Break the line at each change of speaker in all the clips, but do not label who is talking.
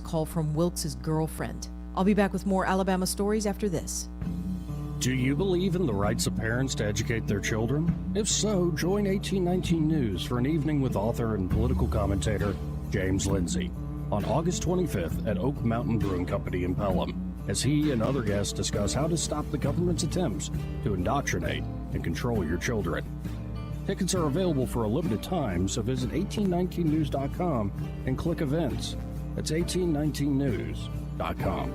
call from Wilkes' girlfriend. I'll be back with more Alabama stories after this.
Do you believe in the rights of parents to educate their children? If so, join 1819 News for an evening with author and political commentator James Lindsay on August 25th at Oak Mountain Brewing Company in Pelham, as he and other guests discuss how to stop the government's attempts to indoctrinate and control your children. Tickets are available for a limited time, so visit 1819news.com and click events. That's 1819news.com.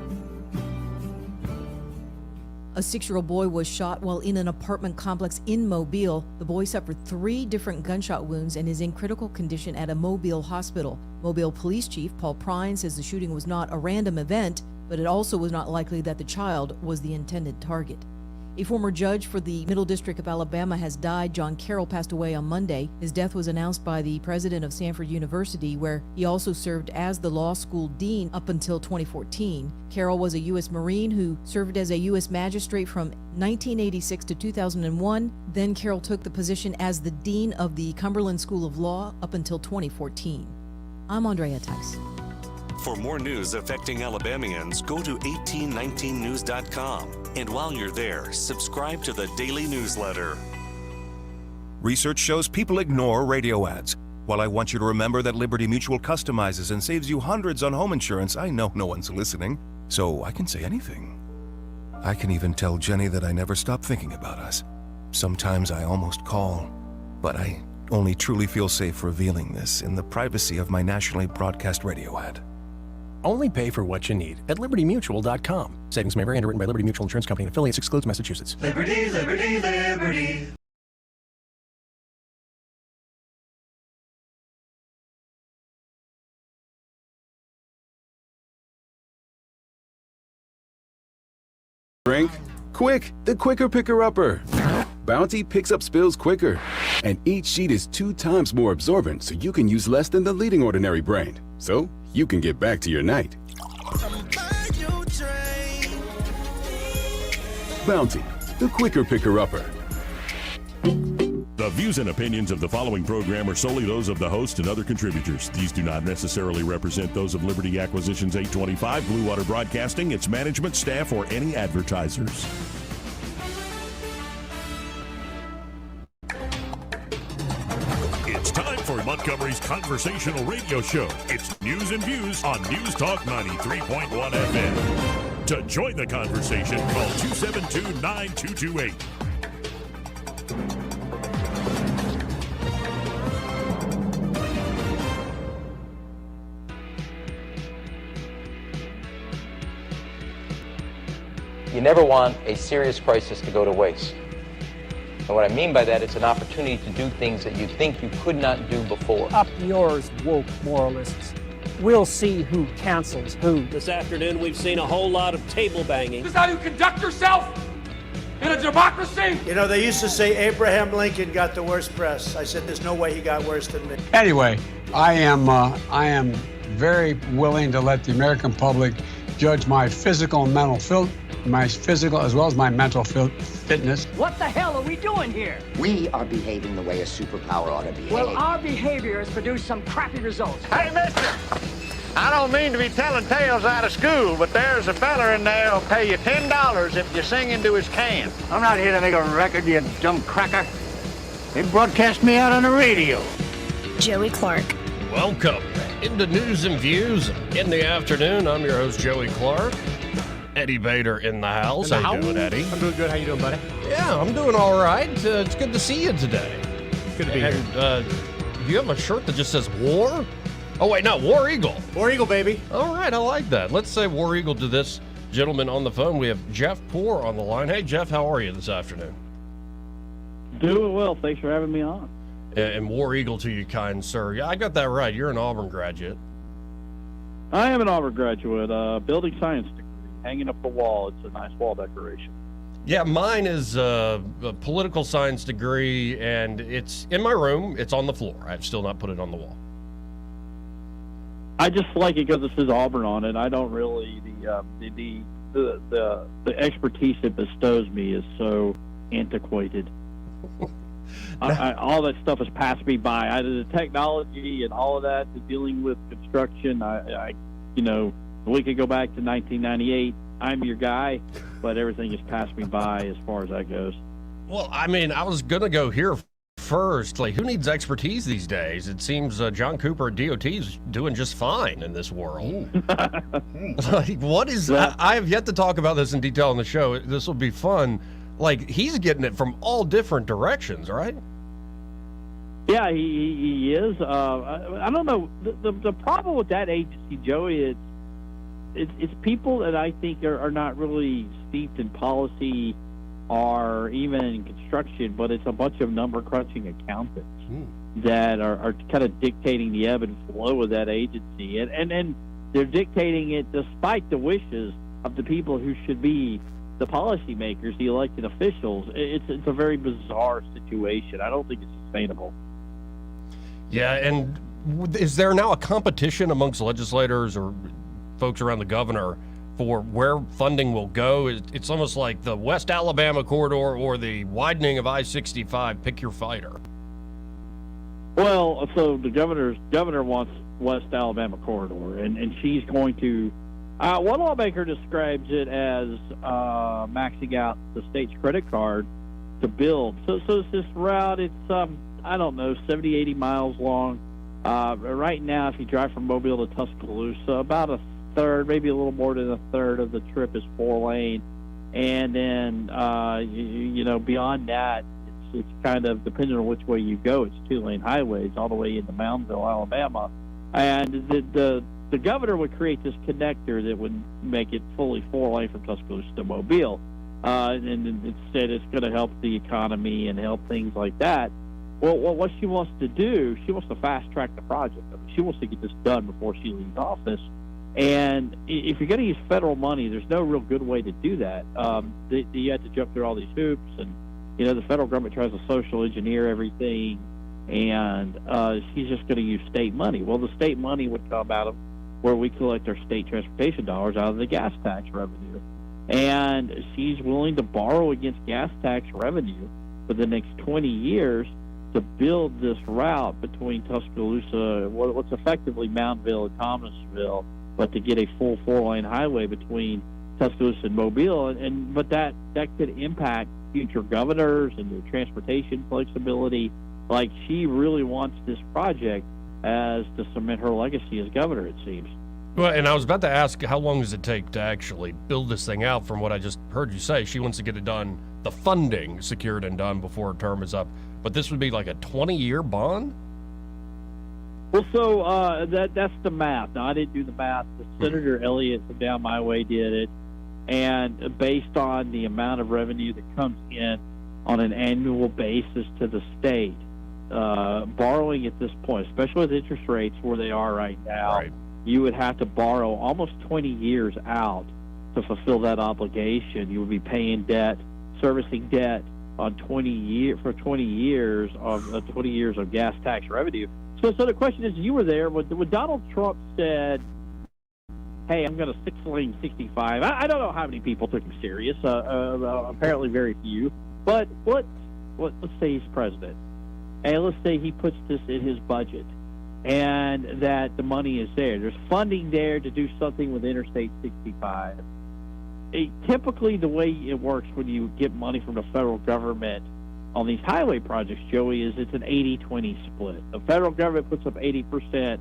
A 6-year-old boy was shot while in an apartment complex in Mobile. The boy suffered 3 different gunshot wounds and is in critical condition at a Mobile hospital. Mobile Police Chief Paul Prine says the shooting was not a random event, but it also was not likely that the child was the intended target. A former judge for the Middle District of Alabama has died. John Carroll passed away on Monday. His death was announced by the president of Samford University, where he also served as the law school dean up until 2014. Carroll was a U.S. Marine who served as a U.S. magistrate from 1986 to 2001. Then Carroll took the position as the dean of the Cumberland School of Law up until 2014. I'm Andrea Tice.
For more news affecting Alabamians, go to 1819news.com. And while you're there, subscribe to the daily newsletter.
Research shows people ignore radio ads. While I want you to remember that Liberty Mutual customizes and saves you hundreds on home insurance, I know no one's listening, so I can say anything. I can even tell Jenny that I never stop thinking about us. Sometimes I almost call, but I only truly feel safe revealing this in the privacy of my nationally broadcast radio ad.
Only pay for what you need at libertymutual.com. Savings may vary. Underwritten by Liberty Mutual Insurance Company and affiliates. Excludes Massachusetts.
Liberty, liberty, liberty.
Drink? Quick, the quicker picker-upper. Bounty picks up spills quicker. And each sheet is 2 times more absorbent, so you can use less than the leading ordinary brand. So you can get back to your night. Bounty, the quicker picker-upper.
The views and opinions of the following program are solely those of the host and other contributors. These do not necessarily represent those of Liberty Acquisitions 825, Blue Water Broadcasting, its management, staff, or any advertisers. It's time for Montgomery's conversational radio show. It's News and Views on News Talk 93.1 FM. To join the conversation, call 272-9228.
You never want a serious crisis to go to waste. And what I mean by that, it's an opportunity to do things that you think you could not do before.
Up yours, woke moralists. We'll see who cancels who.
This afternoon, we've seen a whole lot of table banging.
This is how you conduct yourself in a democracy?
You know, they used to say Abraham Lincoln got the worst press. I said, there's no way he got worse than me.
Anyway, I am very willing to let the American public judge my physical and mental my physical as well as my mental fitness.
What the hell are we doing here?
We are behaving the way a superpower ought to behave.
Well, our behavior has produced some crappy results.
Hey, mister, I don't mean to be telling tales out of school, but there's a fella in there who'll pay you $10 if you sing into his can.
I'm not here to make a record, you dumb cracker. They broadcast me out on the radio.
Joey Clark.
Welcome into News and Views in the afternoon. I'm your host, Joey Clark. Eddie Bader in the house. How you doing, Eddie?
I'm doing good. How you doing, buddy?
Yeah, I'm doing all right. It's good to see you today.
Good to be here.
You have a shirt that just says War? Oh, wait, no, War Eagle.
War Eagle, baby.
All right, I like that. Let's say War Eagle to this gentleman on the phone. We have Jeff Poore on the line. Hey, Jeff, how are you this afternoon?
Doing well. Thanks for having me on.
And War Eagle to you, kind sir. Yeah, I got that right. You're an Auburn graduate.
I am an Auburn graduate, building science degree, hanging up the wall. It's a nice wall decoration.
Yeah, mine is a political science degree, and it's in my room. It's on the floor. I've still not put it on the wall.
I just like it because it says Auburn on it. I don't really the expertise it bestows me is so antiquated. All that stuff has passed me by. The technology and all of that, dealing with construction, I we could go back to 1998. I'm your guy, but everything has passed me by as far as that goes.
Well, I mean, I was going to go here first. Like, who needs expertise these days? It seems John Cooper at DOT is doing just fine in this world. Like, what is that? I have yet to talk about this in detail on the show. This will be fun. Like, he's getting it from all different directions, right?
Yeah, he is. I don't know. The problem with that agency, Joey, it's people that I think are not really steeped in policy or even in construction, but it's a bunch of number crunching accountants that are kind of dictating the ebb and flow of that agency, and they're dictating it despite the wishes of the people who should be the policymakers, the elected officials. It's a very bizarre situation. I don't think it's sustainable.
Yeah, and is there now a competition amongst legislators or folks around the governor for where funding will go? It's almost like the West Alabama corridor or the widening of I-65. Pick your fighter.
Well, so the governor wants West Alabama corridor, and she's going to. One lawmaker describes it as maxing out the state's credit card to build. So it's this route. It's 70, 80 miles long. Right now, if you drive from Mobile to Tuscaloosa, about a third, maybe a little more than a third of the trip is 4-lane, and then beyond that, it's kind of depending on which way you go. It's 2-lane highways all the way into Moundville, Alabama, and the governor would create this connector that would make it fully 4-lane from Tuscaloosa to Mobile, and instead it's going to help the economy and help things like that. Well, what she wants to do, she wants to fast track the project. I mean, she wants to get this done before she leaves office. And if you're going to use federal money, there's no real good way to do that. You have to jump through all these hoops, and the federal government tries to social engineer everything, and she's just going to use state money. Well, the state money would come out of where we collect our state transportation dollars out of the gas tax revenue, and she's willing to borrow against gas tax revenue for the next 20 years to build this route between Tuscaloosa, what's effectively Moundville and Thomasville, but to get a full 4-lane highway between Tuscaloosa and Mobile, but that could impact future governors and their transportation flexibility. Like, she really wants this project as to cement her legacy as governor, it seems.
Well, and I was about to ask, how long does it take to actually build this thing out? From what I just heard you say, she wants to get it done, the funding secured and done before her term is up. But this would be like a 20-year bond?
Well, so that's the math. Now, I didn't do the math. Senator Elliott from down my way did it, and based on the amount of revenue that comes in on an annual basis to the state, borrowing at this point, especially with interest rates where they are right now, you would have to borrow almost 20 years out to fulfill that obligation. You would be paying debt, servicing debt on 20 years of gas tax revenue. So the question is, you were there when Donald Trump said, "Hey, I'm going to 6-lane 65." I don't know how many people took him serious. Apparently, very few. But let's say he's president, and let's say he puts this in his budget, and that the money is there. There's funding there to do something with Interstate 65. Typically, the way it works when you get money from the federal government on these highway projects, Joey, is it's an 80-20 split. The federal government puts up 80%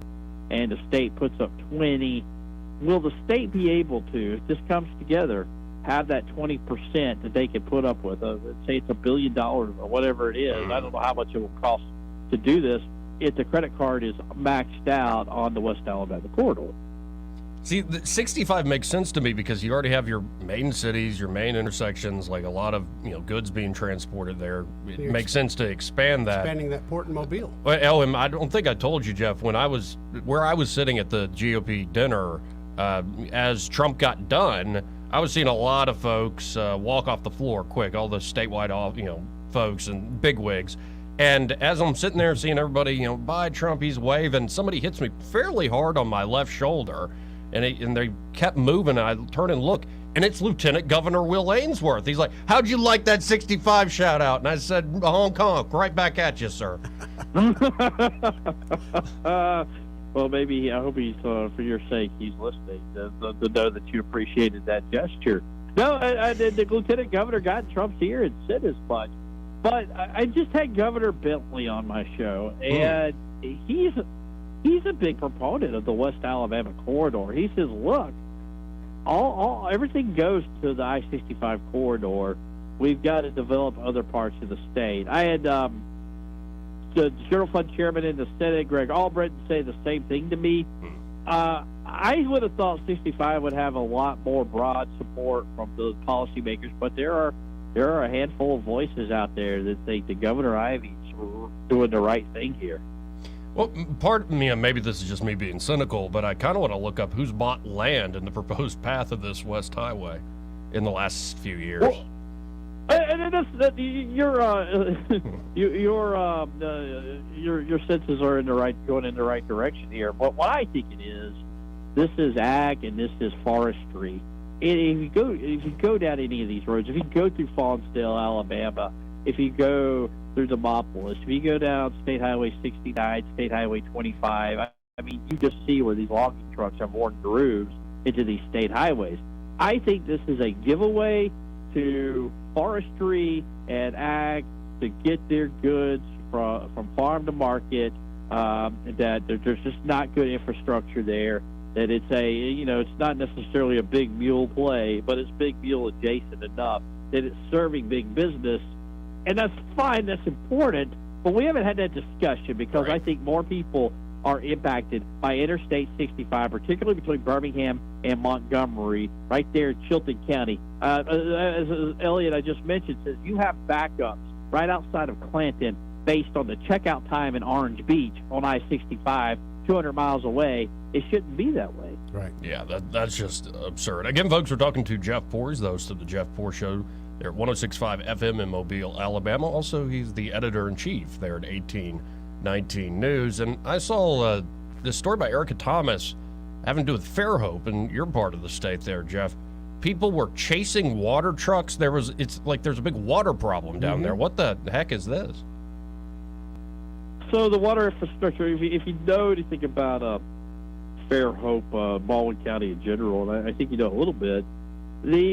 and the state puts up 20%. Will the state be able to, if this comes together, have that 20% that they can put up with? Say it's $1 billion or whatever it is. I don't know how much it will cost to do this if the credit card is maxed out on the West Alabama corridor.
See, the 65 makes sense to me because you already have your main cities, your main intersections, like a lot of goods being transported there. It makes sense to expand that.
Expanding that port in Mobile.
Well, I don't think I told you, Jeff, where I was sitting at the GOP dinner, as Trump got done, I was seeing a lot of folks walk off the floor quick, all the statewide folks and bigwigs. And as I'm sitting there seeing everybody, bye Trump, he's waving, somebody hits me fairly hard on my left shoulder. And they kept moving. I turn and look, and it's Lieutenant Governor Will Ainsworth. He's like, "How'd you like that 65 shout out?" And I said, "Hong Kong, right back at you, sir."
Well, maybe I hope he's for your sake he's listening to know that you appreciated that gesture. No, the lieutenant governor got in Trump's ear and said as much. But I just had Governor Bentley on my show, and he's a big proponent of the West Alabama corridor. He says, look, everything goes to the I-65 corridor. We've got to develop other parts of the state. I had the General Fund Chairman in the Senate, Greg Albritton, say the same thing to me. I would have thought 65 would have a lot more broad support from the policymakers, but there are a handful of voices out there that think that Governor Ivey's doing the right thing here.
Well, part of me, maybe this is just me being cynical, but I kind of want to look up who's bought land in the proposed path of this West Highway in the last few years.
Well, and your senses are going in the right direction here. But what I think it is, this is ag and this is forestry. If you go down any of these roads, if you go through Fawnsdale, Alabama, if you go through Demopolis, if you go down State Highway 69, State Highway 25, I mean, you just see where these logging trucks have worn grooves into these state highways. I think this is a giveaway to forestry and ag to get their goods from farm to market, that there's just not good infrastructure there, that it's it's not necessarily a big mule play, but it's big mule adjacent enough that it's serving big business. And that's fine, that's important, but we haven't had that discussion because I think more people are impacted by Interstate 65, particularly between Birmingham and Montgomery, right there in Chilton County. As Elliot, I just mentioned, says you have backups right outside of Clanton based on the checkout time in Orange Beach on I-65, 200 miles away. It shouldn't be that way.
Right.
Yeah, that's just absurd. Again, folks, we're talking to Jeff Poore, the host of the Jeff Poore Show. They're at 106.5 FM in Mobile, Alabama. Also, he's the editor-in-chief there at 1819 News. And I saw this story by Erica Thomas having to do with Fairhope, and you're part of the state there, Jeff. People were chasing water trucks. It's like there's a big water problem down there. What the heck is this?
So the water infrastructure, if you know anything about Fairhope, Baldwin County in general, and I think you know a little bit, the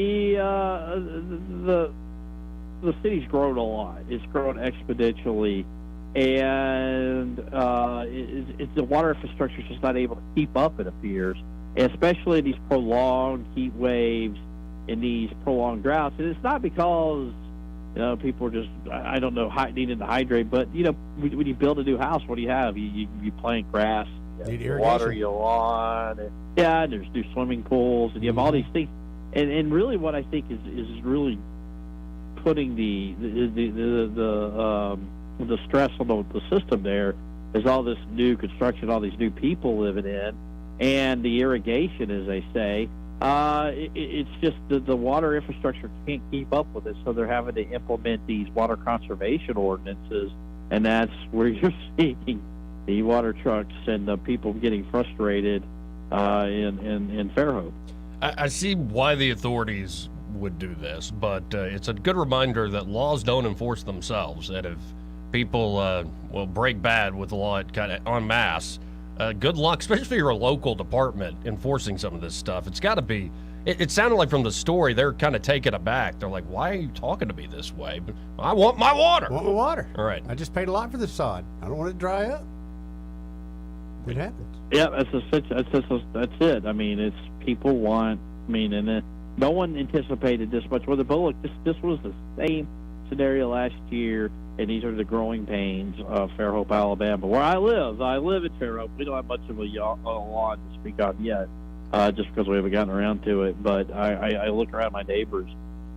city's grown a lot. It's grown exponentially, and the water infrastructure is just not able to keep up, it appears, especially these prolonged heat waves and these prolonged droughts. And it's not because people are just, I don't know, needing to hydrate, but when you build a new house, what do you have? You plant grass, you water your lawn, and there's new swimming pools, and you have all these things. And really, what I think is really putting the stress on the system there is all this new construction, all these new people living in, and the irrigation, as they say. It's just the water infrastructure can't keep up with it, so they're having to implement these water conservation ordinances, and that's where you're seeing the water trucks and the people getting frustrated in Fairhope.
I see why the authorities would do this, but it's a good reminder that laws don't enforce themselves, and if people break bad with the law kind of en masse, good luck, especially if you're a local department enforcing some of this stuff. It's got to be, it sounded like from the story, they're kind of taken aback. They're like, why are you talking to me this way? But I want my water.
I want my water.
All right.
I just paid a lot for the sod. I don't want it to dry up. It happens.
Yeah, that's it. I mean, it's people want, and no one anticipated this much weather. But look, this was the same scenario last year, and these are the growing pains of Fairhope, Alabama, where I live. I live in Fairhope. We don't have much of a lawn to speak on yet, just because we haven't gotten around to it. But I look around my neighbors,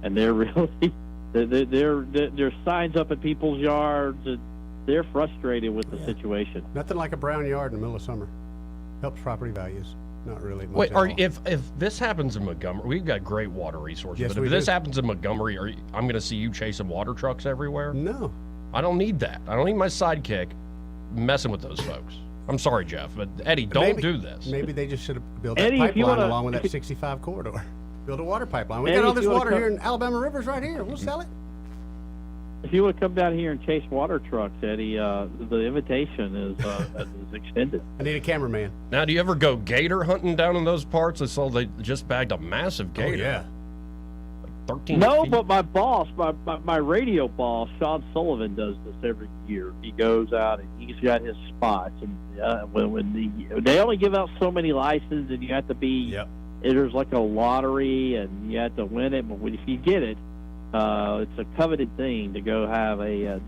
and they're really there's signs up at people's yards, and they're frustrated with the situation.
Nothing like a brown yard in the middle of summer. Helps property values. Not really much.
Wait, if this happens in Montgomery, we've got great water resources.
Yes,
but if this happens in Montgomery, I'm going to see you chasing water trucks everywhere?
No.
I don't need that. I don't need my sidekick messing with those folks. I'm sorry, Jeff, but Eddie, don't do this.
Maybe they just should have built that pipeline along with that 65 corridor. Build a water pipeline. We got all this water here in Alabama rivers right here. We'll sell it.
If you would come down here and chase water trucks, Eddie, the invitation is extended.
I need a cameraman.
Now, do you ever go gator hunting down in those parts? I saw they just bagged a massive gator.
Oh, yeah.
Like 13
No,
feet.
but my boss, my radio boss, Sean Sullivan, does this every year. He goes out and he's got his spots, and they only give out so many licenses, and you have to be.
Yep.
There's like a lottery, and you have to win it. But if you get it, it's a coveted thing to go have the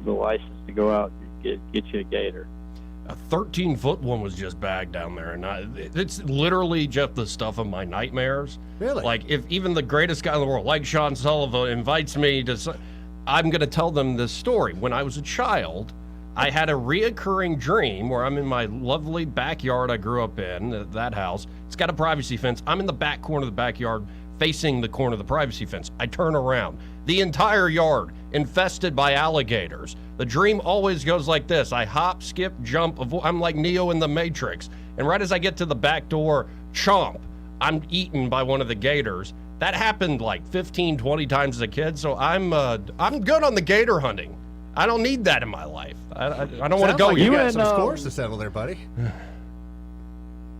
license to go out and get you a gator.
A 13-foot one was just bagged down there, and it's literally, Jeff, the stuff of my nightmares.
Really?
Like, if even the greatest guy in the world, like Sean Sullivan, invites me to, I'm going to tell them this story. When I was a child, I had a reoccurring dream where I'm in my lovely backyard I grew up in, that house. It's got a privacy fence. I'm in the back corner of the backyard, facing the corner of the privacy fence. I turn around. The entire yard infested by alligators. The dream always goes like this. I hop, skip, jump. I'm like Neo in the Matrix. And right as I get to the back door, chomp, I'm eaten by one of the gators. That happened like 15, 20 times as a kid. So I'm good on the gator hunting. I don't need that in my life. I don't want to go.
Like you got
and,
some scores to settle there, buddy.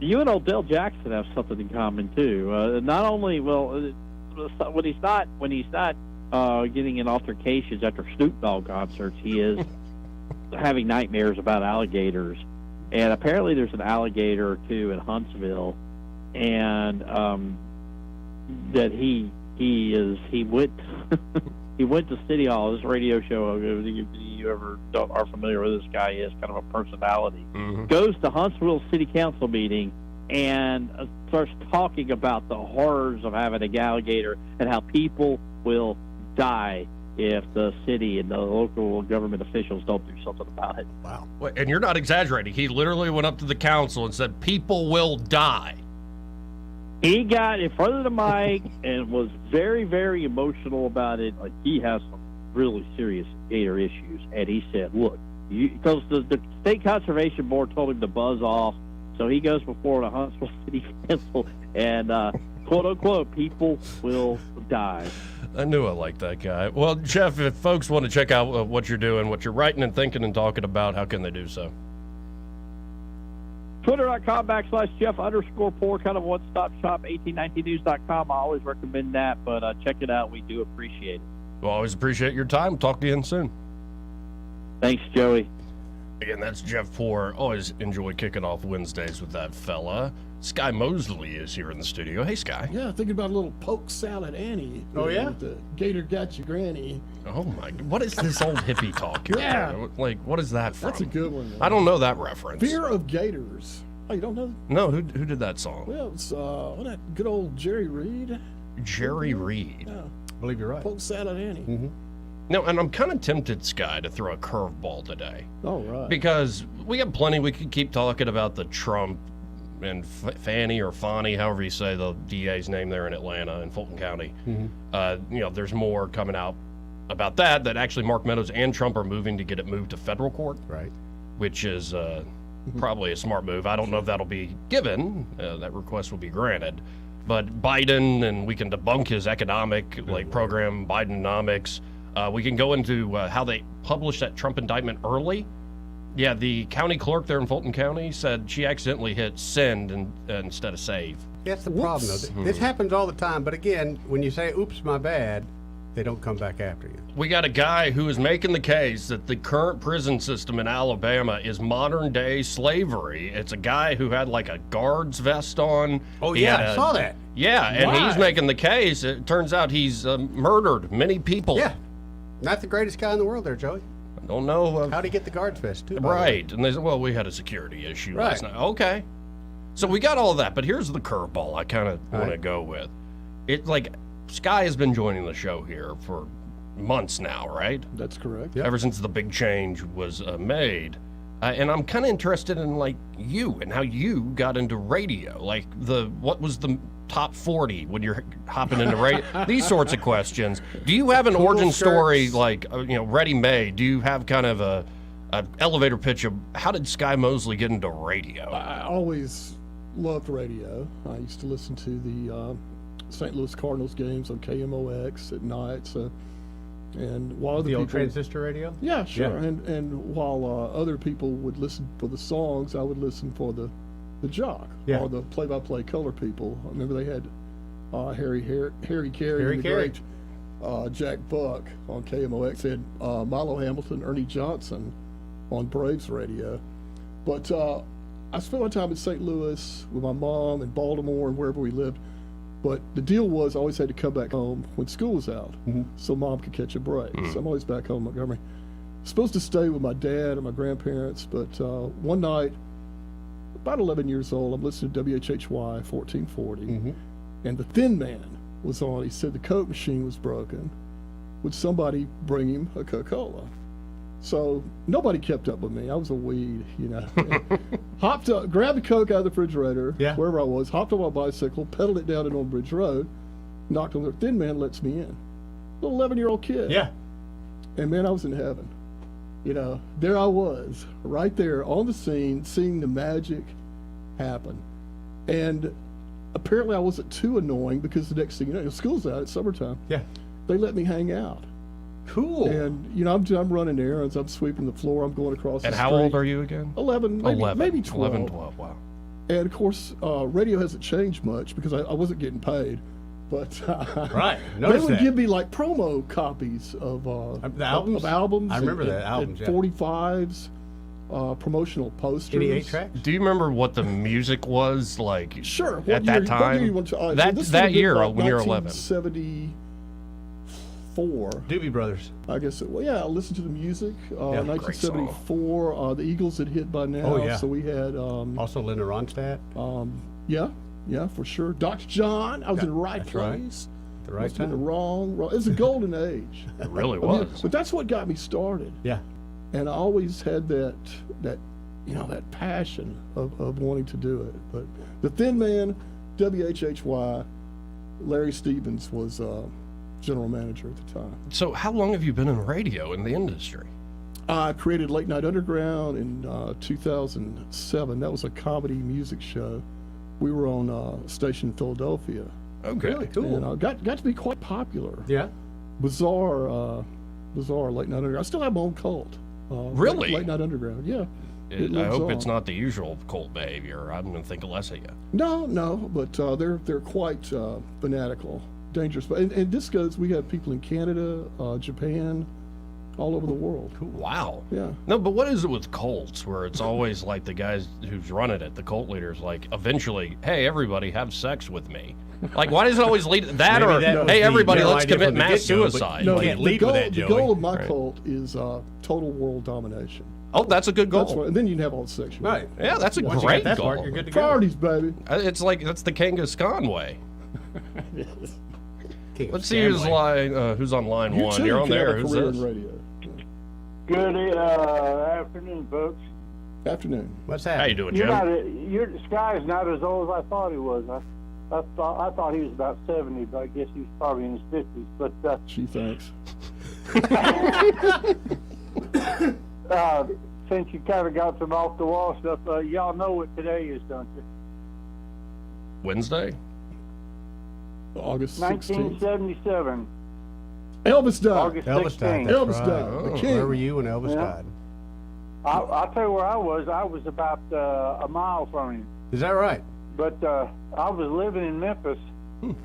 You and Odell Jackson have something in common too. Not only when he's not getting in altercations after Snoop Dogg concerts, he is having nightmares about alligators. And apparently, there's an alligator or two in Huntsville, and that he went. He went to City Hall, this radio show. If you ever are familiar with this guy, he is kind of a personality.
Mm-hmm.
Goes to Huntsville City Council meeting and starts talking about the horrors of having an alligator and how people will die if the city and the local government officials don't do something about it.
Wow.
And you're not exaggerating. He literally went up to the council and said, people will die.
He got in front of the mic and was very, very emotional about it. Like, he has some really serious gator issues. And he said, look, because the State Conservation Board told him to buzz off, so he goes before the Huntsville City Council and, quote unquote, people will die.
I knew I liked that guy. Well, Jeff, if folks want to check out what you're doing, what you're writing and thinking and talking about, how can they do so?
Twitter.com/Jeff_Poor, kind of one-stop shop, 1819news.com. I always recommend that, but check it out. We do appreciate it.
Well, always appreciate your time. Talk to you again soon.
Thanks, Joey.
Again, that's Jeff Poor. Always enjoy kicking off Wednesdays with that fella. Sky Mosley is here in the studio. Hey, Sky.
Yeah, thinking about a little poke salad Annie.
Oh, yeah?
With the gator got your granny.
Oh, my God. What is this old hippie talk here?
Yeah.
Like, what is that from?
That's a good one. Man.
I don't know that reference.
Fear of Gators. Oh, you don't know?
No, who did that song?
Well, it's that good old Jerry Reed.
Jerry Reed.
Yeah.
I believe you're right.
Poke salad Annie.
Mm-hmm.
No, and I'm kind of tempted, Sky, to throw a curveball today.
Oh, right.
Because we have plenty. We could keep talking about the Trump and Fannie or Fonnie, however you say the DA's name there in Atlanta and Fulton County.
Mm-hmm.
There's more coming out about that actually Mark Meadows and Trump are moving to get it moved to federal court.
Right.
Which is probably a smart move. I don't know if that'll be given. That request will be granted. But Biden, and we can debunk his economic program, Bidenomics. We can go into how they published that Trump indictment early. Yeah, the county clerk there in Fulton County said she accidentally hit send instead of save.
That's the problem, though. This happens all the time. But again, when you say, oops, my bad, they don't come back after you.
We got a guy who is making the case that the current prison system in Alabama is modern-day slavery. It's a guy who had like a guard's vest on.
Oh, yeah, I saw that.
Yeah, and he's making the case. It turns out he's murdered many people.
Yeah. Not the greatest guy in the world there, Joey.
I don't know.
How'd he get the guard's vest, too?
Right. And they said, well, we had a security issue
right.
last night. Okay. So we got all of that, but here's the curveball I kind of want to go with. It's like Sky has been joining the show here for months now, right?
That's correct.
Yep. Ever since the big change was made. And I'm kind of interested in like you and how you got into radio. Like what was the top 40 when you're hopping into radio? These sorts of questions. Do you have an origin story like ready-made? Do you have kind of a elevator pitch of how did Sky Mosley get into radio?
I always loved radio. I used to listen to the St. Louis Cardinals games on KMOX at night. So And while other
the old
people,
transistor radio?
Yeah, sure.
Yeah.
And while other people would listen for the songs, I would listen for the jock or the play-by-play color people. I remember they had Harry Carey, the great Jack Buck on KMOX. They had Milo Hamilton, Ernie Johnson on Braves radio. But I spent my time in St. Louis with my mom and Baltimore and wherever we lived. But the deal was I always had to come back home when school was out so Mom could catch a break. So I'm always back home in Montgomery. Supposed to stay with my dad and my grandparents, but one night, about 11 years old, I'm listening to WHHY 1440, and the Thin Man was on. He said the Coke machine was broken. Would somebody bring him a Coca-Cola? So nobody kept up with me. I was a weed, you know. Hopped up, grabbed the Coke out of the refrigerator, wherever I was, hopped on my bicycle, pedaled it down North Bridge Road, knocked on the Thin Man, lets me in. Little 11-year-old kid.
Yeah.
And man, I was in heaven. You know, there I was, right there on the scene, seeing the magic happen. And apparently I wasn't too annoying because the next thing you know, school's out, it's summertime.
Yeah.
They let me hang out.
Cool.
And, you know, I'm running errands, I'm sweeping the floor, I'm going across the street.
And how old are you again?
11, maybe 12.
11, 12, wow.
And, of course, radio hasn't changed much because I wasn't getting paid. But
right.
They would give me, like, promo copies of
albums.
I
remember that, albums,
and 45s, promotional posters.
Any 8-tracks?
Do you remember what the music was like
Sure.
at that time?
What year you want to,
that year when you were 11.
1974.
Doobie Brothers.
I guess I listened to the music. 1974, the Eagles had hit by now.
Oh, yeah.
So we had...
also Linda Ronstadt.
Yeah, for sure. Dr. John, I was in the right place.
Right. The right time.
The wrong. It's a golden age.
It really was.
But that's what got me started.
Yeah.
And I always had that passion of wanting to do it. But the Thin Man, WHHY, Larry Stevens was general manager at the time.
So how long have you been in radio in the industry?
I created Late Night Underground in 2007. That was a comedy music show. We were on a station in Philadelphia.
Okay.
Really cool.
And got to be quite popular.
Yeah.
Bizarre Late Night Underground. I still have my own cult.
Really?
Late Night Underground, yeah.
I hope it's not the usual cult behavior. I'm going to think less of you.
No, but they're quite fanatical, dangerous. And this goes, we have people in Canada, Japan, all over the world.
Cool. Wow.
Yeah.
No, but what is it with cults where it's always like the guys who's running it, the cult leaders, like eventually, hey, everybody have sex with me? Like, why does it always lead to that? Or, hey, everybody, let's commit mass suicide.
No,
can't lead with that,
the goal of my cult is total world domination.
Oh, that's a good goal.
That's what, and then you can have all the sexual.
Right.
Yeah, that's a
Once
great
you get that
goal.
part, you're good to go.
Priorities, baby.
It's like, that's the Genghis Khan way.
King
Let's see who's on line
You
one.
too
You're on
can have
there.
a
Who's
career
this?
in radio.
Good afternoon, folks.
Afternoon.
What's
How
happening?
you doing, Jim?
This guy's not as old as I thought he was. I thought he was about 70, but I guess he was probably in his 50s. But
Gee, thanks.
Since you kind of got some off the wall stuff, y'all know what today is, don't you?
Wednesday?
August 16th.
1977.
Elvis died.
August
Elvis
16th.
died. That's
Elvis
right.
died. The king.
Where were you when Elvis
Yeah.
died?
I'll tell you where I was. I was about a mile from him.
Is that right?
But I was living in Memphis, and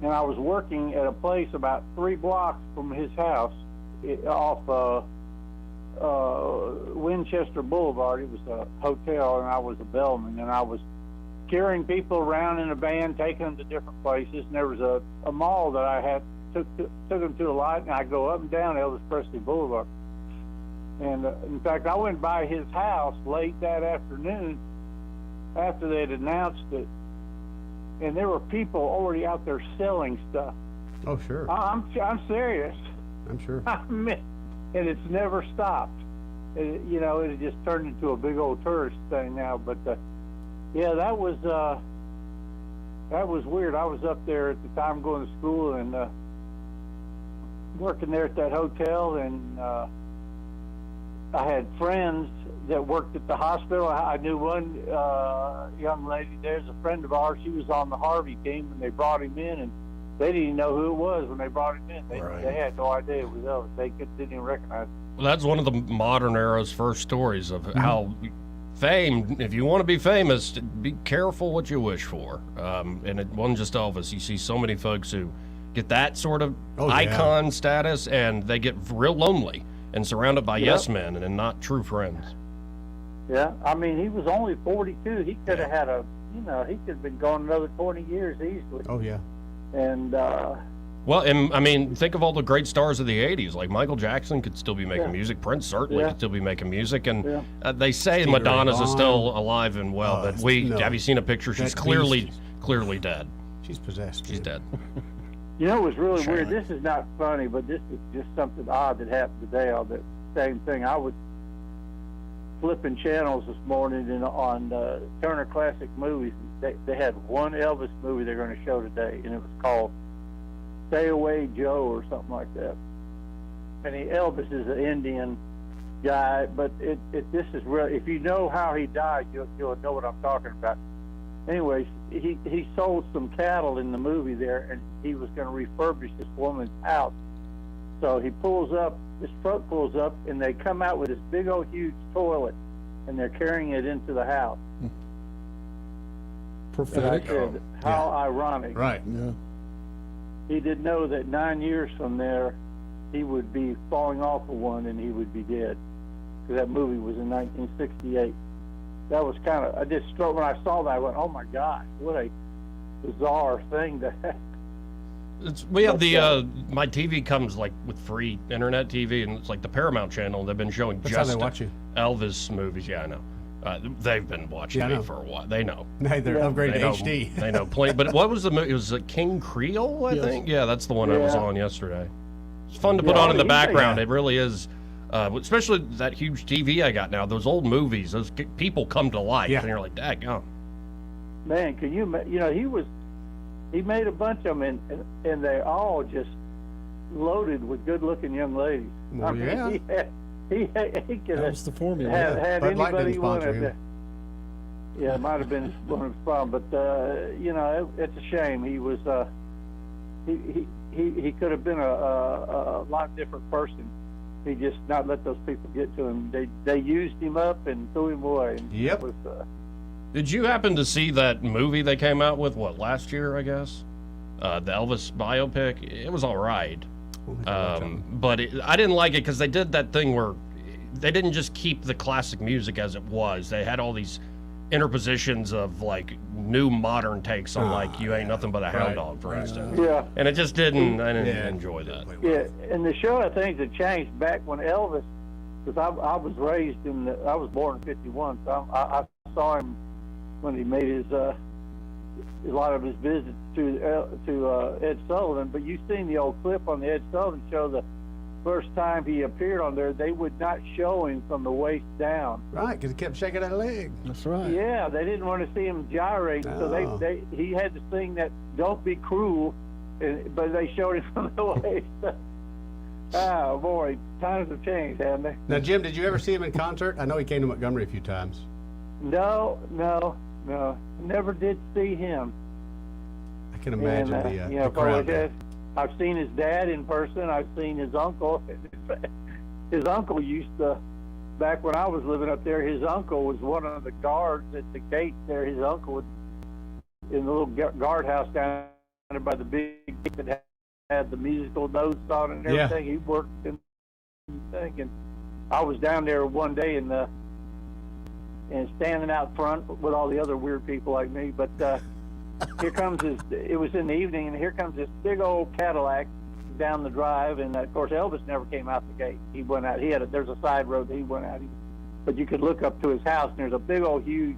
I was working at a place about 3 blocks from his house off Winchester Boulevard. It was a hotel, and I was a bellman, and I was carrying people around in a van, taking them to different places. And there was a mall that I had took them to a lot, and I go up and down Elvis Presley Boulevard. And in fact, I went by his house late that afternoon after they had announced it, and there were people already out there selling stuff.
Oh, sure.
I'm serious.
I'm sure.
And it's never stopped. It just turned into a big old tourist thing now. But yeah, that was weird. I was up there at the time going to school and working there at that hotel, and I had friends that worked at the hospital. I knew one young lady there's a friend of ours. She was on the Harvey team, and they brought him in, and they didn't even know who it was when they brought it in. They had no idea it was Elvis. They didn't even recognize it.
Well, that's one of the modern era's first stories of how fame, if you want to be famous, be careful what you wish for. And it wasn't just Elvis. You see so many folks who get that sort of icon status, and they get real lonely and surrounded by yes men and not true friends.
Yeah, I mean, he was only 42. He could have had he could have been going another 20 years easily.
Oh, yeah.
And,
well, and I mean, think of all the great stars of the 80s. Like Michael Jackson could still be making music. Prince certainly could still be making music. And they say
Stevie
Madonna's
Ray
is still alive and well, but have you seen a picture? She's clearly dead.
She's possessed.
She's dead.
You know, it was really weird. This is not funny, but this is just something odd that happened today on the same thing. I was flipping channels this morning on Turner Classic Movies. They had one Elvis movie they're going to show today, and it was called Stay Away Joe or something like that. And Elvis is an Indian guy, but this is real. If you know how he died, you'll know what I'm talking about. Anyways, he sold some cattle in the movie there, and he was going to refurbish this woman's house. So he pulls up, this truck pulls up, and they come out with this big old huge toilet, and they're carrying it into the house.
Prophetic.
And I said, how ironic.
Right.
Yeah.
He didn't know that 9 years from there, he would be falling off of one and he would be dead. Because that movie was in 1968. That was kind of, I just struck, when I saw that, I went, oh my gosh, what a bizarre thing to have.
We have my TV comes like with free internet TV, and it's like the Paramount channel. They've been showing
That's how they watch you.
Elvis movies. Yeah, I know. They've been watching me for a while. They know.
They're upgraded to HD.
They know. But what was the movie? It was King Creole, I think. Yeah, that's the one I was on yesterday. It's fun to put on in the background. It really is. Especially that huge TV I got now. Those old movies, those people come to life, and you're like, daggone.
Man, can you? You know, he made a bunch of them, and they all just loaded with good-looking young ladies.
Well,
I mean, he could
that was the formula.
Had
Bud Light
anybody
didn't
wanted
sponsor
to.
him.
Yeah, it might have been one of his problems, but you know, it's a shame. He was he could have been a lot different person. He just not let those people get to him. They used him up and threw him away. And
Yep.
it was,
Did you happen to see that movie they came out with, last year, I guess? The Elvis biopic? It was all right. But I didn't like it because they did that thing where they didn't just keep the classic music as it was. They had all these interpositions of, like, new modern takes on, like, You Ain't Nothing But a Hound Dog, for instance.
Yeah.
And it just didn't, I didn't enjoy that.
Yeah, and the show, I think, had changed back when Elvis, because I was raised I was born in 51, so I saw him when he made his a lot of his visits to Ed Sullivan. But you've seen the old clip on the Ed Sullivan show. The first time he appeared on there, they would not show him from the waist down.
Right, because he kept shaking that leg.
That's right.
Yeah, they didn't want to see him gyrate, so he had to sing that "Don't Be Cruel," but they showed him from the waist. Oh boy, times have changed, haven't they?
Now, Jim, did you ever see him in concert? I know he came to Montgomery a few times.
No, never did see him.
I can imagine the crowd there.
I've seen his dad in person. I've seen his uncle. His uncle used to, back when I was living up there, his uncle was one of the guards at the gate there. His uncle was in the little guardhouse down there by the big gate that had the musical notes on it and everything.
Yeah.
He worked in the thing. And I was down there one day and standing out front with all the other weird people like me. But here comes it was in the evening, and here comes this big old Cadillac down the drive. And of course, Elvis never came out the gate. He went out. There's a side road that he went out. But you could look up to his house, and there's a big old huge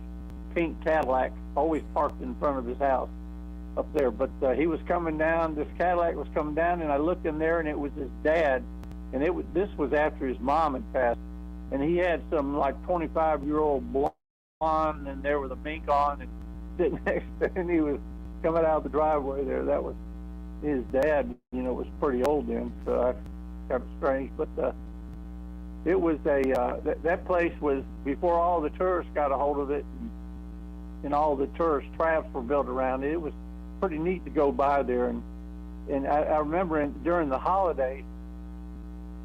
pink Cadillac always parked in front of his house up there. But he was coming down. This Cadillac was coming down, and I looked in there, and it was his dad. And this was after his mom had passed. And he had some like 25-year-old blonde, and there with a mink on, and sitting next to him. He was coming out of the driveway there. That was his dad. You know, was pretty old then, so that's kind of strange. But it was that place was before all the tourists got a hold of it, and all the tourist traps were built around it. It was pretty neat to go by there, and And I remember during the holidays,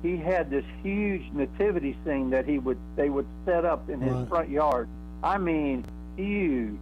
he had this huge nativity scene that they would set up in his front yard. I mean, huge.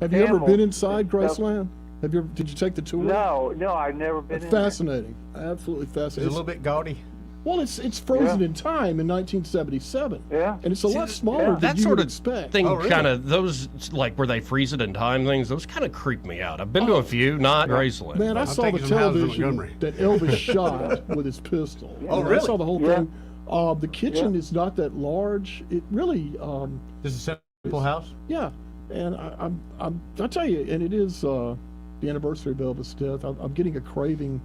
Have you ever been inside Graceland? Did you take the tour?
No, I've never been in
Fascinating. Absolutely fascinating.
It's a little bit gaudy.
Well, it's frozen in time in 1977.
Yeah.
And it's a lot smaller than
that
you
sort
would
of
expect.
thing. Kind of those, like where they freeze it in time things, those kind of creep me out. I've been to a few, not Graceland.
Man, I saw the television that Elvis shot with his pistol.
Oh, really?
I saw the whole thing. The kitchen is not that large. It really.
This is a simple house?
Yeah. And I'll tell you, and it is the anniversary of Elvis' death. I'm getting a craving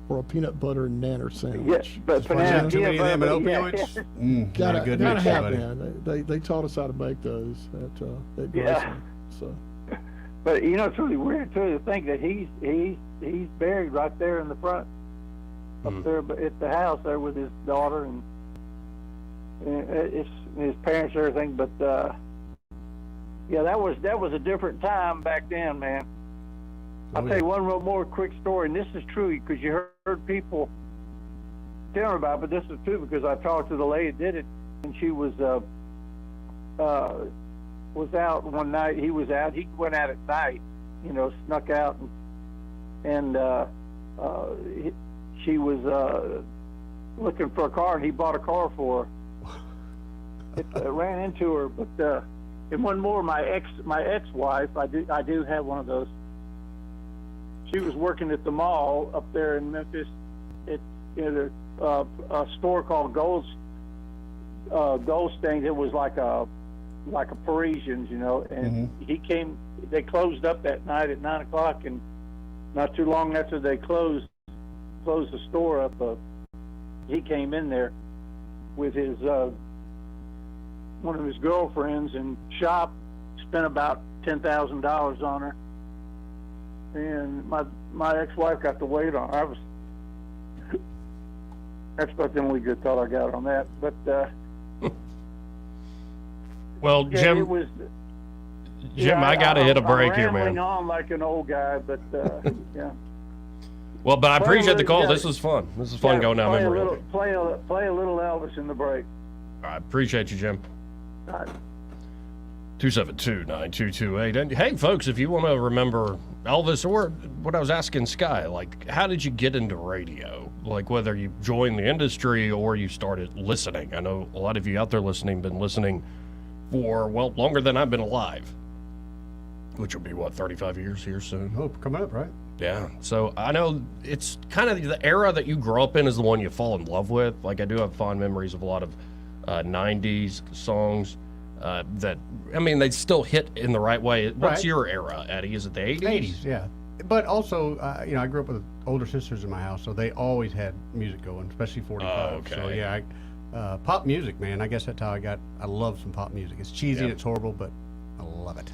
for a peanut butter and nanner sandwich.
Yeah, but
too many of them and opioids.
Gotta have, man. They taught us how to make those at Graceland. So.
But it's really weird too to think that he's buried right there in the front, up there at the house there with his daughter and his parents and everything. But yeah, that was a different time back then, man. I'll tell you one more quick story, and this is true because you heard people tell me about it, but this is true because I talked to the lady that did it, and she was out one night. He was out. He went out at night, snuck out, and she was looking for a car, and he bought a car for her. It ran into her, but and one more, my ex-wife, I do have one of those. She was working at the mall up there in Memphis at a store called Gold Stain. It was like a Parisians, and he came. They closed up that night at 9 o'clock, and not too long after they closed the store up, he came in there with his one of his girlfriends and spent about $10,000 on her. And my ex-wife got the weight on her. That's about the only good thought I got on that. But
well,
yeah,
Jim,
it was,
Jim, I got to hit a break here, man.
I'm rambling on like an old guy, but yeah.
Well, but I appreciate the call. This was fun. This is fun going down memory lane.
Play a little Elvis in the break.
I appreciate you, Jim.
All right.
272-9228. And hey, folks, if you want to remember Elvis or what I was asking Sky, like, how did you get into radio? Like, whether you joined the industry or you started listening. I know a lot of you out there listening been listening for, well, longer than I've been alive, which will be, 35 years here soon?
Oh, coming up, right?
Yeah. So I know it's kind of the era that you grow up in is the one you fall in love with. Like, I do have fond memories of a lot of 90s songs. That, I mean, they still hit in the right way. What's your era, Eddie? Is it the 80s?
80s, yeah. But also, I grew up with older sisters in my house, so they always had music going, especially 45.
Oh, okay.
So, yeah, pop music, man. I guess that's how I love some pop music. It's cheesy and it's horrible, but I love it.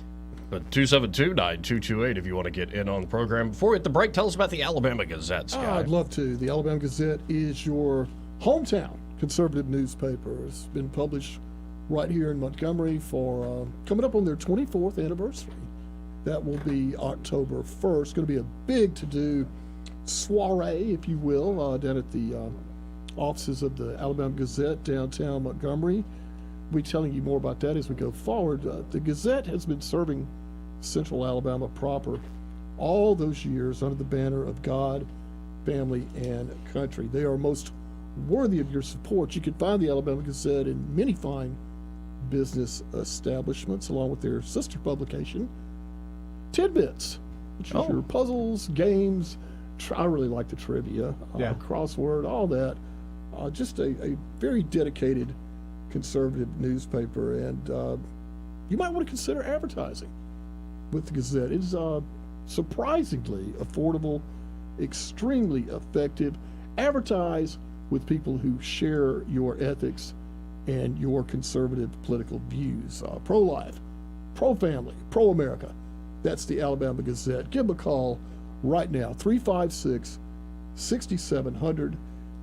But 272-9228 if you want to get in on the program. Before we hit the break, tell us about the Alabama Gazette, Scott.
I'd love to. The Alabama Gazette is your hometown conservative newspaper. It's been published right here in Montgomery for coming up on their 24th anniversary. That will be October 1st. Going to be a big to-do soiree, if you will, down at the offices of the Alabama Gazette downtown Montgomery. We'll be telling you more about that as we go forward. The Gazette has been serving Central Alabama proper all those years under the banner of God, family, and country. They are most worthy of your support. You can find the Alabama Gazette in many fine business establishments, along with their sister publication, Tidbits, which is your puzzles, games. I really like the trivia, crossword, all that. Just a very dedicated conservative newspaper, and you might want to consider advertising with the Gazette. It's surprisingly affordable, extremely effective. Advertise with people who share your ethics and your conservative political views. Pro-life, pro-family, pro-America. That's the Alabama Gazette. Give them a call right now, 356-6700,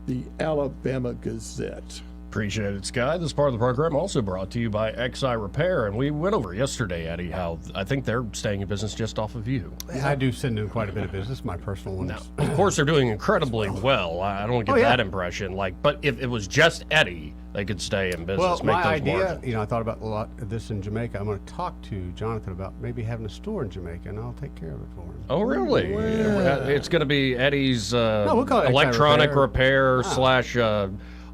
the Alabama Gazette.
Appreciate it, Sky. This part of the program also brought to you by XI Repair. And we went over yesterday, Eddie, how I think they're staying in business just off of you.
I do send them quite a bit of business, my personal ones.
Now, of course, they're doing incredibly well. I don't get that impression. But if it was just Eddie, they could stay in business.
Well,
make
my
those
idea,
margins.
I thought about a lot of this in Jamaica. I'm going to talk to Jonathan about maybe having a store in Jamaica, and I'll take care of it for him.
Oh, really?
Yeah.
It's going to be Eddie's
we'll call it
electronic repair slash...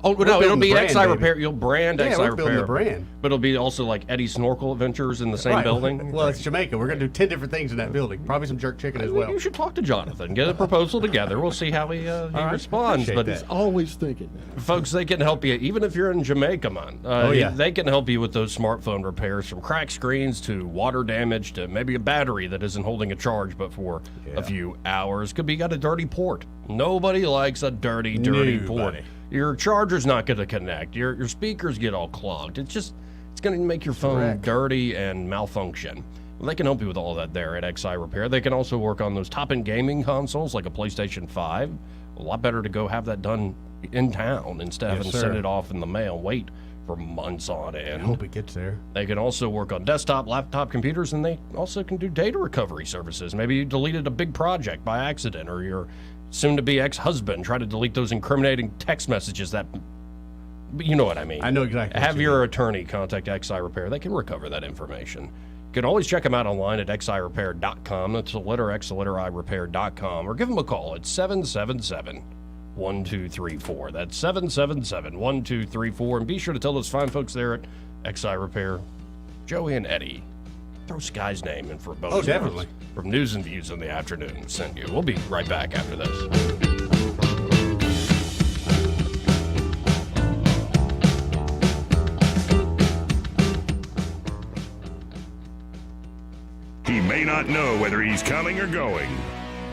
it'll be XI Repair. You'll brand XI Repair.
Building the brand.
But it'll be also like Eddie's Snorkel Adventures in the same building.
Well, it's Jamaica. We're going to do 10 different things in that building. Probably some jerk chicken as well.
You should talk to Jonathan. Get a proposal together. We'll see how he responds. But
he's always thinking that.
Folks, they can help you. Even if you're in Jamaica, man. They can help you with those smartphone repairs, from cracked screens to water damage to maybe a battery that isn't holding a charge but for a few hours. Could be got a dirty port. Nobody likes a dirty port. Your charger's not going to connect. Your speakers get all clogged. It's going to make your phone dirty and malfunction. Well, they can help you with all that there at XI Repair. They can also work on those top-end gaming consoles like a PlayStation 5. A lot better to go have that done in town instead of having to send it off in the mail and wait for months on end.
I hope it gets there.
They can also work on desktop, laptop computers, and they also can do data recovery services. Maybe you deleted a big project by accident, or your soon-to-be ex-husband try to delete those incriminating text messages that... You know what I mean.
I know exactly.
Have your attorney contact XI Repair. They can recover that information. You can always check them out online at xirepair.com. That's the letter X, the letter I, repair.com. Or give them a call at 777-1234. That's 777-1234. And be sure to tell those fine folks there at XI Repair, Joey and Eddie, throw Sky's name in for a bonus.
Oh, definitely.
From News and Views in the afternoon. Send you. We'll be right back after this.
He may not know whether he's coming or going,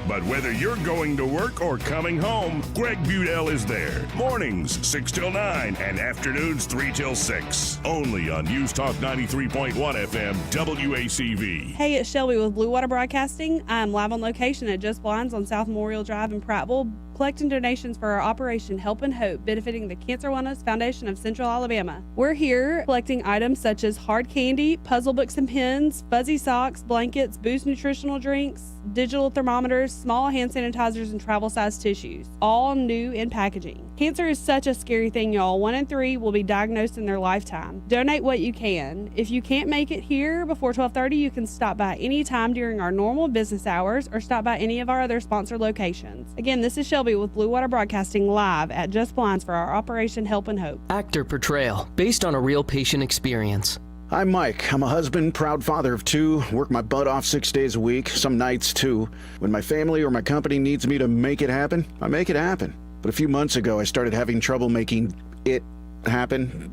but whether you're going to work or coming home, Greg Budell is there. Mornings, 6 till 9, and afternoons, 3 till 6. Only on News Talk 93.1 FM, WACV.
Hey, it's Shelby with Blue Water Broadcasting. I'm live on location at Just Blinds on South Memorial Drive in Prattville, collecting donations for our Operation Help and Hope, benefiting the Cancer Wellness Foundation of Central Alabama. We're here collecting items such as hard candy, puzzle books and pens, fuzzy socks, blankets, Boost nutritional drinks, digital thermometers, small hand sanitizers, and travel-sized tissues, all new in packaging. Cancer is such a scary thing, y'all. 1 in 3 will be diagnosed in their lifetime. Donate what you can. If you can't make it here before 12:30, you can stop by any time during our normal business hours or stop by any of our other sponsor locations. Again, this is Shelby with Blue Water Broadcasting live at Just Blinds for our Operation Help and Hope.
Actor portrayal, based on a real patient experience.
I'm Mike. I'm a husband, proud father of 2, work my butt off 6 days a week, some nights too. When my family or my company needs me to make it happen, I make it happen. But a few months ago, I started having trouble making it happen,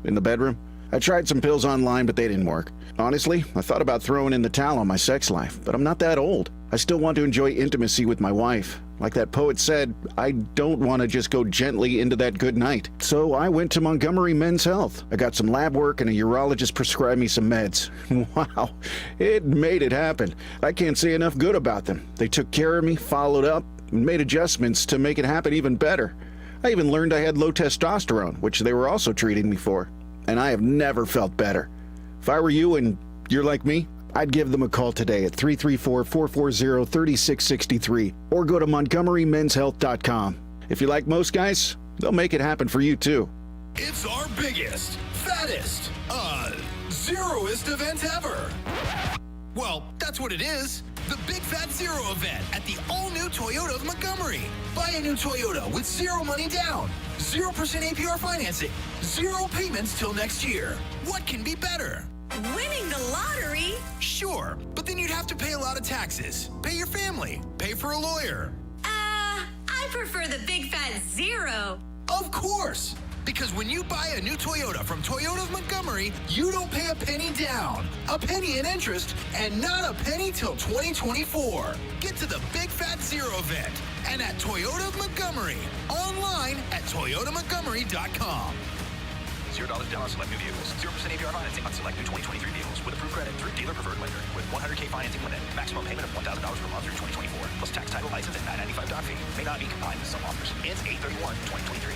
in the bedroom. I tried some pills online, but they didn't work. Honestly, I thought about throwing in the towel on my sex life, but I'm not that old. I still want to enjoy intimacy with my wife. Like that poet said, I don't want to just go gently into that good night. So I went to Montgomery Men's Health. I got some lab work and a urologist prescribed me some meds. Wow, it made it happen. I can't say enough good about them. They took care of me, followed up, and made adjustments to make it happen even better. I even learned I had low testosterone, which they were also treating me for. And I have never felt better. If I were you and you're like me, I'd give them a call today at 334-440-3663 or go to MontgomeryMen'sHealth.com. If you like most guys, they'll make it happen for you too.
It's our biggest, fattest, zeroest event ever. Well, that's what it is. The Big Fat Zero event at the all-new Toyota of Montgomery. Buy a new Toyota with zero money down, 0% APR financing, 0 payments till next year. What can be better?
Winning the lottery?
Sure, but then you'd have to pay a lot of taxes, pay your family, pay for a lawyer.
I prefer the Big Fat Zero.
Of course, because when you buy a new Toyota from Toyota of Montgomery, you don't pay a penny down, a penny in interest, and not a penny till 2024. Get to the Big Fat Zero event and at Toyota of Montgomery, online at toyotamontgomery.com.
$0 down on select new vehicles. 0% APR financing on select new 2023 vehicles with approved credit through dealer preferred lender with $100K financing limit. Maximum payment of $1,000 per month through 2024 plus tax, title, license, and $995 fee. May not be combined with some offers. Ends 8/31/2023.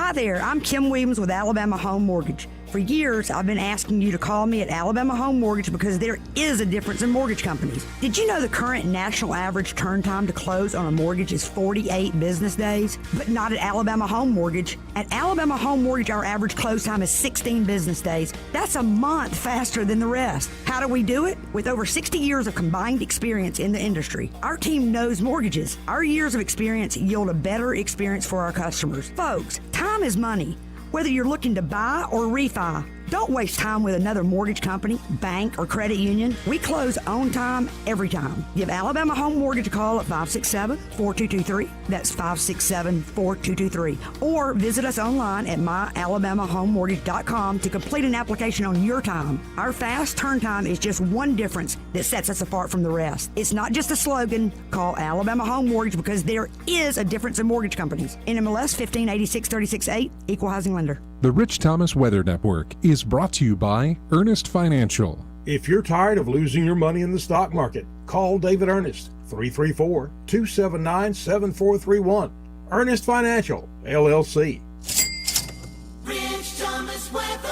Hi there, I'm Kim Williams with Alabama Home Mortgage. For years, I've been asking you to call me at Alabama Home Mortgage because there is a difference in mortgage companies. Did you know the current national average turn time to close on a mortgage is 48 business days? But not at Alabama Home Mortgage. At Alabama Home Mortgage, our average close time is 16 business days. That's a month faster than the rest. How do we do it? With over 60 years of combined experience in the industry. Our team knows mortgages. Our years of experience yield a better experience for our customers. Folks, time is money. Whether you're looking to buy or refi, don't waste time with another mortgage company, bank, or credit union. We close on time, every time. Give Alabama Home Mortgage a call at 567-4223. That's 567-4223. Or visit us online at myalabamahomemortgage.com to complete an application on your time. Our fast turn time is just one difference that sets us apart from the rest. It's not just a slogan. Call Alabama Home Mortgage because there is a difference in mortgage companies. NMLS 1586368, Equal Housing Lender.
The Rich Thomas Weather Network is brought to you by Ernest Financial.
If you're tired of losing your money in the stock market, call David Ernest, 334-279-7431. Ernest Financial, LLC.
Rich Thomas Weather.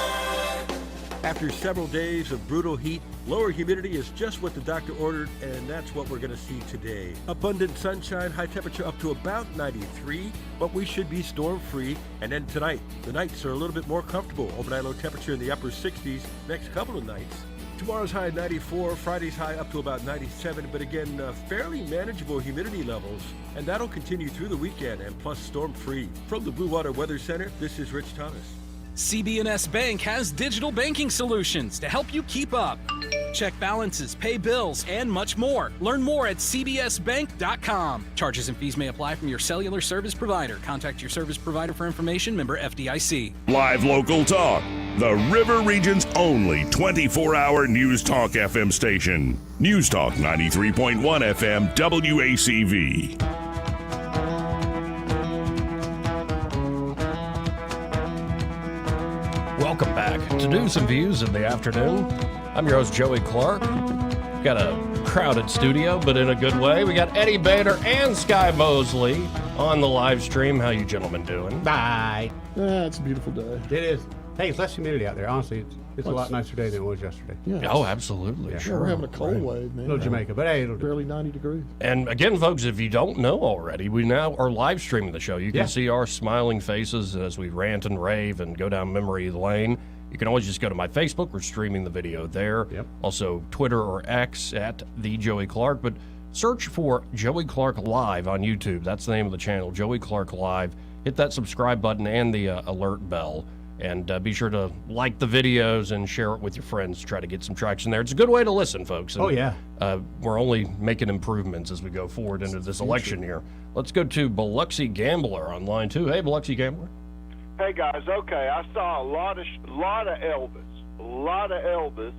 After several days of brutal heat, lower humidity is just what the doctor ordered, and that's what we're going to see today. Abundant sunshine, high temperature up to about 93, but we should be storm-free. And then tonight, the nights are a little bit more comfortable. Overnight low temperature in the upper 60s next couple of nights. Tomorrow's high 94, Friday's high up to about 97, but again, fairly manageable humidity levels. And that'll continue through the weekend, and plus storm-free. From the Blue Water Weather Center, this is Rich Thomas.
CB&S Bank has digital banking solutions to help you keep up. Check balances, pay bills, and much more. Learn more at cbsbank.com. Charges and fees may apply from your cellular service provider. Contact your service provider for information. Member FDIC.
Live local talk. The River Region's only 24-hour News Talk FM station. News Talk 93.1 FM WACV.
Welcome back to News and Views in the afternoon. I'm your host, Joey Clark. Got a crowded studio, but in a good way. We got Eddie Bader and Sky Mosley on the live stream. How you gentlemen doing?
Bye.
Yeah, it's a beautiful day.
It is. Hey, it's less humidity out there. Honestly, it's a lot nicer day than it was yesterday.
Yeah.
Oh, absolutely.
Yeah.
Sure.
We're having a cold wave, man.
Little Jamaica, but hey, it'll
barely 90 degrees.
And again, folks, if you don't know already, we now are live streaming the show. You can see our smiling faces as we rant and rave and go down memory lane. You can always just go to my Facebook. We're streaming the video there.
Yep.
Also, Twitter or X at The Joey Clark. But search for Joey Clark Live on YouTube. That's the name of the channel, Joey Clark Live. Hit that subscribe button and the alert bell. And be sure to like the videos and share it with your friends. Try to get some traction there. It's a good way to listen, folks. And, we're only making improvements as we go forward into this election year. Let's go to Biloxi Gambler on line 2. Hey, Biloxi Gambler.
Hey guys, okay, I saw a lot of Elvis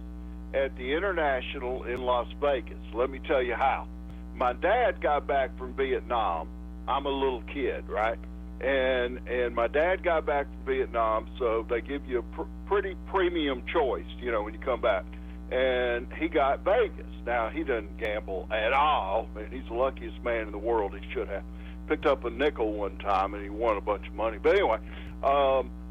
at the International in Las Vegas. Let me tell you how. My dad got back from Vietnam. I'm a little kid, right? And my dad got back from Vietnam, so they give you a pretty premium choice, you know, when you come back. And he got Vegas. Now, he doesn't gamble at all, and he's the luckiest man in the world. He should have. Picked up a nickel one time, and he won a bunch of money. But anyway,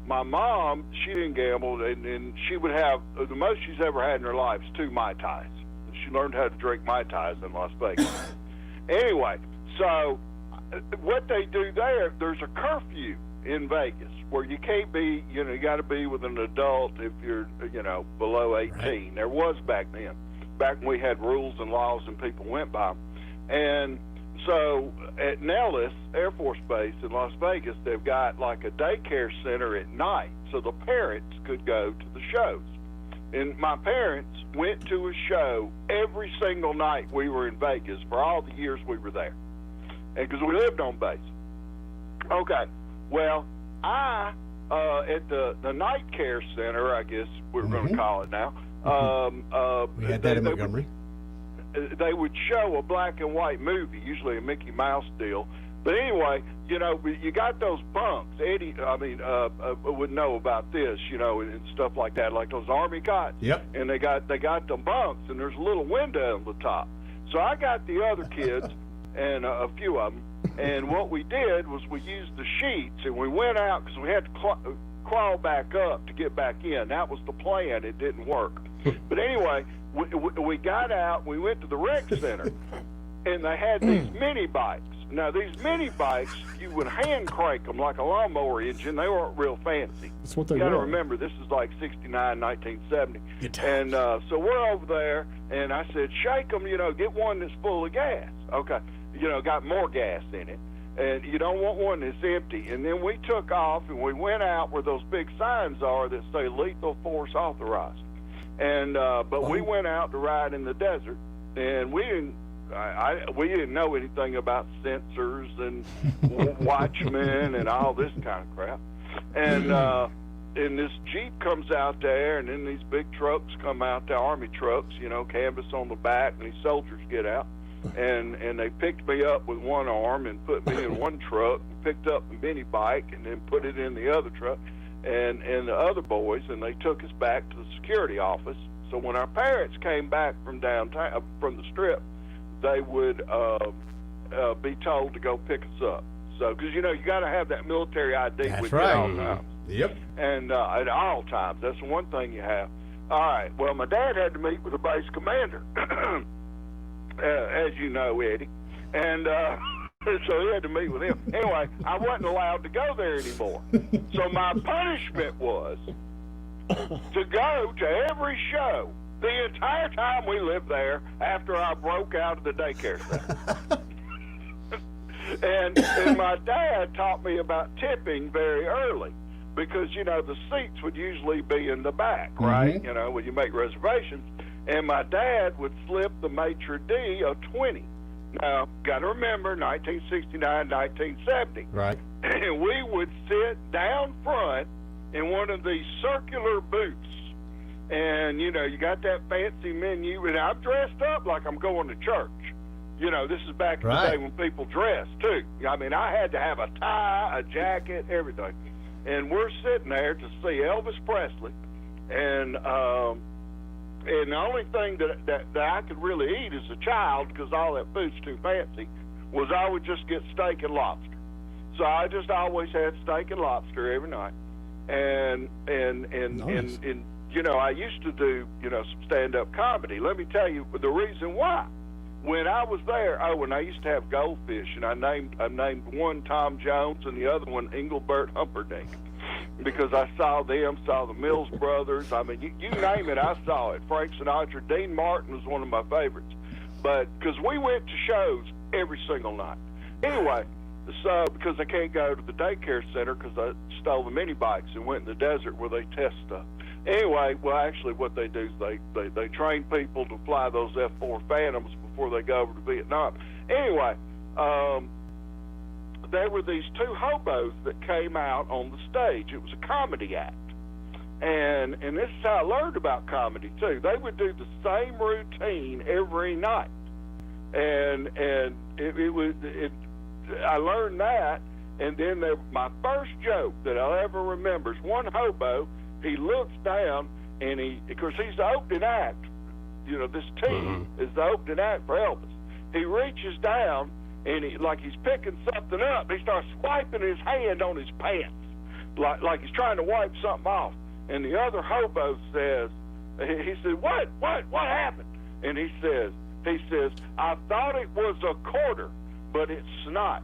my mom, she didn't gamble, and she would have, the most she's ever had in her life is 2 Mai Tais. She learned how to drink Mai Tais in Las Vegas. Anyway, so what they do there's a curfew in Vegas where you can't be, you know, you got to be with an adult if you're, you know, below 18. Right. There was back then, back when we had rules and laws and people went by them. And so at Nellis Air Force Base in Las Vegas, they've got like a daycare center at night so the parents could go to the shows. And my parents went to a show every single night we were in Vegas for all the years we were there. And because we lived on base. Okay, well, I, at the night care center, I guess we're going to call it now.
We had that in Montgomery.
They would show a black and white movie, usually a Mickey Mouse deal. But anyway, you know, you got those bunks. Eddie, would know about this, you know, and stuff like that, like those Army cots.
Yep.
And they got the bunks, and there's a little window on the top. So I got the other kids and a few of them, And what we did was we used the sheets, and we went out because we had to crawl back up to get back in. That was the plan. It didn't work. But anyway, we got out, we went to the rec center, and they had these mini bikes. Now, these mini bikes, you would hand crank them like a lawnmower engine. They weren't real fancy.
That's what they
You got to
were.
remember, this is like 69, 1970. And so we're over there, and I said, shake them, get one that's full of gas. Okay, got more gas in it. And you don't want one that's empty. And then we took off, and we went out where those big signs are that say lethal force authorized. And but we went out to ride in the desert, and we didn't know anything about sensors and watchmen and all this kind of crap. And this Jeep comes out there, and then these big trucks come out there, Army trucks, canvas on the back, and these soldiers get out. And they picked me up with one arm and put me in one truck, picked up the mini bike, and then put it in the other truck, and the other boys, and they took us back to the security office. So when our parents came back from downtown, from the Strip, they would be told to go pick us up. So, because you got to have that military ID with you at all times.
Yep.
And at all times, that's the one thing you have. All right. Well, my dad had to meet with the base commander, as you know, Eddie, and so he had to meet with him. Anyway, I wasn't allowed to go there anymore. So my punishment was to go to every show the entire time we lived there after I broke out of the daycare center. and my dad taught me about tipping very early because, the seats would usually be in the back, right? When you make reservations. And my dad would slip the maitre d' a 20. Now, got to remember, 1969, 1970.
Right.
And we would sit down front in one of these circular booths. And, you got that fancy menu. And I'm dressed up like I'm going to church. This is back in the day when people dressed, too. I mean, I had to have a tie, a jacket, everything. And we're sitting there to see Elvis Presley. And the only thing that I could really eat as a child, because all that food's too fancy, was I would just get steak and lobster. So I just always had steak and lobster every night. And I used to do, some stand-up comedy. Let me tell you the reason why. When I was there, and I used to have goldfish, and I named one Tom Jones and the other one Engelbert Humperdinck, because I saw the Mills Brothers. I mean, you name it, I saw it. Frank Sinatra, Dean Martin was one of my favorites. But because we went to shows every single night. Anyway, so because I can't go to the daycare center because I stole the mini bikes and went in the desert where they test stuff. Anyway, well, actually what they do is they train people to fly those F-4 Phantoms before they go over to Vietnam. Anyway, there were these two hobos that came out on the stage. It was a comedy act. And this is how I learned about comedy, too. They would do the same routine every night. And I learned that. And then my first joke that I'll ever remember is one hobo, he looks down, and because he's the opening act, this team is the opening act for Elvis. He reaches down, and he's picking something up. He starts wiping his hand on his pants, like he's trying to wipe something off. And the other hobo says, he said, what happened? And he says, I thought it was a quarter, but it's snot.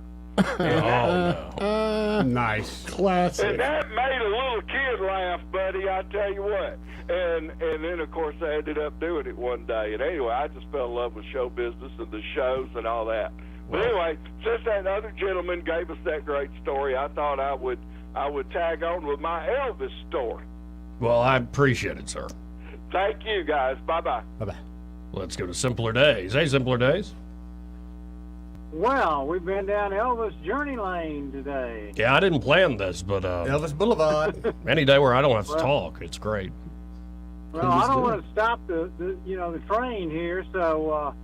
Nice.
Classic.
And that made a little kid laugh, buddy, I tell you what. And then, of course, I ended up doing it one day. And anyway, I just fell in love with show business and the shows and all that. But anyway, since that other gentleman gave us that great story, I thought I would tag on with my Elvis story.
Well, I appreciate it, sir.
Thank you, guys. Bye-bye.
Bye-bye.
Let's go to Simpler Days. Hey, Simpler Days.
Well, we've been down Elvis Journey Lane today.
Yeah, I didn't plan this, but
Elvis Boulevard.
Any day where I don't have to talk, it's great.
Well, I don't want to stop the train here. So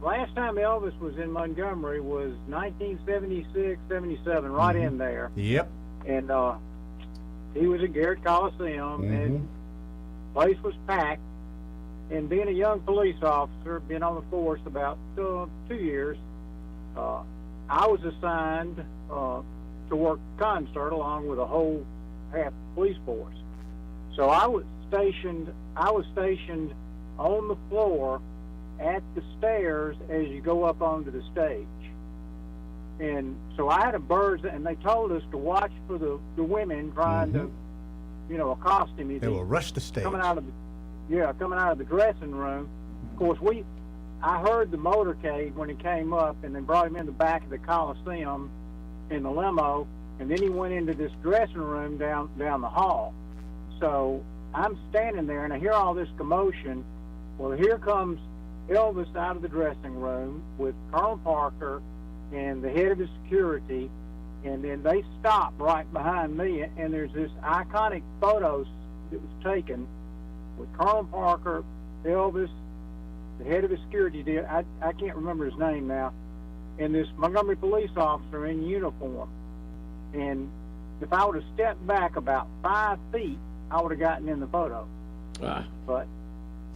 last time Elvis was in Montgomery was 1976, 77, right in there.
Yep.
And he was at Garrett Coliseum, and the place was packed. And being a young police officer, been on the force about 2 years, I was assigned to work concert along with a whole half police force. So I was stationed on the floor at the stairs as you go up onto the stage. And so I had a bird, and they told us to watch for the women trying to, accost him.
They will rush the stage.
Coming out of the dressing room. Of course, I heard the motorcade when he came up, and they brought him in the back of the Coliseum in the limo, and then he went into this dressing room down the hall. So I'm standing there, and I hear all this commotion. Well, here comes Elvis out of the dressing room with Colonel Parker and the head of his security, and then they stop right behind me, and there's this iconic photo that was taken with Colonel Parker, Elvis, the head of his security did. I can't remember his name now, and this Montgomery police officer in uniform. And if I would have stepped back about 5 feet, I would have gotten in the photo. But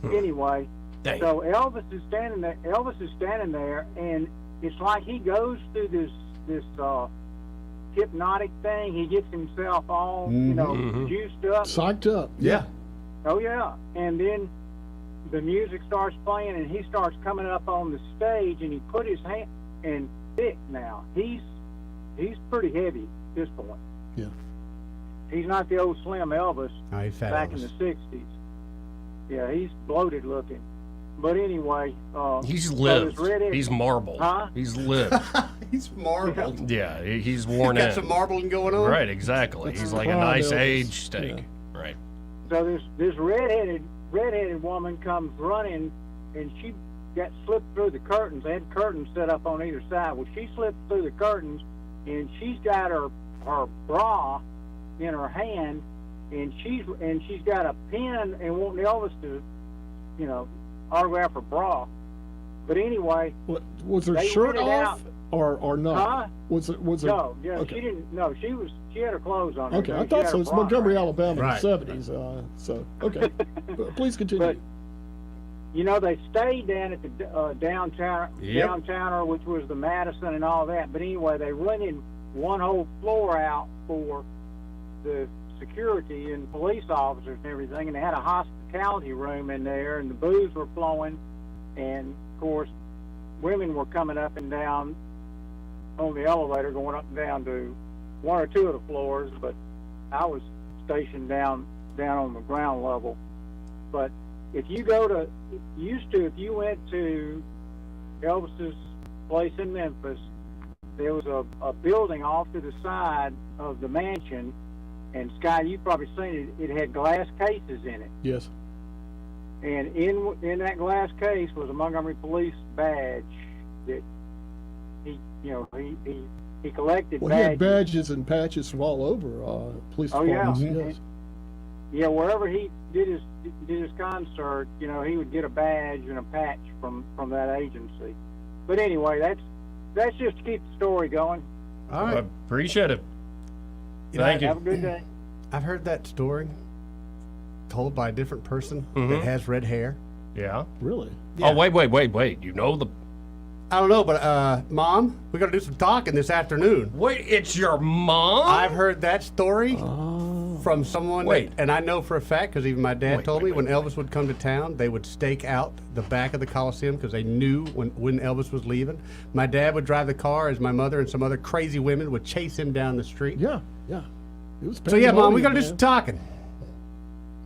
anyway, so Elvis is standing there, and it's like he goes through this hypnotic thing. He gets himself all juiced up,
psyched up.
Yeah.
Oh yeah, and then the music starts playing, and he starts coming up on the stage, and he put his hand, and thick now. He's pretty heavy at this point.
Yeah.
He's not the old slim Elvis
he's fat
back
Elvis.
in the 60s. Yeah, he's bloated looking. But anyway,
he's lived.
So
he's marbled.
Huh?
He's lived.
He's marbled.
Yeah, he's worn
Got
in.
some marbling going on.
Right, exactly. He's like a nice aged steak. Yeah. Right.
So this redheaded woman comes running, and she got slipped through the curtains. They had curtains set up on either side. Well, she slipped through the curtains, and she's got her bra in her hand, and she's got a pen and wanting Elvis to, autograph her bra. But anyway,
what, was her shirt off or not?
Huh?
Was it?
No, yeah,
okay.
she didn't. No, she had her clothes on.
Okay, I thought so. It's Montgomery, Alabama, in the 70s. So okay, please continue.
But they stayed down at the downtowner, which was the Madison and all that. But anyway, they rented one whole floor out for the security and police officers and everything, and they had a hospitality room in there, and the booze were flowing, and of course women were coming up and down on the elevator, going up and down to one or two of the floors, but I was stationed down on the ground level. But if you went to Elvis's place in Memphis, there was a building off to the side of the mansion. And Sky, you've probably seen it. It had glass cases in it.
Yes.
And in that glass case was a Montgomery police badge that he collected.
Well,
badges.
he had badges and patches from all over police departments.
Yeah.
Yes.
Yeah, wherever he did his concert, he would get a badge and a patch from that agency. But anyway, that's just to keep the story going.
All right.
I appreciate it. Thank you.
Have a good day.
I've heard that story told by a different person that has red hair.
Yeah.
Really?
Yeah. Oh, wait. You know the...
I don't know, but Mom, we got to do some talking this afternoon.
Wait, it's your mom?
I've heard that story from someone. And I know for a fact, because even my dad told me when Elvis would come to town, they would stake out the back of the Coliseum because they knew when Elvis was leaving. My dad would drive the car as my mother and some other crazy women would chase him down the street.
Yeah. It was
so yeah, Mom, we got to do some talking.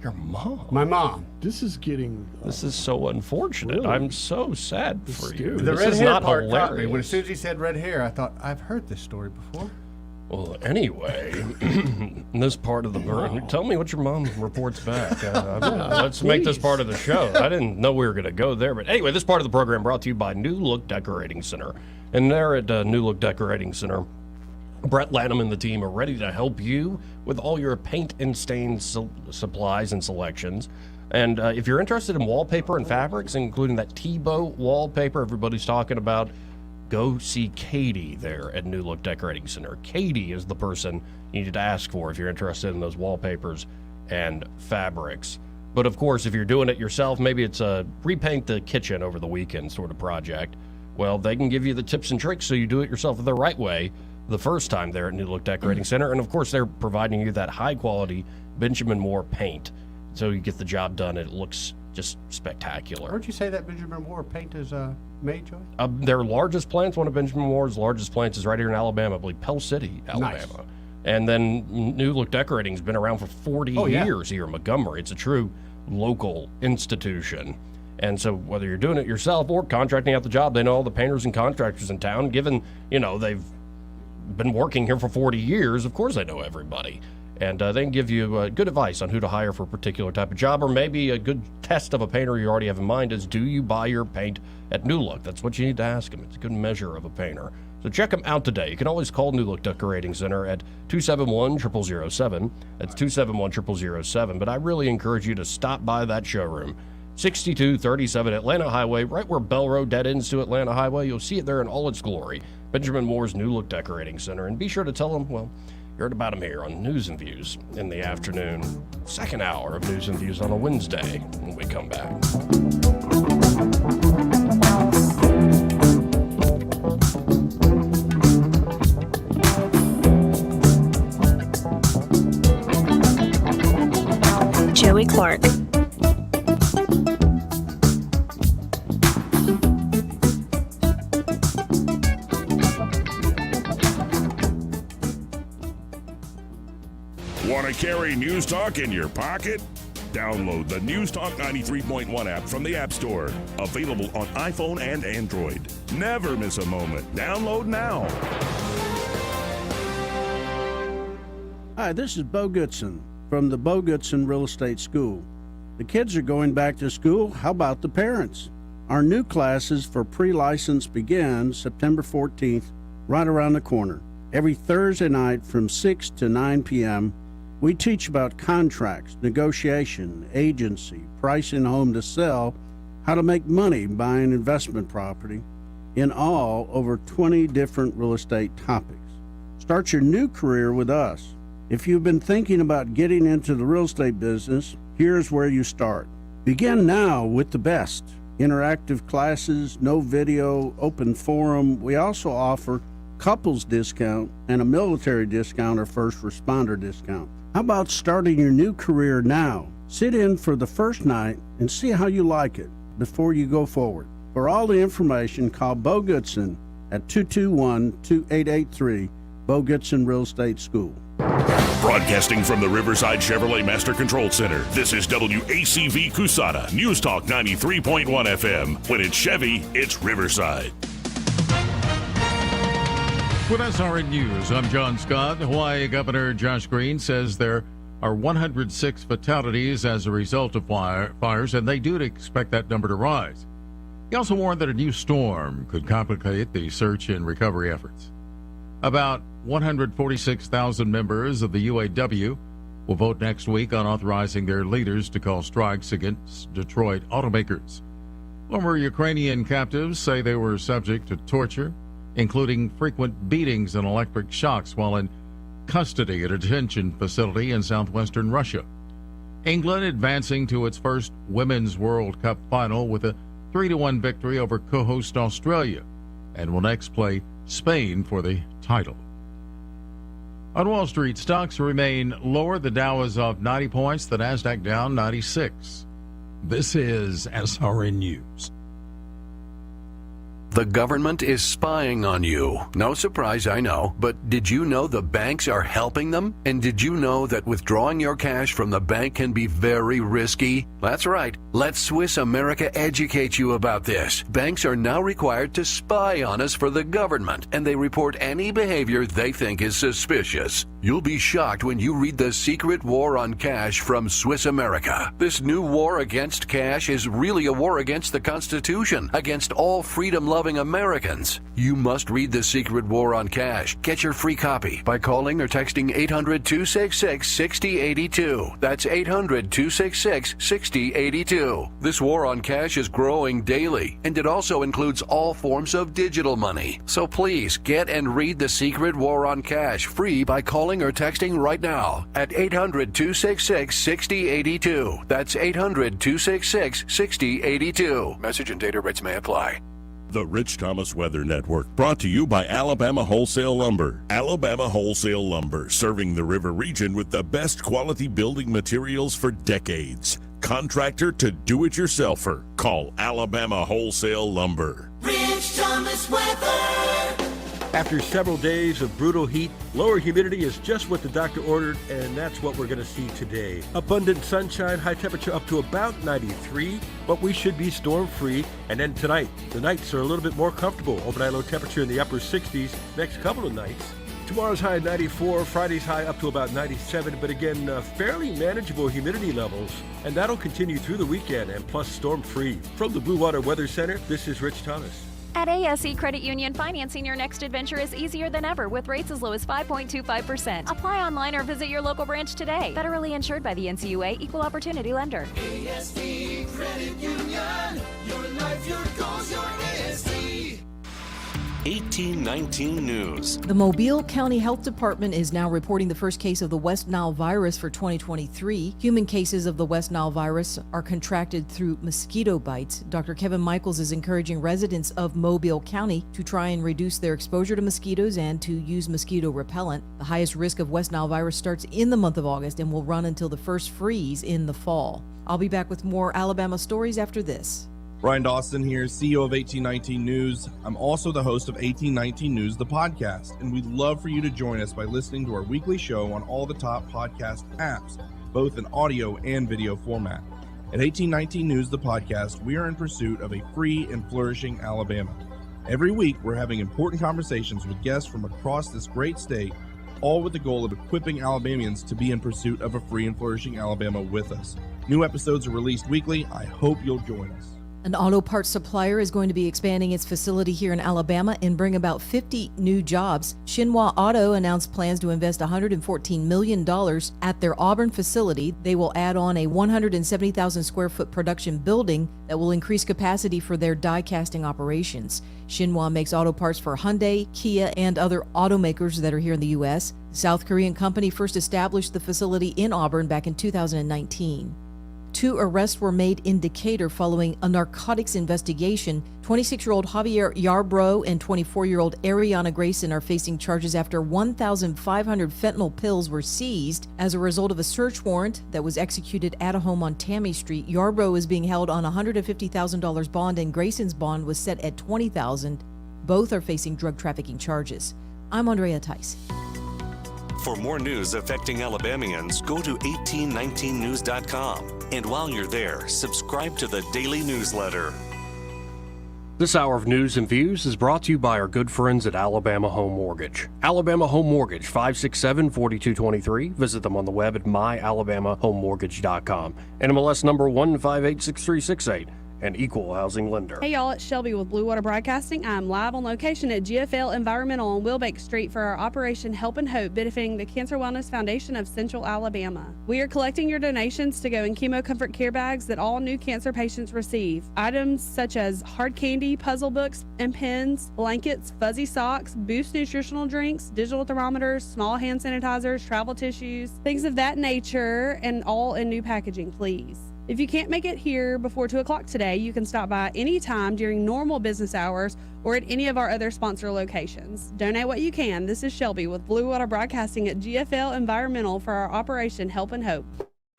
Your mom?
My mom.
This is getting...
this is so unfortunate.
Really?
I'm so sad for you.
The
this
red
is
hair
not
part
hilarious.
caught me. When as soon as he said red hair, I thought, I've heard this story before.
Well, anyway, in this part of the... Tell me what your mom reports back. Let's make this part of the show. I didn't know we were going to go there. But anyway, this part of the program brought to you by New Look Decorating Center. And there at New Look Decorating Center, Brett Lanham and the team are ready to help you with all your paint and stain supplies and selections. And if you're interested in wallpaper and fabrics, including that Tebow wallpaper everybody's talking about, go see Katie there at New Look Decorating Center. Katie is the person you need to ask for if you're interested in those wallpapers and fabrics. But of course, if you're doing it yourself, maybe it's a repaint the kitchen over the weekend sort of project. well, they can give you the tips and tricks so you do it yourself the right way the first time there at New Look Decorating Center. And, of course, they're providing you that high-quality Benjamin Moore paint so you get the job done and it looks just spectacular.
Where'd you say that Benjamin Moore paint is made, Joey?
Their largest plants, one of Benjamin Moore's largest plants, is right here in Alabama, I believe, Pell City, Alabama.
Nice.
And then New Look Decorating's been around for 40 years here in Montgomery. It's a true local institution. And so whether you're doing it yourself or contracting out the job, they know all the painters and contractors in town. Given, they've been working here for 40 years, of course they know everybody. And they can give you good advice on who to hire for a particular type of job, or maybe a good test of a painter you already have in mind is, do you buy your paint at New Look? That's what you need to ask them. It's a good measure of a painter. So check them out today. You can always call New Look Decorating Center at 271-0007. That's 271-0007. But I really encourage you to stop by that showroom. 6237 Atlanta Highway, right where Bell Road dead ends to Atlanta Highway. You'll see it there in all its glory. Benjamin Moore's New Look Decorating Center. And be sure to tell them, well, you heard about them here on News and Views in the afternoon. Second hour of News and Views on a Wednesday when we come back.
Joey Clark.
Want to carry News Talk in your pocket? Download the News Talk 93.1 app from the App Store. Available on iPhone and Android. Never miss a moment. Download now.
Hi, this is Bo Goodson from the Bo Goodson Real Estate School. The kids are going back to school. How about the parents? Our new classes for pre-license begin September 14th, right around the corner. Every Thursday night from 6 to 9 p.m., we teach about contracts, negotiation, agency, pricing a home to sell, how to make money buying investment property, in all over 20 different real estate topics. Start your new career with us. If you've been thinking about getting into the real estate business, here's where you start. Begin now with the best. Interactive classes, no video, open forum. We also offer couples discount and a military discount or first responder discount. How about starting your new career now? Sit in for the first night and see how you like it before you go forward. For all the information, call Bo Goodson at 221-2883, Bo Goodson Real Estate School.
Broadcasting from the Riverside Chevrolet Master Control Center, this is WACV Cusada, News Talk 93.1 FM. When it's Chevy, it's Riverside.
With SRN News, I'm John Scott. Hawaii Governor Josh Green says there are 106 fatalities as a result of fires, and they do expect that number to rise. He also warned that a new storm could complicate the search and recovery efforts. About 146,000 members of the UAW will vote next week on authorizing their leaders to call strikes against Detroit automakers. Former Ukrainian captives say they were subject to torture, including frequent beatings and electric shocks while in custody at a detention facility in southwestern Russia. England advancing to its first Women's World Cup final with a 3-1 victory over co-host Australia, and will next play Spain for the title. On Wall Street, stocks remain lower. The Dow is off 90 points, the Nasdaq down 96. This is SRN News.
The government is spying on you. No surprise, I know. But did you know the banks are helping them? And did you know that withdrawing your cash from the bank can be very risky? That's right. Let Swiss America educate you about this. Banks are now required to spy on us for the government, and they report any behavior they think is suspicious. You'll be shocked when you read The Secret War on Cash from Swiss America. This new war against cash is really a war against the Constitution, against all freedom-loving Americans. You must read The Secret War on Cash. Get your free copy by calling or texting 800-266-6082. That's 800-266-6082. This war on cash is growing daily, and it also includes all forms of digital money. So please get and read The Secret War on Cash free by calling or texting right now at 800-266-6082. That's 800-266-6082. Message and data rates may apply.
The Rich Thomas Weather Network, brought to you by Alabama Wholesale Lumber. Alabama Wholesale Lumber, serving the river region with the best quality building materials for decades. Contractor to do-it-yourselfer. Call Alabama Wholesale Lumber.
Rich Thomas Weather.
After several days of brutal heat, lower humidity is just what the doctor ordered, and that's what we're going to see today. Abundant sunshine, high temperature up to about 93, but we should be storm-free. And then tonight, the nights are a little bit more comfortable. Overnight low temperature in the upper 60s. Next couple of nights, tomorrow's high 94, Friday's high up to about 97, but again, fairly manageable humidity levels. And that'll continue through the weekend, and plus storm-free. From the Blue Water Weather Center, this is Rich Thomas.
At ASE Credit Union, financing your next adventure is easier than ever with rates as low as 5.25%. Apply online or visit your local branch today. Federally insured by the NCUA, Equal Opportunity Lender.
ASE Credit Union. Your life, your goals, your ASE.
1819 News.
The Mobile County Health Department is now reporting the first case of the West Nile virus for 2023. Human cases of the West Nile virus are contracted through mosquito bites. Dr. Kevin Michaels is encouraging residents of Mobile County to try and reduce their exposure to mosquitoes and to use mosquito repellent. The highest risk of West Nile virus starts in the month of August and will run until the first freeze in the fall. I'll be back with more Alabama stories after this.
Brian Dawson here, CEO of 1819 News. I'm also the host of 1819 News, the podcast, and we'd love for you to join us by listening to our weekly show on all the top podcast apps, both in audio and video format. At 1819 News, the podcast, we are in pursuit of a free and flourishing Alabama. Every week, we're having important conversations with guests from across this great state, all with the goal of equipping Alabamians to be in pursuit of a free and flourishing Alabama with us. New episodes are released weekly. I hope you'll join us.
An auto parts supplier is going to be expanding its facility here in Alabama and bring about 50 new jobs. Shinhua Auto announced plans to invest $114 million at their Auburn facility. They will add on a 170,000 square foot production building that will increase capacity for their die casting operations. Shinhua makes auto parts for Hyundai, Kia, and other automakers that are here in the U.S. The South Korean company first established the facility in Auburn back in 2019. 2 arrests were made in Decatur following a narcotics investigation. 26-year-old Javier Yarbrough and 24-year-old Ariana Grayson are facing charges after 1,500 fentanyl pills were seized as a result of a search warrant that was executed at a home on Tammy Street. Yarbrough is being held on a $150,000 bond and Grayson's bond was set at $20,000. Both are facing drug trafficking charges. I'm Andrea Tice.
For more news affecting Alabamians, go to 1819news.com. And while you're there, subscribe to the daily newsletter.
This hour of news and views is brought to you by our good friends at Alabama Home Mortgage. Alabama Home Mortgage, 567-4223. Visit them on the web at myalabamahomemortgage.com. NMLS number 1586368. An equal housing lender.
Hey y'all, it's Shelby with Blue Water Broadcasting. I'm live on location at GFL Environmental on Wilbeck Street for our Operation Help and Hope benefiting the Cancer Wellness Foundation of Central Alabama. We are collecting your donations to go in Chemo Comfort Care bags that all new cancer patients receive. Items such as hard candy, puzzle books and pens, blankets, fuzzy socks, Boost nutritional drinks, digital thermometers, small hand sanitizers, travel tissues, things of that nature, and all in new packaging, please. If you can't make it here before 2 o'clock today, you can stop by anytime during normal business hours or at any of our other sponsor locations. Donate what you can. This is Shelby with Blue Water Broadcasting at GFL Environmental for our Operation Help and Hope.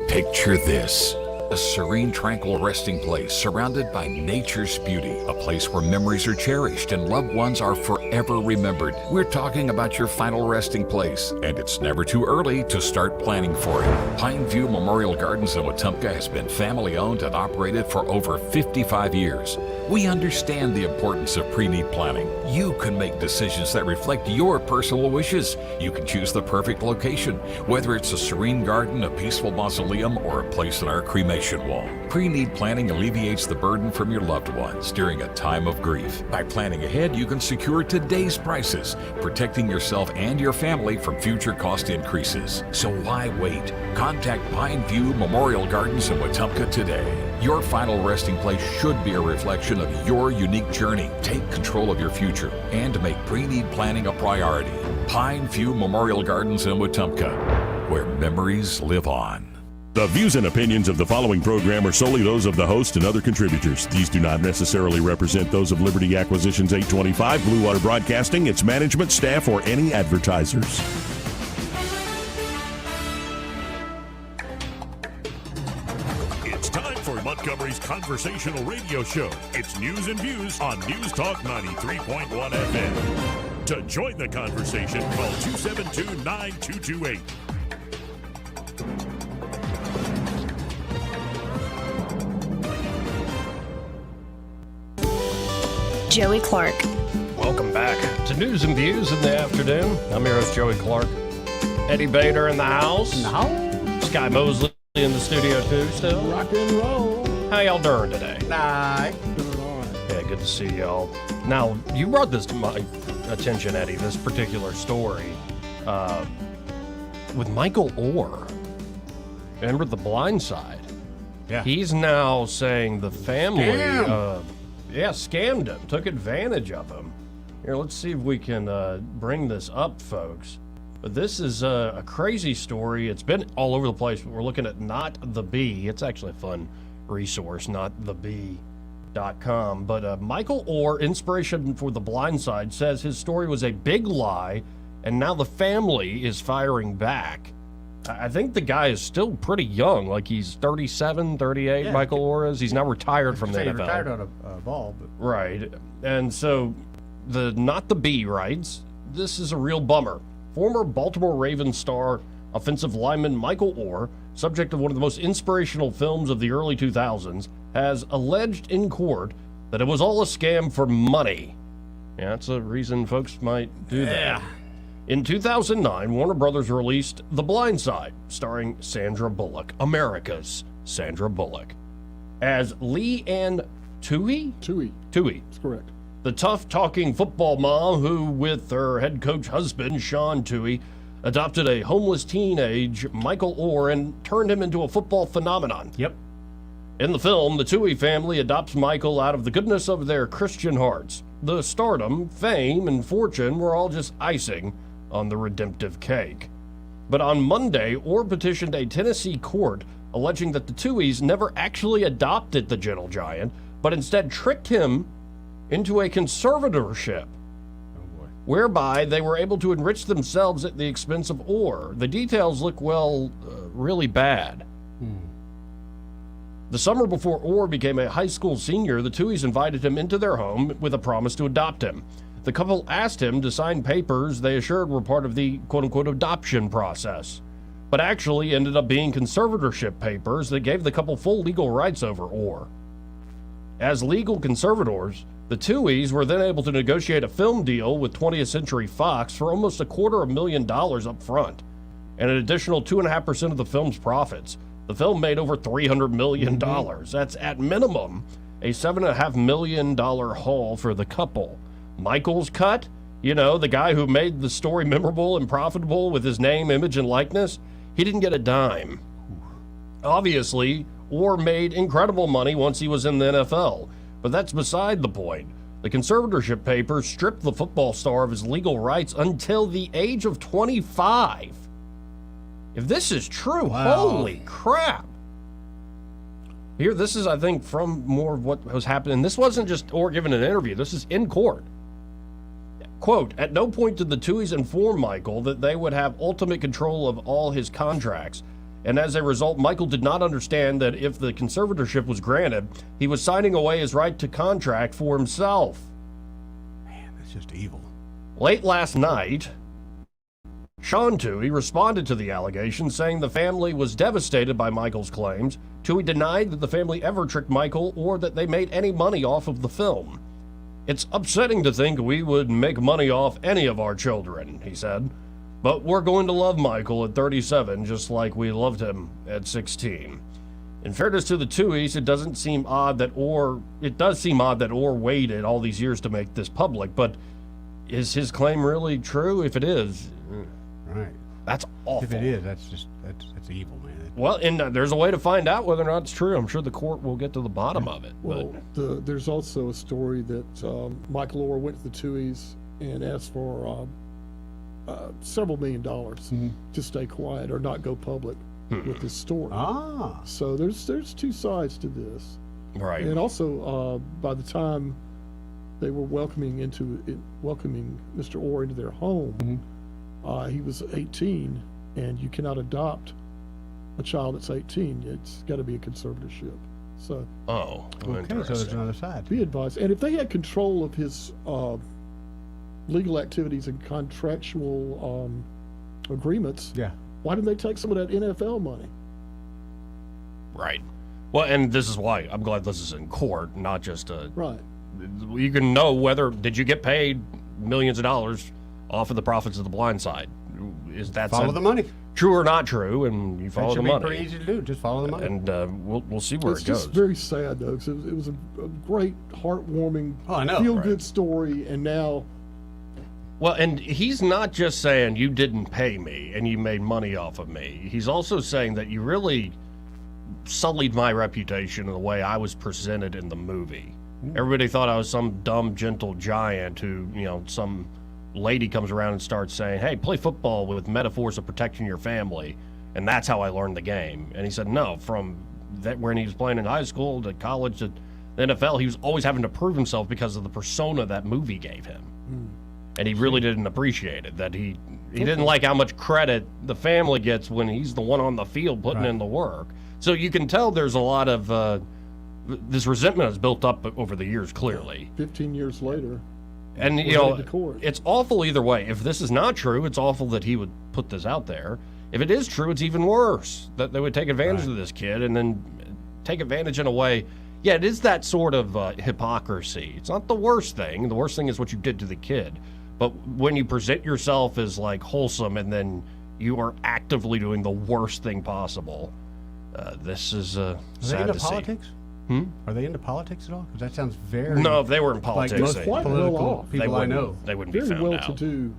Picture this. A serene, tranquil resting place surrounded by nature's beauty. A place where memories are cherished and loved ones are forever remembered. We're talking about your final resting place, and it's never too early to start planning for it. Pineview Memorial Gardens in Wetumpka has been family owned and operated for over 55 years. We understand the importance of pre-need planning. You can make decisions that reflect your personal wishes. You can choose the perfect location, whether it's a serene garden, a peaceful mausoleum, or a place in our cremation wall. Pre-need planning alleviates the burden from your loved ones during a time of grief. By planning ahead, you can secure today's prices, protecting yourself and your family from future cost increases. So why wait? Contact Pineview Memorial Gardens in Wetumpka today. Your final resting place should be a reflection of your unique journey. Take control of your future and make pre-need planning a priority. Pineview Memorial Gardens in Wetumpka, where memories live on.
The views and opinions of the following program are solely those of the host and other contributors. These do not necessarily represent those of Liberty Acquisitions 825, Blue Water Broadcasting, its management, staff, or any advertisers. It's time for Montgomery's conversational radio show. It's News and Views on News Talk 93.1 FM. To join the conversation, call 272-9228.
Joey Clark.
Welcome back to News and Views in the afternoon. I'm your host, Joey Clark. Eddie Bader in the house. Sky Mosley in the studio, too, still.
Rock and roll.
How y'all doing today?
Nice.
Yeah, good to see y'all. Now, you brought this to my attention, Eddie, this particular story with Michael Oher. Remember The Blind Side?
Yeah.
He's now saying the family... scammed him, took advantage of him. Here, let's see if we can bring this up, folks. But this is a crazy story. It's been all over the place. We're looking at Not The Bee. It's actually a fun resource, notthebee.com. But Michael Oher, inspiration for The Blind Side, says his story was a big lie, and now the family is firing back. I think the guy is still pretty young, like he's 37, 38, Michael Oher is. He's now retired from the NFL.
He retired on a ball. But...
Right. And so the Not The Bee writes, this is a real bummer. Former Baltimore Ravens star offensive lineman Michael Oher, subject of one of the most inspirational films of the early 2000s, has alleged in court that it was all a scam for money. Yeah, that's a reason folks might do that. In 2009, Warner Brothers released The Blind Side, starring Sandra Bullock, America's Sandra Bullock, as Lee Ann Toohey? Toohey.
That's correct.
The tough-talking football mom who, with her head coach husband, Sean Toohey, adopted a homeless teenage Michael Oher and turned him into a football phenomenon.
Yep.
In the film, the Toohey family adopts Michael out of the goodness of their Christian hearts. The stardom, fame, and fortune were all just icing on the redemptive cake. But on Monday, Oher petitioned a Tennessee court alleging that the Tooheys never actually adopted the gentle giant, but instead tricked him into a conservatorship, whereby they were able to enrich themselves at the expense of Oher. The details look, really bad. The summer before Oher became a high school senior, the Tooheys invited him into their home with a promise to adopt him. The couple asked him to sign papers they assured were part of the quote-unquote adoption process, but actually ended up being conservatorship papers that gave the couple full legal rights over Oher. As legal conservators, the Tooheys were then able to negotiate a film deal with 20th Century Fox for almost $250,000 up front, and an additional 2.5% of the film's profits. The film made over $300 million. That's at minimum a $7.5 million haul for the couple. Michael's cut, the guy who made the story memorable and profitable with his name, image, and likeness, he didn't get a dime. Obviously, Oher made incredible money once he was in the NFL, but that's beside the point. The conservatorship papers stripped the football star of his legal rights until the age of 25. If this is true, holy crap. Here, this is, I think, from more of what was happening. This wasn't just Oher giving an interview. This is in court. Quote, at no point did the Tooheys inform Michael that they would have ultimate control of all his contracts. And as a result, Michael did not understand that if the conservatorship was granted, he was signing away his right to contract for himself.
Man, that's just evil.
Late last night, Sean Toohey responded to the allegation, saying the family was devastated by Michael's claims. Toohey denied that the family ever tricked Michael or that they made any money off of the film. It's upsetting to think we would make money off any of our children, he said. But we're going to love Michael at 37 just like we loved him at 16. In fairness to the Tooheys, it does seem odd that Oher waited all these years to make this public, but is his claim really true? If it is,
right,
that's awful.
If it is, that's evil, man.
Well, and there's a way to find out whether or not it's true. I'm sure the court will get to the bottom of it.
Well, there's also a story that Michael Oher went to the Tooheys and asked for several $1 million to stay quiet or not go public. with this story. So there's two sides to this.
Right.
And also, by the time they were welcoming Mr. Orr into their home, he was 18, and you cannot adopt a child that's 18. It's got to be a conservatorship. So.
Okay, so there's another side.
Be advised. And if they had control of his legal activities and contractual agreements, why didn't they take some of that NFL money?
Right. Well, and this is why I'm glad this is in court, not just
right.
You can know whether did you get paid millions of dollars off of the profits of the blind side. Is that
follow the money?
True or not true, and you follow the money.
That should be pretty easy to do. Just follow the money.
And we'll see where
it's
it goes.
It's just very sad, though, because it was a great, heartwarming, feel-good story, and now...
Well, and he's not just saying you didn't pay me and you made money off of me. He's also saying that you really sullied my reputation in the way I was presented in the movie. Everybody thought I was some dumb, gentle giant who, some lady comes around and starts saying, hey, play football with metaphors of protecting your family. And that's how I learned the game. And he said, no, from that when he was playing in high school to college to the NFL, he was always having to prove himself because of the persona that movie gave him. And he really didn't appreciate it, that he didn't like how much credit the family gets when he's the one on the field putting in the work. So you can tell there's a lot of this resentment has built up over the years, clearly.
15 years later.
And, it's awful either way. If this is not true, it's awful that he would put this out there. If it is true, it's even worse that they would take advantage of this kid and then take advantage in a way. Yeah, it is that sort of hypocrisy. It's not the worst thing. The worst thing is what you did to the kid. But when you present yourself as like wholesome and then you are actively doing the worst thing possible, this is sad to see.
Are they into politics? Are they into politics at all? Because that sounds very...
No, if they were in politics,
most political people
I know.
They wouldn't be
very
found
well to do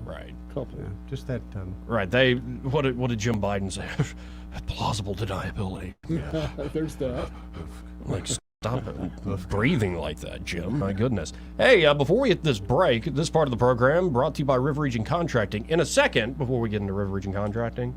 right.
couple.
Yeah, just that...
Right. What did Jim Biden say? Plausible deniability.
Yeah. There's that.
Like, stop breathing like that, Jim. My goodness. Hey, before we hit this break, this part of the program brought to you by River Region Contracting. In a second, before we get into River Region Contracting,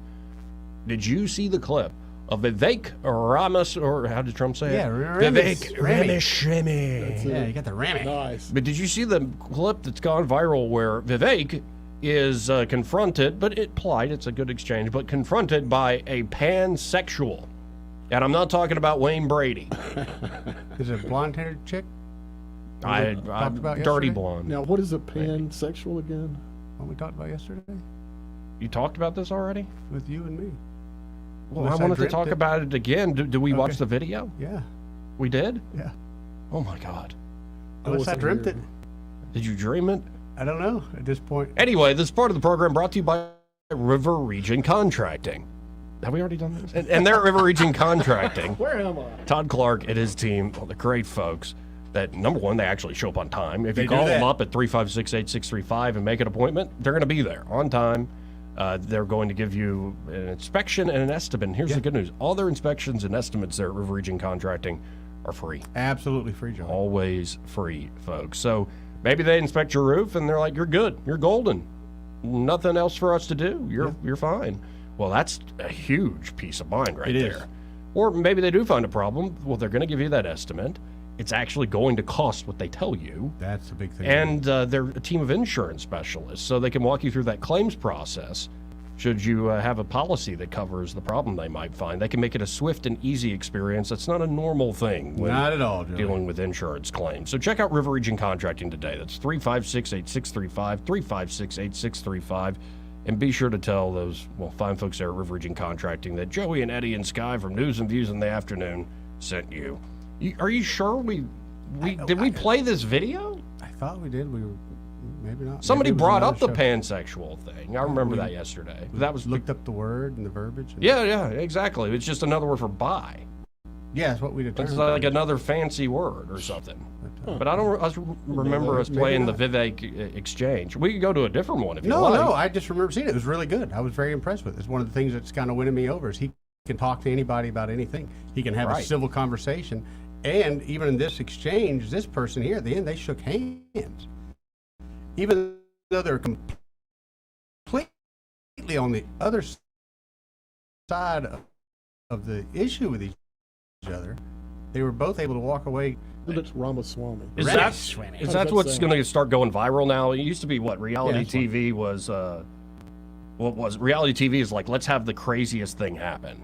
did you see the clip of Vivek Ramas, or how did Trump say it? Vivek Ramaswamy.
Yeah, you got the Ramy.
Nice.
But did you see the clip that's gone viral where Vivek is confronted, but it's a good exchange, but confronted by a pansexual. And I'm not talking about Wayne Brady.
Is it a blonde-haired chick?
I'm dirty blonde.
Now, what is a pansexual again?
What we talked about yesterday?
You talked about this already?
With you and me.
Well, I wanted to talk about it again. Did we watch the video?
Yeah.
We did?
Yeah.
Oh, my God.
Unless I dreamt it.
Did you dream it?
I don't know at this point.
Anyway, this part of the program brought to you by River Region Contracting. Have we already done this? And they're at River Region Contracting.
Where am I?
Todd Clark and his team, the great folks that, number one, they actually show up on time. If you
They
call
do
them
that.
up at 356-8635 and make an appointment, they're going to be there on time. They're going to give you an inspection and an estimate. And here's the good news. All their inspections and estimates there at River Region Contracting are free.
Absolutely free, John.
Always free, folks. So maybe they inspect your roof and they're like, you're good. You're golden. Nothing else for us to do. You're fine. Well, that's a huge peace of mind right there.
Is.
Or maybe they do find a problem. Well, they're going to give you that estimate. It's actually going to cost what they tell you.
That's the big thing.
And they're a team of insurance specialists, so they can walk you through that claims process. Should you have a policy that covers the problem they might find, they can make it a swift and easy experience. That's not a normal thing when
Not at all, Joey.
dealing with insurance claims. So check out River Region Contracting today. That's 356-8635, 356-8635. And be sure to tell those fine folks there at River Region Contracting that Joey and Eddie and Sky from News and Views in the Afternoon sent you. Are you sure did we play this video?
I thought we did. We were maybe not.
Somebody
Maybe it was
brought up the
another show.
pansexual thing. I remember that yesterday. That was
looked up the word and the verbiage. And
yeah, exactly. It's just another word for bi.
Yeah, that's what we determined.
It's like another fancy word or something. But I don't remember us playing the Vivek exchange. We could go to a different one if you like.
No, I just remember seeing it. It was really good. I was very impressed with it. It's one of the things that's kind of winning me over is he can talk to anybody about anything. He can have a civil conversation. And even in this exchange, this person here, at the end, they shook hands. Even though they're completely on the other side of the issue with each other, they were both able to walk away.
That's Ramaswamy.
Is that what's going to start going viral now? It used to be what reality TV was. What was reality TV is like? Let's have the craziest thing happen.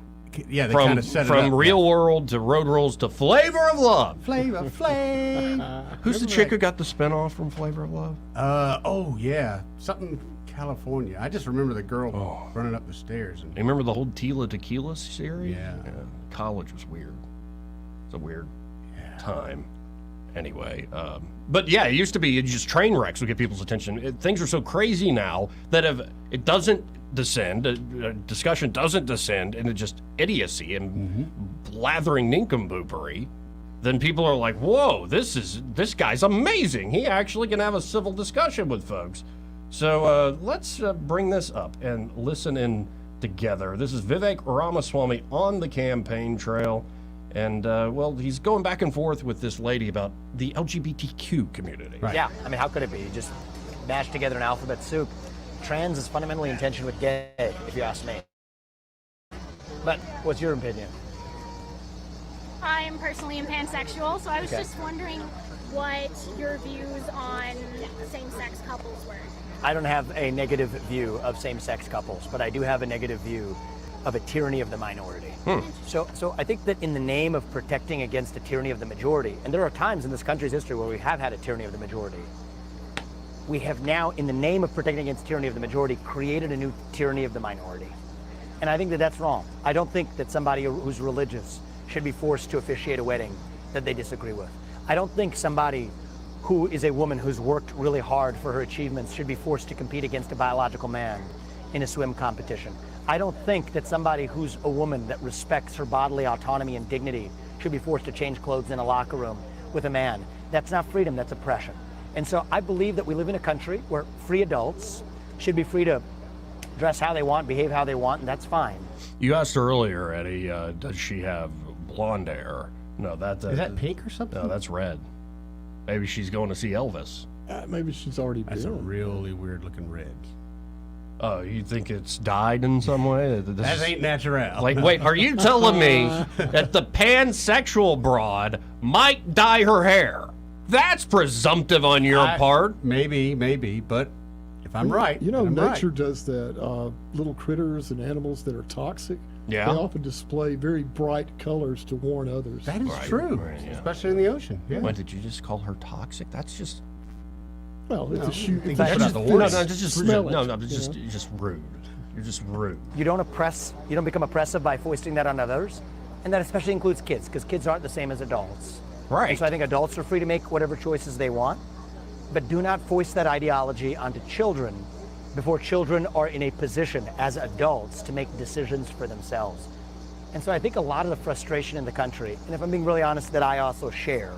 Yeah, they kind of set it up.
From Real World to Road Rules to Flavor of Love.
Flavor Flav.
Who's the chick who got the spinoff from Flavor of Love?
Oh yeah, something California. I just remember the girl running up the stairs. And
You remember the whole Tila Tequila series?
Yeah.
College was weird. It's a weird time. Anyway, but yeah, it used to be just train wrecks would get people's attention. Things are so crazy now that it doesn't descend, discussion doesn't descend into just idiocy and blathering nincompoopery, then people are like, whoa, this guy's amazing. He actually can have a civil discussion with folks. So let's bring this up and listen in together. This is Vivek Ramaswamy on the campaign trail. And, well, he's going back and forth with this lady about the LGBTQ community.
Right. Yeah, I mean, how could it be? You just mash together an alphabet soup. Trans is fundamentally in tension with gay, if you ask me. But what's your opinion?
I am personally pansexual, so I was just wondering what your views on same-sex couples were.
I don't have a negative view of same-sex couples, but I do have a negative view of a tyranny of the minority. So I think that in the name of protecting against the tyranny of the majority, and there are times in this country's history where we have had a tyranny of the majority, we have now, in the name of protecting against tyranny of the majority, created a new tyranny of the minority. And I think that that's wrong. I don't think that somebody who's religious should be forced to officiate a wedding that they disagree with. I don't think somebody who is a woman who's worked really hard for her achievements should be forced to compete against a biological man in a swim competition. I don't think that somebody who's a woman that respects her bodily autonomy and dignity should be forced to change clothes in a locker room with a man. That's not freedom, that's oppression. And so I believe that we live in a country where free adults should be free to dress how they want, behave how they want, and that's fine.
You asked earlier, Eddie, does she have blonde hair? No,
is that pink or something?
No, that's red. Maybe she's going to see Elvis.
Maybe she's already been.
That's a really weird looking red.
Oh, you think it's dyed in some way?
That ain't natural.
Like, wait, are you telling me that the pansexual broad might dye her hair? That's presumptive on your part.
Maybe, but if I'm right,
you know,
I'm
nature
right.
does that. Little critters and animals that are toxic.
Yeah.
They often display very bright colors to warn others.
That is true, especially in the ocean. Yeah.
What, did you just call her toxic? That's just...
Well, it's a shoot.
No, just rude. You're just rude.
You don't oppress, you don't become oppressive by foisting that on others. And that especially includes kids, because kids aren't the same as adults.
Right.
And so I think adults are free to make whatever choices they want, but do not foist that ideology onto children before children are in a position as adults to make decisions for themselves. And so I think a lot of the frustration in the country, and if I'm being really honest, that I also share,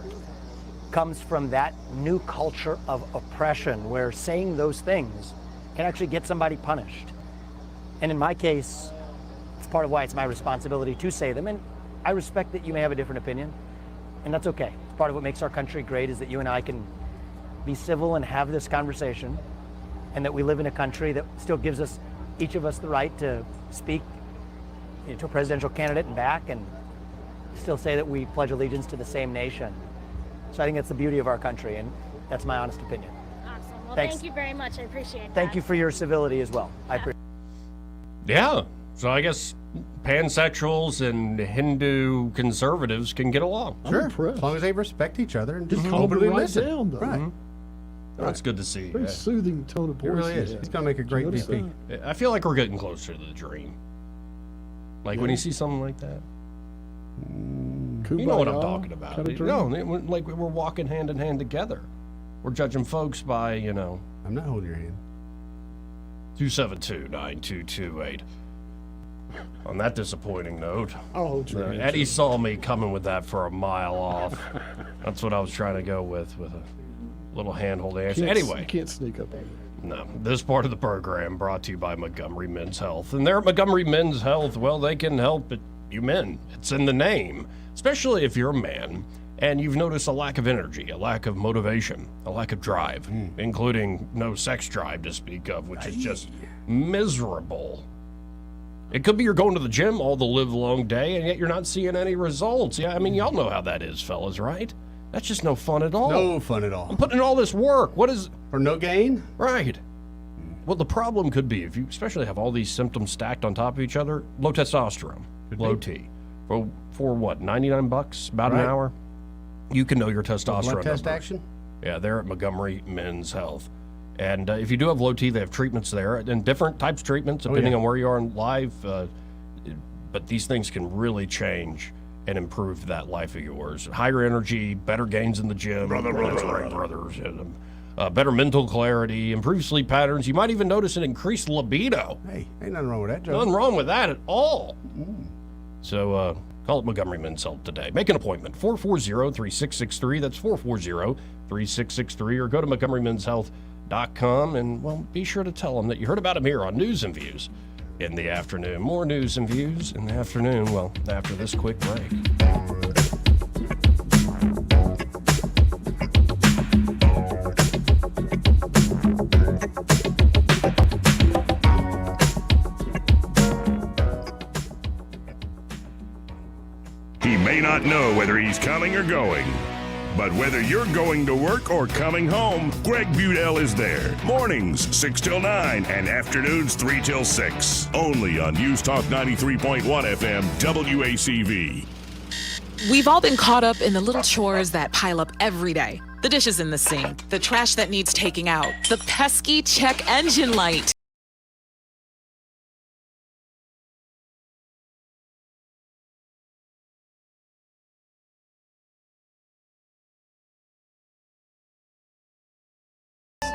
comes from that new culture of oppression where saying those things can actually get somebody punished. And in my case, it's part of why it's my responsibility to say them. And I respect that you may have a different opinion, and that's okay. It's part of what makes our country great is that you and I can be civil and have this conversation, and that we live in a country that still gives us, each of us, the right to speak to a presidential candidate and back, and still say that we pledge allegiance to the same nation. So I think that's the beauty of our country, and that's my honest opinion.
Awesome. Well,
Thanks.
thank you very much. I appreciate that.
Thank you for your civility as well. I appreciate
Yeah. So I guess pansexuals and Hindu conservatives can get along.
Sure, as long as they respect each other and just
calm it
openly
right
listen.
down, though.
Right.
That's good to see.
Very soothing tone of voice.
It really is. He's going to make a great VP.
I feel like we're getting closer to the dream. Like when you see something like that. You know what I'm talking about. No, like we're walking hand in hand together. We're judging folks by,
I'm not holding your hand.
272-9228. On that disappointing note,
I'll hold your hand.
Eddie saw me coming with that for a mile off. That's what I was trying to go with a little handhold answer. Anyway.
You can't sneak up on it.
No. This part of the program brought to you by Montgomery Men's Health. And there at Montgomery Men's Health, well, they can help you men. It's in the name. Especially if you're a man and you've noticed a lack of energy, a lack of motivation, a lack of drive, including no sex drive to speak of, which is just miserable. It could be you're going to the gym all the live long day, and yet you're not seeing any results. Yeah, I mean, y'all know how that is, fellas, right? That's just no fun at all.
No fun at all.
I'm putting in all this work. What is...
For no gain?
Right. Well, the problem could be, if you especially have all these symptoms stacked on top of each other, low testosterone, low T. For what, $99? About an hour? You can know your testosterone
Blood test
number.
action?
Yeah, they're at Montgomery Men's Health. And if you do have low T, they have treatments there, and different types of treatments depending on where you are in life. But these things can really change and improve that life of yours. Higher energy, better gains in the gym. Brothers. Better mental clarity, improved sleep patterns. You might even notice an increased libido.
Hey, ain't nothing wrong with that, Joe.
Nothing wrong with that at all. So call it Montgomery Men's Health today. Make an appointment, 440-3663. That's 440-3663. Or go to MontgomeryMen'sHealth.com and, well, be sure to tell them that you heard about them here on News and Views in the afternoon. More news and views in the afternoon, well, after this quick break.
He may not know whether he's coming or going, but whether you're going to work or coming home, Greg Budell is there. Mornings, 6 till 9, and afternoons, 3 till 6. Only on News Talk 93.1 FM, WACV.
We've all been caught up in the little chores that pile up every day. The dishes in the sink, the trash that needs taking out, the pesky check engine light.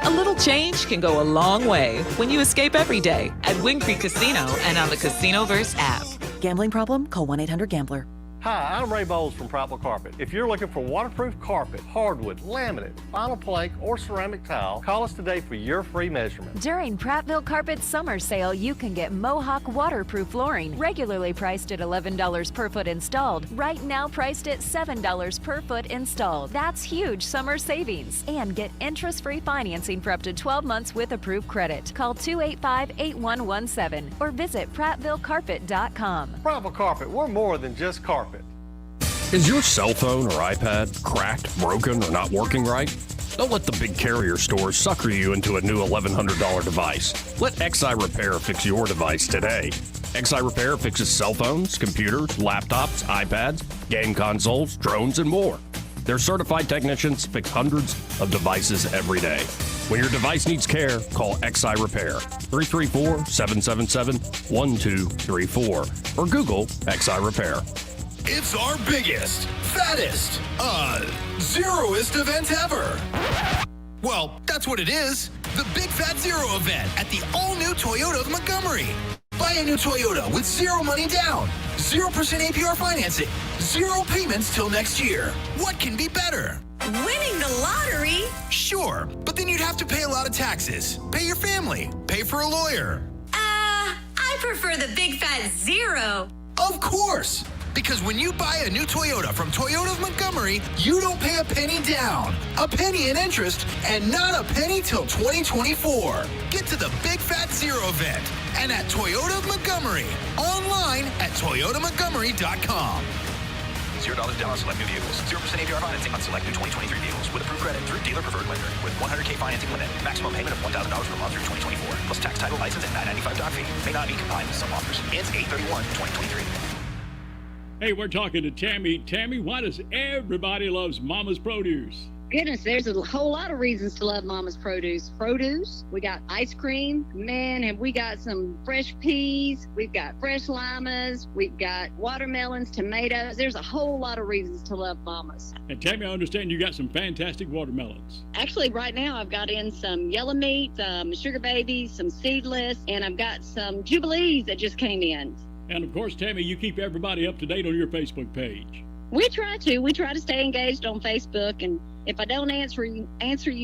A little change can go a long way when you escape every day at Wing Creek Casino and on the Casinoverse app.
Gambling problem? Call 1-800-GAMBLER.
Hi, I'm Ray Bowles from Prattville Carpet. If you're looking for waterproof carpet, hardwood, laminate, vinyl plank, or ceramic tile, call us today for your free measurement.
During Prattville Carpet's summer sale, you can get Mohawk waterproof flooring, regularly priced at $11 per foot installed, right now priced at $7 per foot installed. That's huge summer savings. And get interest-free financing for up to 12 months with approved credit. Call 285-8117 or visit PrattvilleCarpet.com.
Prattville Carpet, we're more than just carpet.
Is your cell phone or iPad cracked, broken, or not working right? Don't let the big carrier stores sucker you into a new $1,100 device. Let XI Repair fix your device today. XI Repair fixes cell phones, computers, laptops, iPads, game consoles, drones, and more. Their certified technicians fix hundreds of devices every day. When your device needs care, call XI Repair, 334-777-1234, or Google XI Repair.
It's our biggest, fattest, zeroest event ever. Well, that's what it is. The Big Fat Zero event at the all-new Toyota of Montgomery. Buy a new Toyota with zero money down, 0% APR financing, zero payments till next year. What can be better?
Winning the lottery?
Sure, but then you'd have to pay a lot of taxes, pay your family, pay for a lawyer.
I prefer the Big Fat Zero.
Of course. Because when you buy a new Toyota from Toyota of Montgomery, you don't pay a penny down, a penny in interest, and not a penny till 2024. Get to the Big Fat Zero event and at Toyota of Montgomery. Online at ToyotaMontgomery.com.
$0 down on select new vehicles. 0% APR financing on select new 2023 vehicles with approved credit through dealer preferred lender with $100K financing limit. Maximum payment of $1,000 per month through 2024. Plus tax, title, license, and $995 doc fee. May not be combined with some offers. Ends 8/31/2023.
Hey, we're talking to Tammy. Tammy, why does everybody loves Mama's Produce?
Goodness, there's a whole lot of reasons to love Mama's Produce. We got ice cream. Man, have we got some fresh peas. We've got fresh limas. We've got watermelons, tomatoes. There's a whole lot of reasons to love Mama's.
And Tammy, I understand you got some fantastic watermelons.
Actually, right now I've got in some yellow meat, some sugar babies, some seedless, and I've got some Jubilees that just came in.
And of course, Tammy, you keep everybody up to date on your Facebook page.
We try to stay engaged on Facebook, and if I don't answer you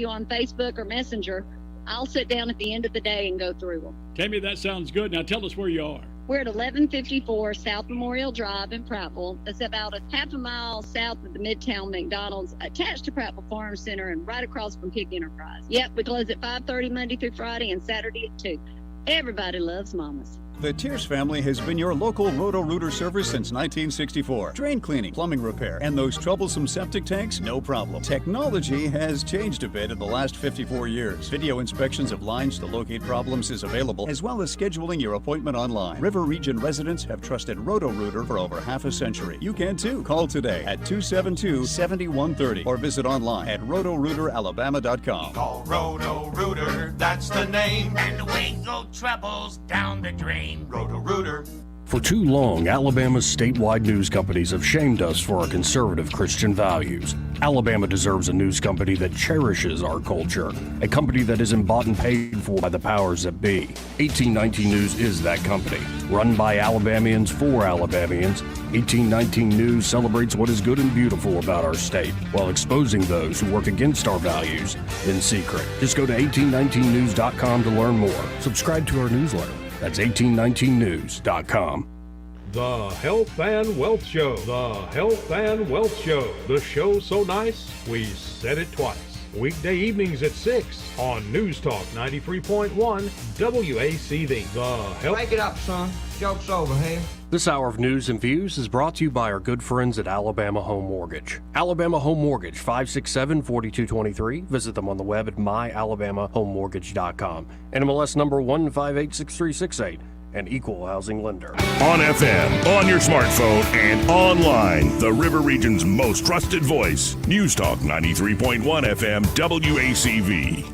on Facebook or Messenger, I'll sit down at the end of the day and go through them.
Tammy, that sounds good. Now tell us where you are.
We're at 1154 South Memorial Drive in Prattville. It's about a half a mile south of the Midtown McDonald's, attached to Prattville Farm Center and right across from Pig Enterprise. Yep, we close at 5:30 Monday through Friday and Saturday at 2. Everybody loves Mama's.
The Tierce family has been your local Roto-Rooter service since 1964. Drain cleaning, plumbing repair, and those troublesome septic tanks, no problem. Technology has changed a bit in the last 54 years. Video inspections of lines to locate problems is available, as well as scheduling your appointment online. River Region residents have trusted Roto-Rooter for over half a century. You can too. Call today at 272-7130 or visit online at rotorooteralabama.com.
Call Roto-Rooter, that's the name, and away go troubles down the drain. Roto-Rooter.
For too long, Alabama's statewide news companies have shamed us for our conservative Christian values. Alabama deserves a news company that cherishes our culture, a company that isn't bought and paid for by the powers that be. 1819 News is that company. Run by Alabamians for Alabamians, 1819 News celebrates what is good and beautiful about our state, while exposing those who work against our values in secret. Just go to 1819news.com to learn more. Subscribe to our newsletter. That's 1819news.com.
The Health and Wealth Show. The Health and Wealth Show. The show so nice, we said it twice. Weekday evenings at 6 on News Talk 93.1 WACV. The Health.
Break it up, son. Joke's over here.
This hour of news and views is brought to you by our good friends at Alabama Home Mortgage. Alabama Home Mortgage, 567-4223. Visit them on the web at myalabamahomemortgage.com. NMLS number 1586368. An equal housing lender.
On FM, on your smartphone, and online. The River Region's most trusted voice. News Talk 93.1 FM WACV.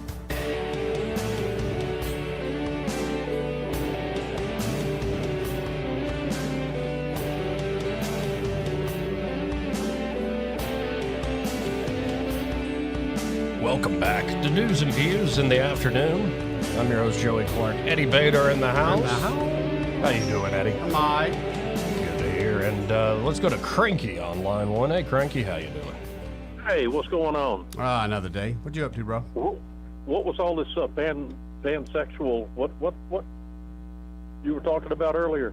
Welcome back to News and Views in the afternoon. I'm your host, Joey Clark. Eddie Bader in the house. How you doing, Eddie?
Am I?
Good to hear. And let's go to Cranky on line one. Hey, Cranky, how you doing?
Hey, what's going on?
Another day. What you up to, bro?
What was all this pansexual? What you were talking about earlier?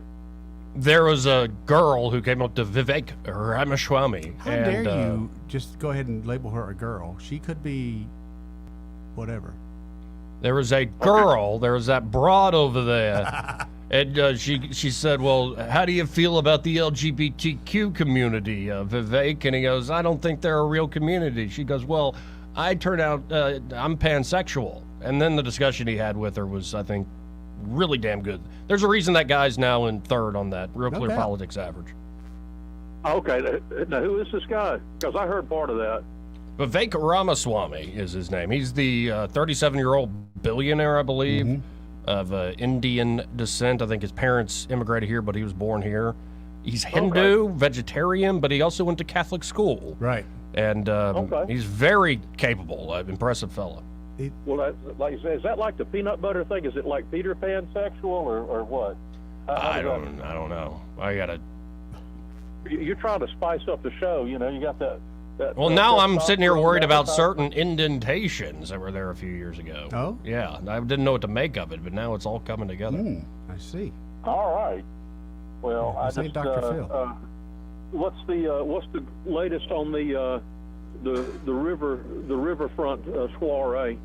There was a girl who came up to Vivek Ramaswamy.
How dare you just go ahead and label her a girl? She could be whatever.
There was a girl, there was that broad over there, and she said, well, how do you feel about the LGBTQ community, Vivek? And he goes, I don't think they're a real community. She goes, well, I turned out, I'm pansexual. And then the discussion he had with her was, I think, really damn good. There's a reason that guy's now in third on that Real Clear Politics average.
Okay, now who is this guy? Because I heard part of that.
Vivek Ramaswamy is his name. He's the 37-year-old billionaire, I believe, of Indian descent. I think his parents immigrated here, but he was born here. He's Hindu, vegetarian, but he also went to Catholic school.
Right.
And he's very capable, impressive fella.
Well, like you say, is that like the peanut butter thing? Is it like Peter Pan sexual or what?
I don't know. I gotta.
You're trying to spice up the show. You know, you got that.
Well, now I'm sitting here worried about certain indentations that were there a few years ago.
Oh?
Yeah, I didn't know what to make of it, but now it's all coming together.
I see.
All right. Well, I
say
just,
Dr. Phil.
what's the latest on the riverfront soiree?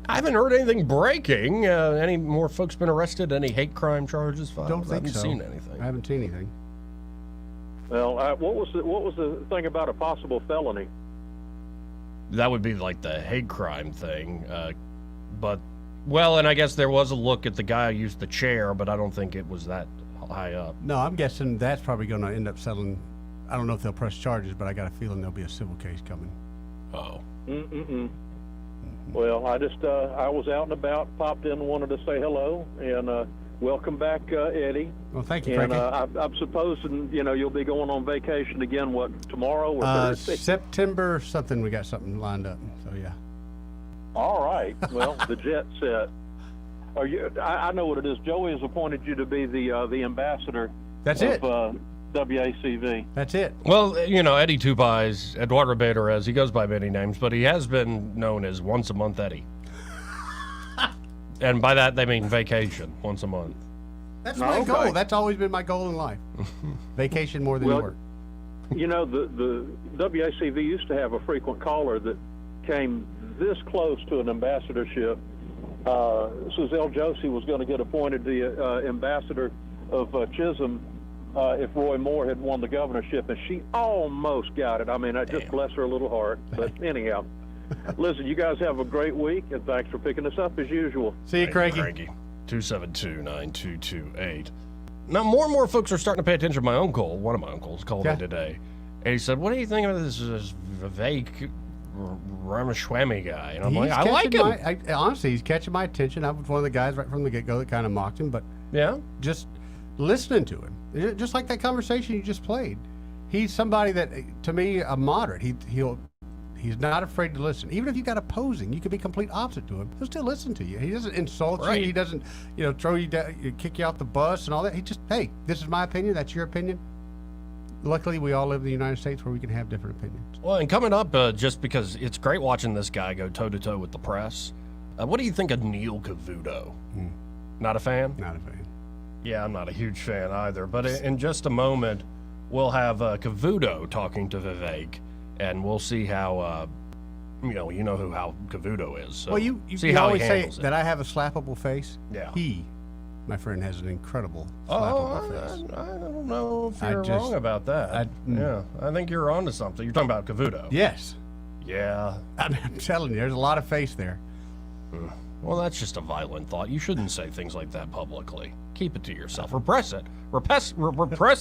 I haven't heard anything breaking. Any more folks been arrested? Any hate crime charges filed?
Don't think so.
I haven't seen anything.
I haven't seen anything.
Well, what was the thing about a possible felony?
That would be like the hate crime thing, but and I guess there was a look at the guy who used the chair, but I don't think it was that high up.
No, I'm guessing that's probably going to end up settling. I don't know if they'll press charges, but I got a feeling there'll be a civil case coming.
Oh.
Well, I just I was out and about, popped in, and wanted to say hello, and welcome back, Eddie.
Well, thank you,
and
Frankie.
I'm supposing you'll be going on vacation again. What, tomorrow or Thursday?
September something. We got something lined up. So yeah.
All right. Well, the jet set. Are you? I know what it is. Joey has appointed you to be the ambassador.
That's
of,
it.
WACV.
That's it.
Well, Eddie Two Pies, Eduardo Baderez, he goes by many names, but he has been known as Once a Month Eddie. And by that, they mean vacation once a month.
That's my goal. That's always been my goal in life. Vacation more than work.
The WACV used to have a frequent caller that came this close to an ambassadorship. Suzelle Josie was going to get appointed the ambassador Chisholm if Roy Moore had won the governorship, and she almost got it. I mean, I just bless her little heart. But anyhow, listen, you guys have a great week, and thanks for picking us up as usual.
See you, Craigie.
272-9228. Now, more and more folks are starting to pay attention. My uncle, one of my uncles, called me today, and he said, "What do you think of this Vivek Ramaswamy guy?" And I'm like, "I like him."
Honestly, he's catching my attention. I was one of the guys right from the get-go that kind of mocked him, but just listening to him, just like that conversation you just played. He's somebody that, to me, a moderate. He's not afraid to listen. Even if you got opposing, you could be complete opposite to him. He'll still listen to you. He doesn't insult you. He doesn't, throw you down, kick you off the bus and all that. He just, hey, this is my opinion. That's your opinion. Luckily, we all live in the United States where we can have different opinions.
Well, and coming up, just because it's great watching this guy go toe-to-toe with the press, what do you think of Neil Cavuto? Not a fan?
Not a fan.
Yeah, I'm not a huge fan either. But in just a moment, we'll have Cavuto talking to Vivek, and we'll see how, how Cavuto is. So
well, you
see how
always
he
say
handles it.
that I have a slappable face.
Yeah.
He, my friend, has an incredible slappable face.
I don't know if you're wrong about that. I think you're onto something. You're talking about Cavuto.
Yes.
Yeah.
I'm telling you, there's a lot of face there.
Well, that's just a violent thought. You shouldn't say things like that publicly. Keep it to yourself. Repress it. Repress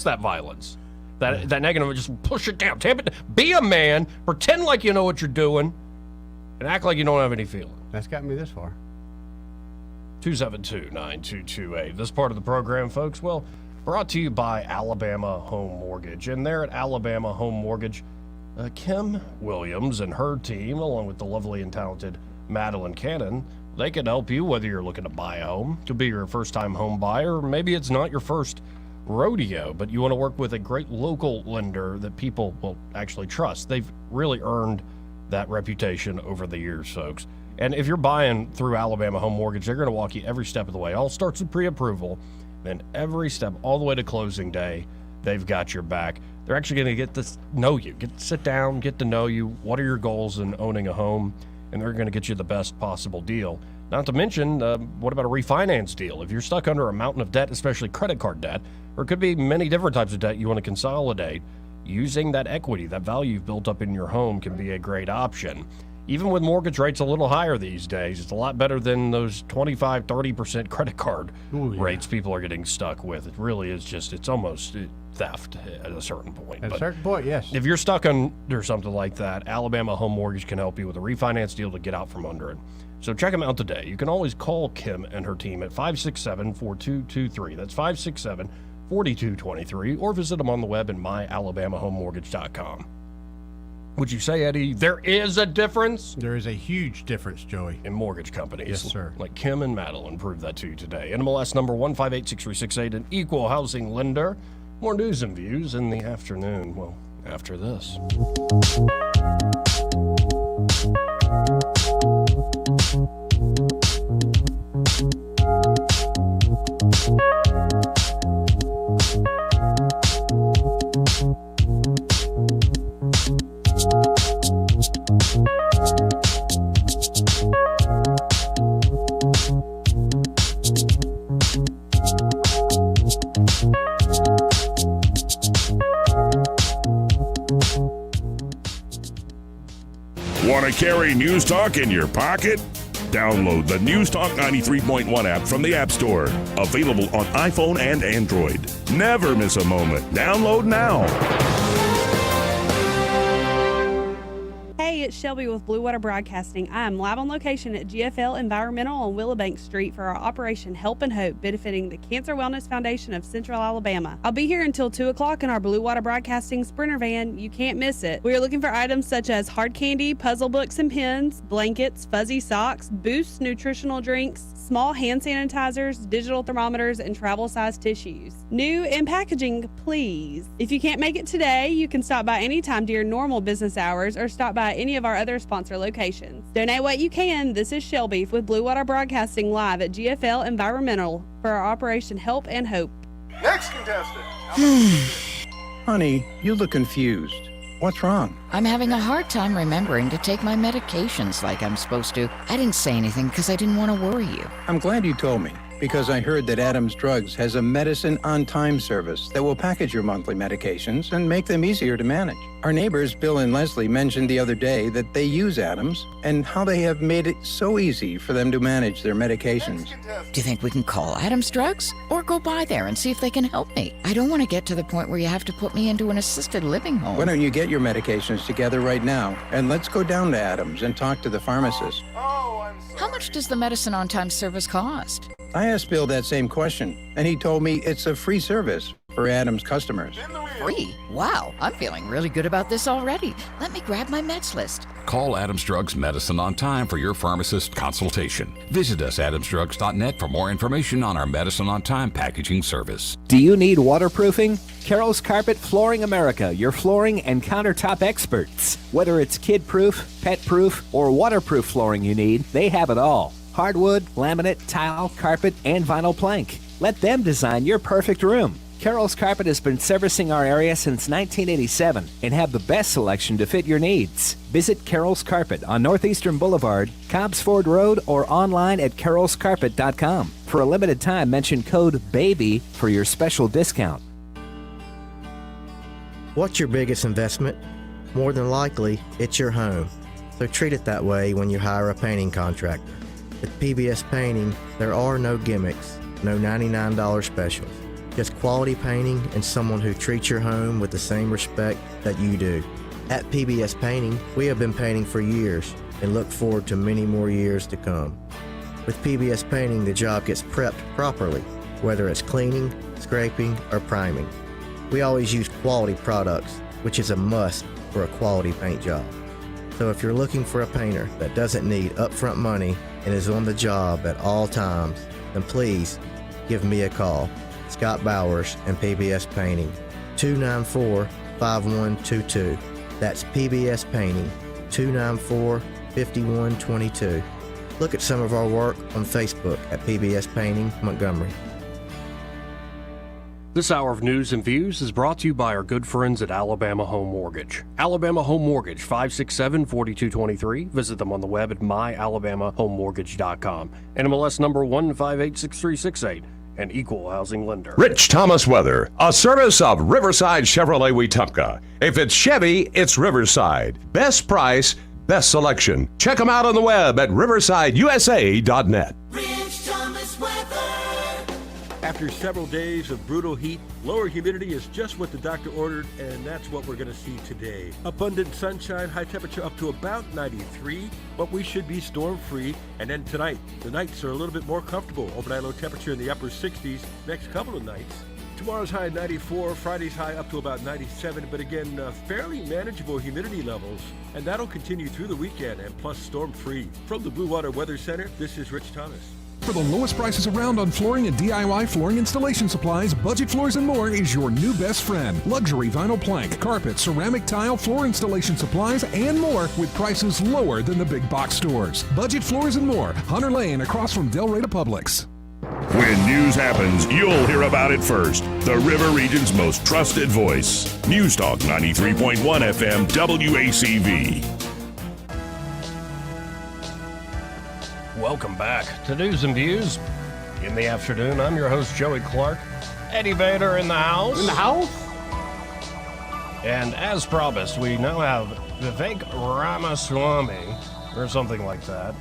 that violence. That negative, just push it down. Tamp it. Be a man. Pretend like you know what you're doing, and act like you don't have any feeling.
That's got me this far.
272-9228. This part of the program, folks, well, brought to you by Alabama Home Mortgage. And there at Alabama Home Mortgage, Kim Williams and her team, along with the lovely and talented Madeline Cannon, they can help you whether you're looking to buy a home. It could be your first-time home buyer, or maybe it's not your first rodeo, but you want to work with a great local lender that people will actually trust. They've really earned that reputation over the years, folks. And if you're buying through Alabama Home Mortgage, they're going to walk you every step of the way. All starts with pre-approval, then every step all the way to closing day, they've got your back. They're actually going to get to know you, sit down, get to know you. What are your goals in owning a home? And they're going to get you the best possible deal. Not to mention, what about a refinance deal? If you're stuck under a mountain of debt, especially credit card debt, or it could be many different types of debt you want to consolidate, using that equity, that value you've built up in your home can be a great option. Even with mortgage rates a little higher these days, it's a lot better than those 25, 30% credit card rates people are getting stuck with. It really is just, it's almost theft at a certain point.
At a certain point, yes.
If you're stuck under something like that, Alabama Home Mortgage can help you with a refinance deal to get out from under it. So check them out today. You can always call Kim and her team at 567-4223. That's 567-4223, or visit them on the web at myalabamahomemortgage.com. Would you say, Eddie, there is a difference?
There is a huge difference, Joey.
In mortgage companies.
Yes, sir.
Like Kim and Madeline proved that to you today. NMLS number 1586368, an equal housing lender. More news and views in the afternoon. Well, after this.
Want to carry News Talk in your pocket? Download the News Talk 93.1 app from the App Store. Available on iPhone and Android. Never miss a moment. Download now.
Hey, it's Shelby with Blue Water Broadcasting. I am live on location at GFL Environmental on Willowbank Street for our Operation Help and Hope, benefiting the Cancer Wellness Foundation of Central Alabama. I'll be here until 2 o'clock in our Blue Water Broadcasting Sprinter van. You can't miss it. We are looking for items such as hard candy, puzzle books and pens, blankets, fuzzy socks, Boost nutritional drinks, small hand sanitizers, digital thermometers, and travel-sized tissues. New in packaging, please. If you can't make it today, you can stop by anytime during normal business hours or stop by any of our other sponsor locations. Donate what you can. This is Shelby with Blue Water Broadcasting live at GFL Environmental for our Operation Help and Hope.
Next contestant.
Honey, you look confused. What's wrong?
I'm having a hard time remembering to take my medications like I'm supposed to. I didn't say anything because I didn't want to worry you.
I'm glad you told me, because I heard that Adams Drugs has a medicine on time service that will package your monthly medications and make them easier to manage. Our neighbors, Bill and Leslie, mentioned the other day that they use Adams and how they have made it so easy for them to manage their medications.
Do you think we can call Adams Drugs or go by there and see if they can help me? I don't want to get to the point where you have to put me into an assisted living home.
Why don't you get your medications together right now, and let's go down to Adams and talk to the pharmacist.
How much does the medicine on time service cost?
I asked Bill that same question, and he told me it's a free service for Adams customers.
Free? Wow, I'm feeling really good about this already. Let me grab my meds list.
Call Adams Drugs Medicine on time for your pharmacist consultation. Visit us at adamsdrugs.net for more information on our Medicine on Time packaging service.
Do you need waterproofing? Carol's Carpet Flooring America, your flooring and countertop experts. Whether it's kid-proof, pet-proof, or waterproof flooring you need, they have it all. Hardwood, laminate, tile, carpet, and vinyl plank. Let them design your perfect room. Carol's Carpet has been servicing our area since 1987 and have the best selection to fit your needs. Visit Carol's Carpet on Northeastern Boulevard, Cobbs Ford Road, or online at carolscarpet.com. For a limited time, mention code BABY for your special discount.
What's your biggest investment? More than likely, it's your home. So treat it that way when you hire a painting contractor. With PBS Painting, there are no gimmicks, no $99 specials. Just quality painting and someone who treats your home with the same respect that you do. At PBS Painting, we have been painting for years and look forward to many more years to come. With PBS Painting, the job gets prepped properly, whether it's cleaning, scraping, or priming. We always use quality products, which is a must for a quality paint job. So if you're looking for a painter that doesn't need upfront money and is on the job at all times, then please give me a call. Scott Bowers and PBS Painting, 294-5122. That's PBS Painting, 294-5122. Look at some of our work on Facebook at PBS Painting Montgomery.
This hour of news and views is brought to you by our good friends at Alabama Home Mortgage. Alabama Home Mortgage, 567-4223. Visit them on the web at myalabamahomemortgage.com. NMLS number 1586368. An equal housing lender.
Rich Thomas Weather, a service of Riverside Chevrolet Wetumpka. If it's Chevy, it's Riverside. Best price, best selection. Check them out on the web at riversideusa.net.
Rich Thomas Weather.
After several days of brutal heat, lower humidity is just what the doctor ordered, and that's what we're going to see today. Abundant sunshine, high temperature up to about 93, but we should be storm-free. And then tonight, the nights are a little bit more comfortable. Overnight low temperature in the upper 60s next couple of nights. Tomorrow's high 94, Friday's high up to about 97, but again, fairly manageable humidity levels. And that'll continue through the weekend, and plus storm-free. From the Blue Water Weather Center, this is Rich Thomas.
For the lowest prices around on flooring and DIY flooring installation supplies, Budget Floors & More is your new best friend. Luxury vinyl plank, carpet, ceramic tile, floor installation supplies, and more with prices lower than the big box stores. Budget Floors & More, Hunter Lane across from Del Rey to Publix.
When news happens, you'll hear about it first. The River Region's most trusted voice. News Talk 93.1 FM WACV.
Welcome back to News and Views in the afternoon. I'm your host, Joey Clark. Eddie Vader in the house.
In the house?
And as promised, we now have Vivek Ramaswamy, or something like that.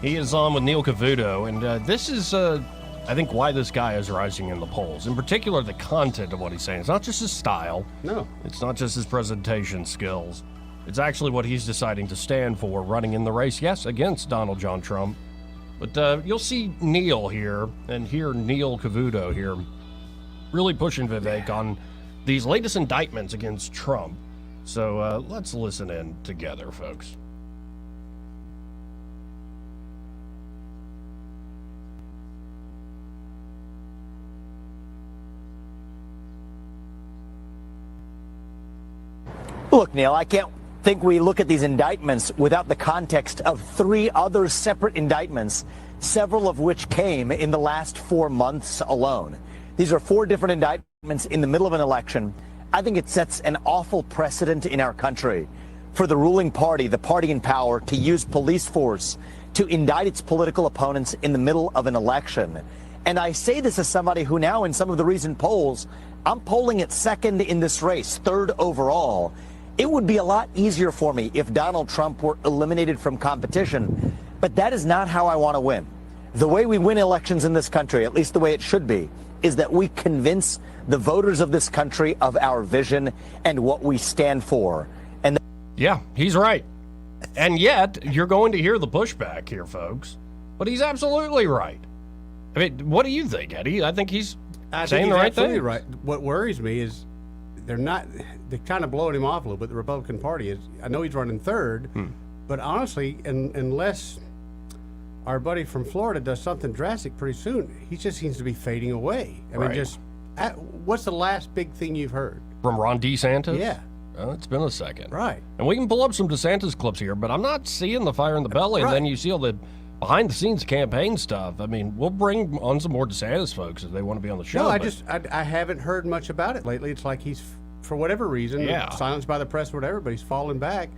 He is on with Neil Cavuto, and this is, I think, why this guy is rising in the polls. In particular, the content of what he's saying. It's not just his style.
No.
It's not just his presentation skills. It's actually what he's deciding to stand for, running in the race, yes, against Donald John Trump. But you'll see Neil here, and hear Neil Cavuto here, really pushing Vivek on these latest indictments against Trump. So let's listen in together, folks.
Look, Neil, I can't think we look at these indictments without the context of 3 other separate indictments, several of which came in the last 4 months alone. These are 4 different indictments in the middle of an election. I think it sets an awful precedent in our country for the ruling party, the party in power, to use police force to indict its political opponents in the middle of an election. And I say this as somebody who now in some of the recent polls, I'm polling at second in this race, third overall. It would be a lot easier for me if Donald Trump were eliminated from competition, but that is not how I want to win. The way we win elections in this country, at least the way it should be, is that we convince the voters of this country of our vision and what we stand for. And
yeah, he's right. And yet, you're going to hear the pushback here, folks. But he's absolutely right. I mean, what do you think, Eddie? I think he's saying the right thing.
Right. What worries me is they're kind of blowing him off a little bit. The Republican Party is. I know he's running third, but honestly, unless our buddy from Florida does something drastic pretty soon, he just seems to be fading away. I mean, what's the last big thing you've heard
from Ron DeSantis?
Yeah.
Well, it's been a second.
Right.
And we can pull up some DeSantis clips here, but I'm not seeing the fire in the belly.
Right.
And then you see all the behind-the-scenes campaign stuff. I mean, we'll bring on some more DeSantis folks if they want to be on the show.
No, I haven't heard much about it lately. It's like he's, for whatever reason, silenced by the press or whatever, but he's falling back.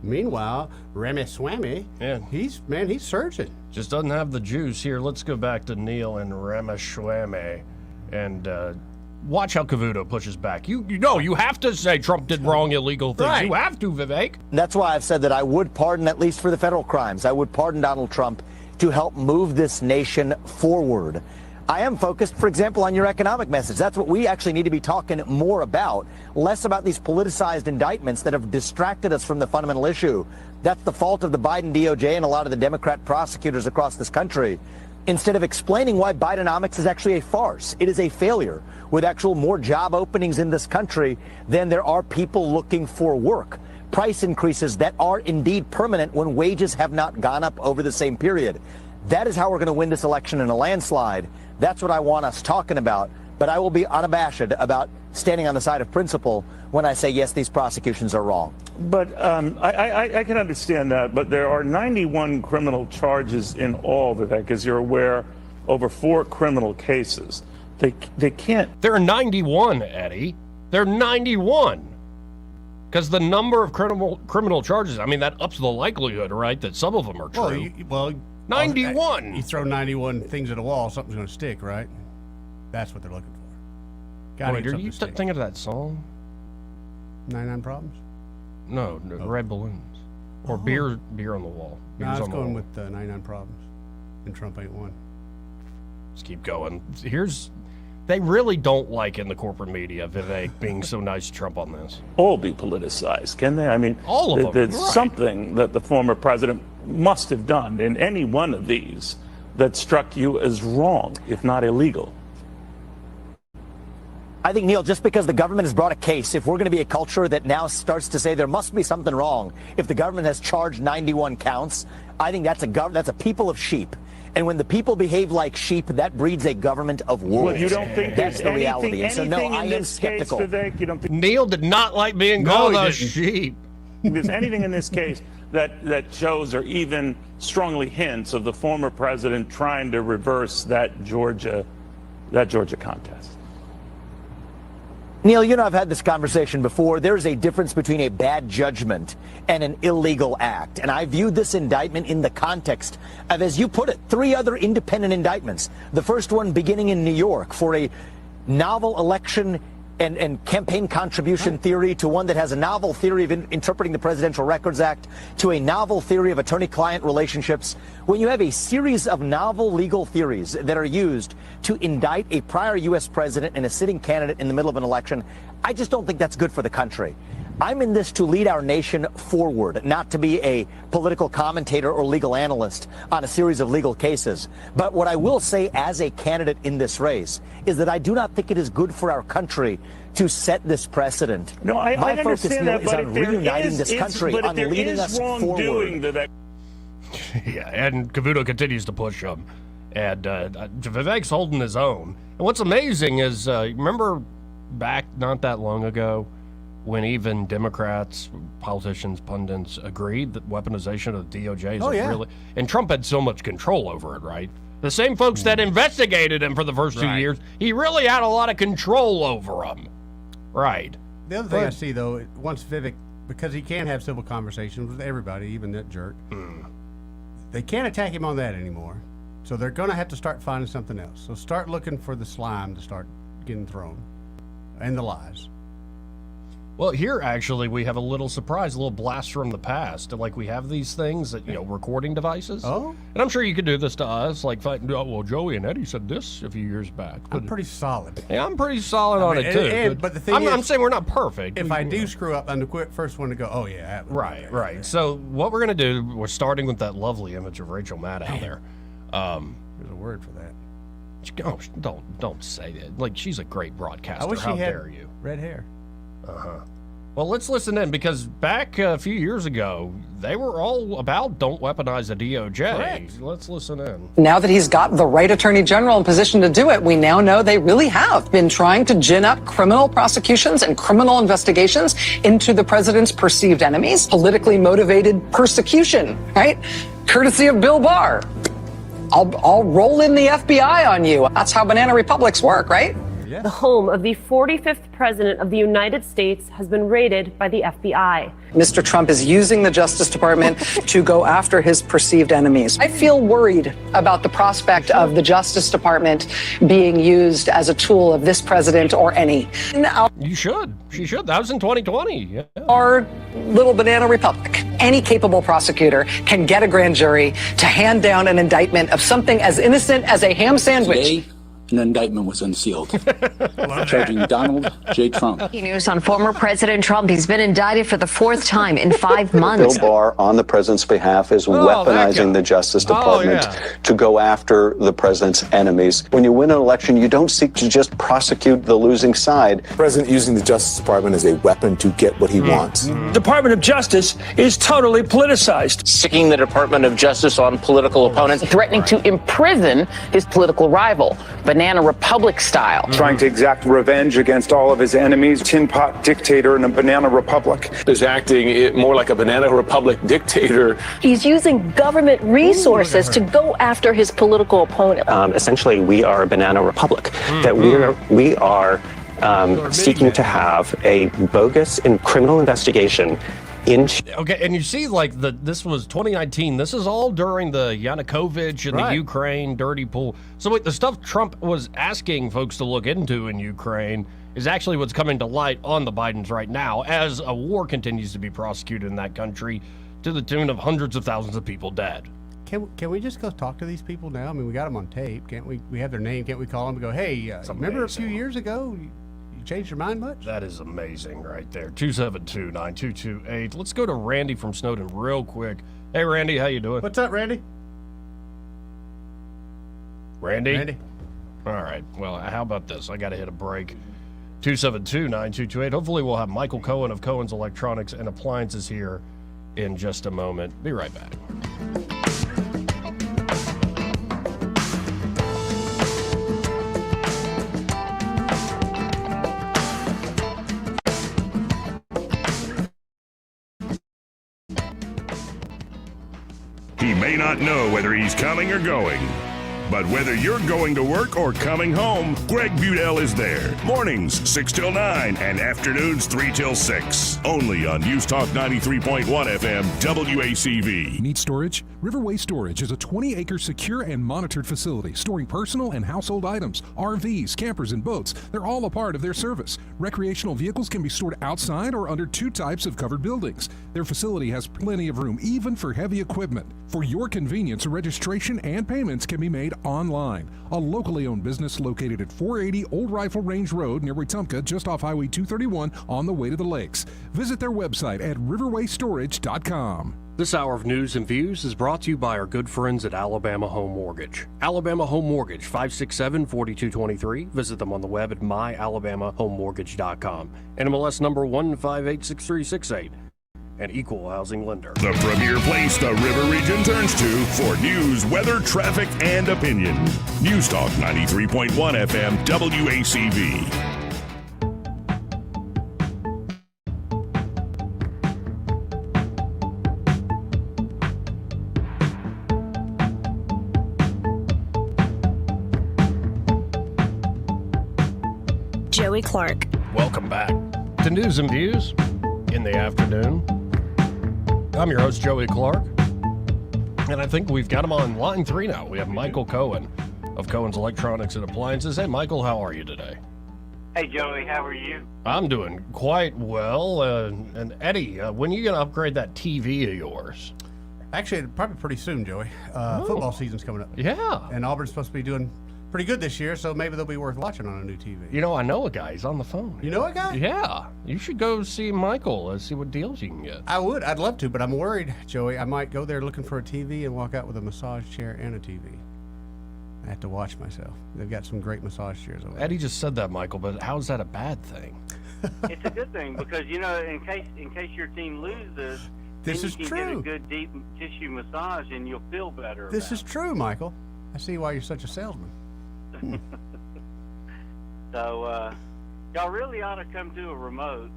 Meanwhile, Ramaswamy, he's surging.
Just doesn't have the juice here. Let's go back to Neil and Ramaswamy and watch how Cavuto pushes back. You know, you have to say Trump did wrong, illegal things.
Right.
You have to, Vivek.
that's why I've said that I would pardon, at least for the federal crimes, I would pardon Donald Trump to help move this nation forward. I am focused, for example, on your economic message. That's what we actually need to be talking more about, less about these politicized indictments that have distracted us from the fundamental issue. That's the fault of the Biden DOJ and a lot of the Democrat prosecutors across this country. Instead of explaining why Bidenomics is actually a farce, it is a failure, with actual more job openings in this country than there are people looking for work. Price increases that are indeed permanent when wages have not gone up over the same period. That is how we're going to win this election in a landslide. That's what I want us talking about. But I will be unabashed about standing on the side of principle when I say, yes, these prosecutions are wrong.
But I can understand that. But there are 91 criminal charges in all, Vivek, as you're aware, over 4 criminal cases. They can't.
There are 91, Eddie. There are 91. Because the number of criminal charges, I mean, that ups the likelihood, right, that some of them are true.
Well,
91.
You throw 91 things at a wall, something's going to stick, right? That's what they're looking for.
Wait, are you thinking of that song?
99 Problems?
No, Red Balloons. Or Beer on the Wall.
No, I was going with 99 Problems. And Trump ain't one.
Let's keep going. They really don't like in the corporate media, Vivek, being so nice to Trump on this.
All be politicized, can they? I mean,
all of them.
There's something that the former president must have done in any one of these that struck you as wrong, if not illegal.
I think, Neil, just because the government has brought a case, if we're going to be a culture that now starts to say there must be something wrong, if the government has charged 91 counts, I think that's a people of sheep. And when the people behave like sheep, that breeds a government of wolves.
Well, you don't think
that's
there's
the reality. And so, no,
anything
I
in
am
this
skeptical.
case, Vivek, you don't think
Neil did not like being called a sheep.
There's anything in this case that shows or even strongly hints of the former president trying to reverse that Georgia contest?
Neil, you know I've had this conversation before. There's a difference between a bad judgment and an illegal act. And I viewed this indictment in the context of, as you put it, 3 other independent indictments. The first one beginning in New York for a novel election and campaign contribution theory, to one that has a novel theory of interpreting the Presidential Records Act, to a novel theory of attorney-client relationships. When you have a series of novel legal theories that are used to indict a prior U.S. president and a sitting candidate in the middle of an election, I just don't think that's good for the country. I'm in this to lead our nation forward, not to be a political commentator or legal analyst on a series of legal cases. But what I will say as a candidate in this race is that I do not think it is good for our country to set this precedent.
No, I
My focus,
understand
Neil,
that,
is
but
on
if there
reuniting
is,
this country, on leading us forward.
Yeah, and Cavuto continues to push him. And Vivek's holding his own. And what's amazing is, remember back not that long ago, when even Democrats, politicians, pundits agreed that weaponization of the DOJ is really... And Trump had so much control over it, right? The same folks that investigated him for the first 2 years, he really had a lot of control over them. Right.
The other thing I see, though, once Vivek, because he can't have civil conversations with everybody, even that jerk, they can't attack him on that anymore. So they're going to have to start finding something else. So start looking for the slime to start getting thrown, and the lies.
Well, here actually we have a little surprise, a little blast from the past. Like we have these things that, recording devices.
Oh.
And I'm sure you could do this to us. Like, well, Joey and Eddie said this a few years back.
I'm pretty solid.
Yeah, I'm pretty solid on it too.
But the thing is,
I'm saying we're not perfect.
If I do screw up, I'm the first one to go, oh yeah.
Right. So what we're going to do, we're starting with that lovely image of Rachel Maddow there.
There's a word for that.
Oh, don't say that. Like, she's a great broadcaster.
I wish
How
she had
dare you?
red hair.
Well, let's listen in, because back a few years ago, they were all about don't weaponize the DOJ.
Correct.
Let's listen in.
Now that he's got the right attorney general in position to do it, we now know they really have been trying to gin up criminal prosecutions and criminal investigations into the president's perceived enemies, politically motivated persecution, right? Courtesy of Bill Barr. I'll roll in the FBI on you. That's how banana republics work, right?
The home of the 45th President of the United States has been raided by the FBI.
Mr. Trump is using the Justice Department to go after his perceived enemies. I feel worried about the prospect of the Justice Department being used as a tool of this president or any.
You should. She should. That was in 2020. Yeah.
Our little banana republic. Any capable prosecutor can get a grand jury to hand down an indictment of something as innocent as a ham sandwich.
Today, an indictment was unsealed charging Donald J. Trump.
News on former President Trump. He's been indicted for the fourth time in 5 months.
Bill Barr, on the president's behalf, is weaponizing the Justice Department to go after the president's enemies. When you win an election, you don't seek to just prosecute the losing side.
The president using the Justice Department as a weapon to get what he wants.
Department of Justice is totally politicized.
Sticking the Department of Justice on political opponents, threatening to imprison his political rival, Banana Republic style.
Trying to exact revenge against all of his enemies, tin pot dictator in a banana republic.
Is acting more like a banana republic dictator.
He's using government resources to go after his political opponent.
Essentially, we are a banana republic. That we are seeking to have a bogus and criminal investigation.
Okay, and you see, like, this was 2019. This is all during the Yanukovych and the Ukraine dirty pool. So wait, the stuff Trump was asking folks to look into in Ukraine is actually what's coming to light on the Bidens right now, as a war continues to be prosecuted in that country to the tune of hundreds of thousands of people dead.
Can we just go talk to these people now? I mean, we got them on tape. Can't we? We have their name. Can't we call them and go, hey, remember a few years ago? Changed your mind much?
That is amazing right there. 272-9228. Let's go to Randy from Snowden real quick. Hey, Randy, how you doing?
What's up, Randy?
Randy? All right. Well, how about this? I got to hit a break. 272-9228. Hopefully we'll have Michael Cohen of Cohen's Electronics and Appliances here in just a moment. Be right back.
He may not know whether he's coming or going, but whether you're going to work or coming home, Greg Budell is there. Mornings 6 till 9 and afternoons 3 till 6. Only on News Talk 93.1 FM WACV.
Need storage? Riverway Storage is a 20-acre secure and monitored facility storing personal and household items, RVs, campers, and boats. They're all a part of their service. Recreational vehicles can be stored outside or under 2 types of covered buildings. Their facility has plenty of room, even for heavy equipment. For your convenience, registration and payments can be made online. A locally owned business located at 480 Old Rifle Range Road near Wetumpka, just off Highway 231 on the way to the lakes. Visit their website at riverwaystorage.com.
This hour of news and views is brought to you by our good friends at Alabama Home Mortgage. Alabama Home Mortgage, 567-4223. Visit them on the web at myalabamahomemortgage.com. NMLS number 1586368. An equal housing lender.
The premier place the River Region turns to for news, weather, traffic, and opinion. News Talk 93.1 FM WACV.
Joey Clark.
Welcome back to News and Views in the afternoon. I'm your host, Joey Clark. And I think we've got him on line 3 now. We have Michael Cohen of Cohen's Electronics and Appliances. Hey, Michael, how are you today?
Hey, Joey, how are you?
I'm doing quite well. And Eddie, when are you going to upgrade that TV of yours?
Actually, probably pretty soon, Joey. Football season's coming up.
Yeah.
And Auburn's supposed to be doing pretty good this year, so maybe they'll be worth watching on a new TV.
You know, I know a guy. He's on the phone.
You know a guy?
Yeah. You should go see Michael and see what deals you can get.
I would. I'd love to, but I'm worried, Joey. I might go there looking for a TV and walk out with a massage chair and a TV. I have to watch myself. They've got some great massage chairs over there.
Eddie just said that, Michael, but how's that a bad thing?
It's a good thing because, you know, in case your team loses,
This
then
is
you can
true.
get a good deep tissue massage and you'll feel better.
This is true, Michael. I see why you're such a salesman.
So, y'all really ought to come to a remote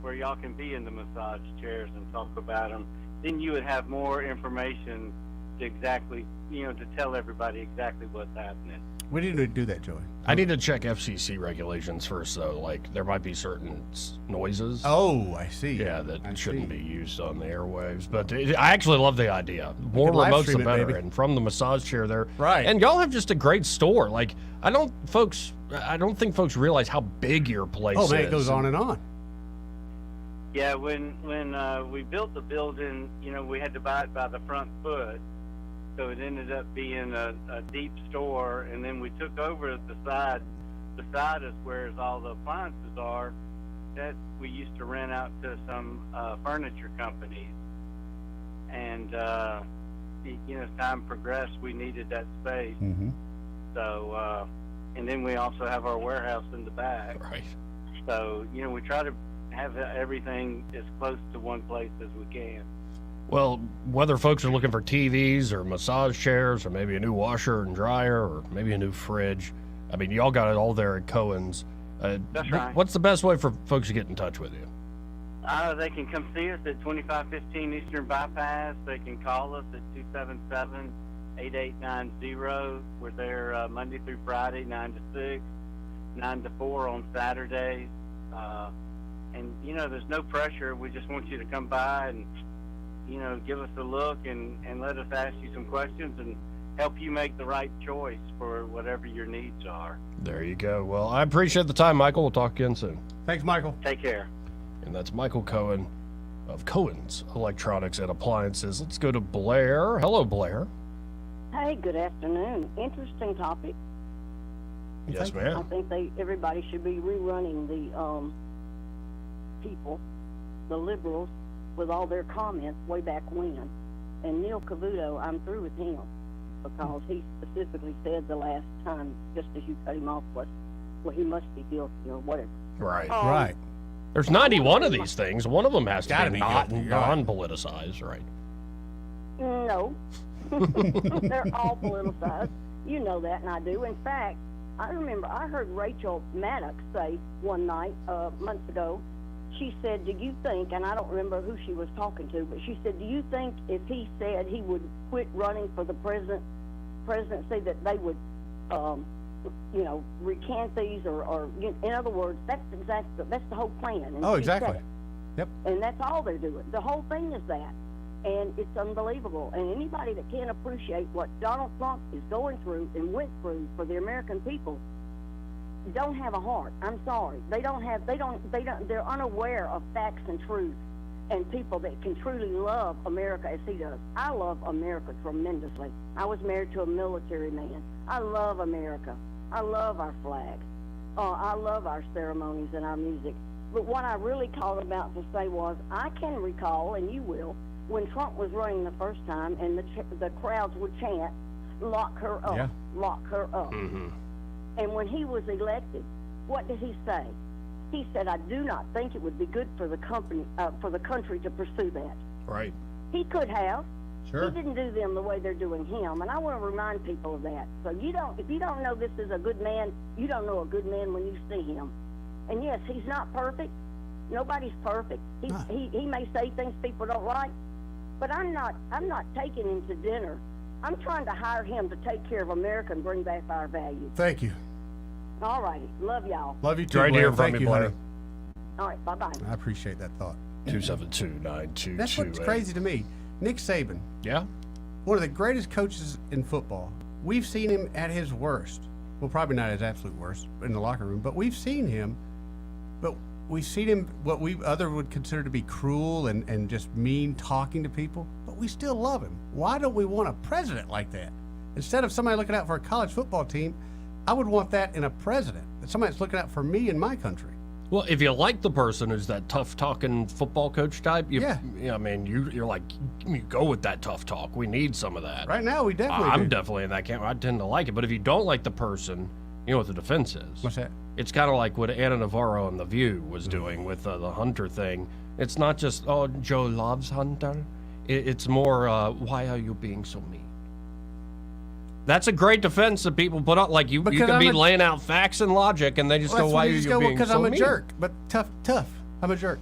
where y'all can be in the massage chairs and talk about them. Then you would have more information to exactly, you know, to tell everybody exactly what's happening.
We need to do that, Joey.
I need to check FCC regulations first, though. Like, there might be certain noises.
Oh, I see.
Yeah, that shouldn't be used on the airwaves. But I actually love the idea. More
can live
remotes,
stream
the
it,
better.
baby.
And from the massage chair there.
Right.
And y'all have just a great store. Like, I don't think folks realize how big your place is.
Oh, man, it goes on and on.
Yeah, when we built the building, you know, we had to buy it by the front foot. So it ended up being a deep store, and then we took over the side beside us where all the appliances are. That we used to rent out to some furniture companies. And, you know, as time progressed, we needed that space.
Mm-hmm.
So, and then we also have our warehouse in the back.
Right.
So, you know, we try to have everything as close to one place as we can.
Well, whether folks are looking for TVs or massage chairs or maybe a new washer and dryer or maybe a new fridge, I mean, y'all got it all there at Cohen's.
That's right.
What's the best way for folks to get in touch with you?
They can come see us at 2515 Eastern Bypass. They can call us at 277-8890. We're there Monday through Friday, 9 to 6, 9 to 4 on Saturdays. And, you know, there's no pressure. We just want you to come by and, you know, give us a look and let us ask you some questions and help you make the right choice for whatever your needs are.
There you go. Well, I appreciate the time, Michael. We'll talk again soon.
Thanks, Michael.
Take care.
And that's Michael Cohen of Cohen's Electronics and Appliances. Let's go to Blair. Hello, Blair.
Hey, good afternoon. Interesting topic.
Yes,
I
ma'am.
think everybody should be rerunning the people, the liberals, with all their comments way back when. And Neil Cavuto, I'm through with him because he specifically said the last time, just as you cut him off, was, well, he must be guilty or whatever.
Right.
Right.
There's 91 of these things. One of them has to
Gotta
be
be
not
guilty, right.
non-politicized, right?
No. They're all politicized. You know that, and I do. In fact, I remember I heard Rachel Maddox say one night, months ago, she said, do you think, and I don't remember who she was talking to, but she said, do you think if he said he would quit running for the presidency that they would, you know, recant these or in other words, that's the whole plan. And
Oh,
she
exactly.
said it.
Yep.
And that's all they're doing. The whole thing is that. And it's unbelievable. And anybody that can't appreciate what Donald Trump is going through and went through for the American people don't have a heart. I'm sorry. They're unaware of facts and truth and people that can truly love America as he does. I love America tremendously. I was married to a military man. I love America. I love our flag. I love our ceremonies and our music. But what I really called about to say was, I can recall, and you will, when Trump was running the first time and the crowds would chant, lock her up,
Yeah.
lock her up.
Mm-hmm.
And when he was elected, what did he say? He said, I do not think it would be good for the country to pursue that.
Right.
He could have.
Sure.
He didn't do them the way they're doing him. And I want to remind people of that. So if you don't know this is a good man, you don't know a good man when you see him. And yes, he's not perfect. Nobody's perfect. He may say things people don't like, but I'm not taking him to dinner. I'm trying to hire him to take care of America and bring back our values.
Thank you.
All righty. Love y'all.
Love you too,
Great
Blair.
hearing from
Thank
you,
you,
Blair.
honey.
All right. Bye-bye.
I appreciate that thought.
272-9228.
That's what's crazy to me. Nick Saban.
Yeah?
one of the greatest coaches in football. We've seen him at his worst. Well, probably not his absolute worst in the locker room, but we've seen him. But we've seen him what we other would consider to be cruel and just mean talking to people. But we still love him. Why don't we want a president like that? Instead of somebody looking out for a college football team, I would want that in a president. Somebody that's looking out for me and my country.
Well, if you like the person who's that tough-talking football coach type, I mean, you're like, you go with that tough talk. We need some of that.
Right now, we definitely
I'm
do.
definitely in that camp. I tend to like it. But if you don't like the person, you know what the defense is.
What's that?
It's kind of like what Anna Navarro on The View was doing with the Hunter thing. It's not just, oh, Joe loves Hunter. It's more, why are you being so mean? That's a great defense that people put up. Like, you can be laying out facts and logic, and they just go, why are you being so mean?
Because I'm a jerk. But tough. I'm a jerk.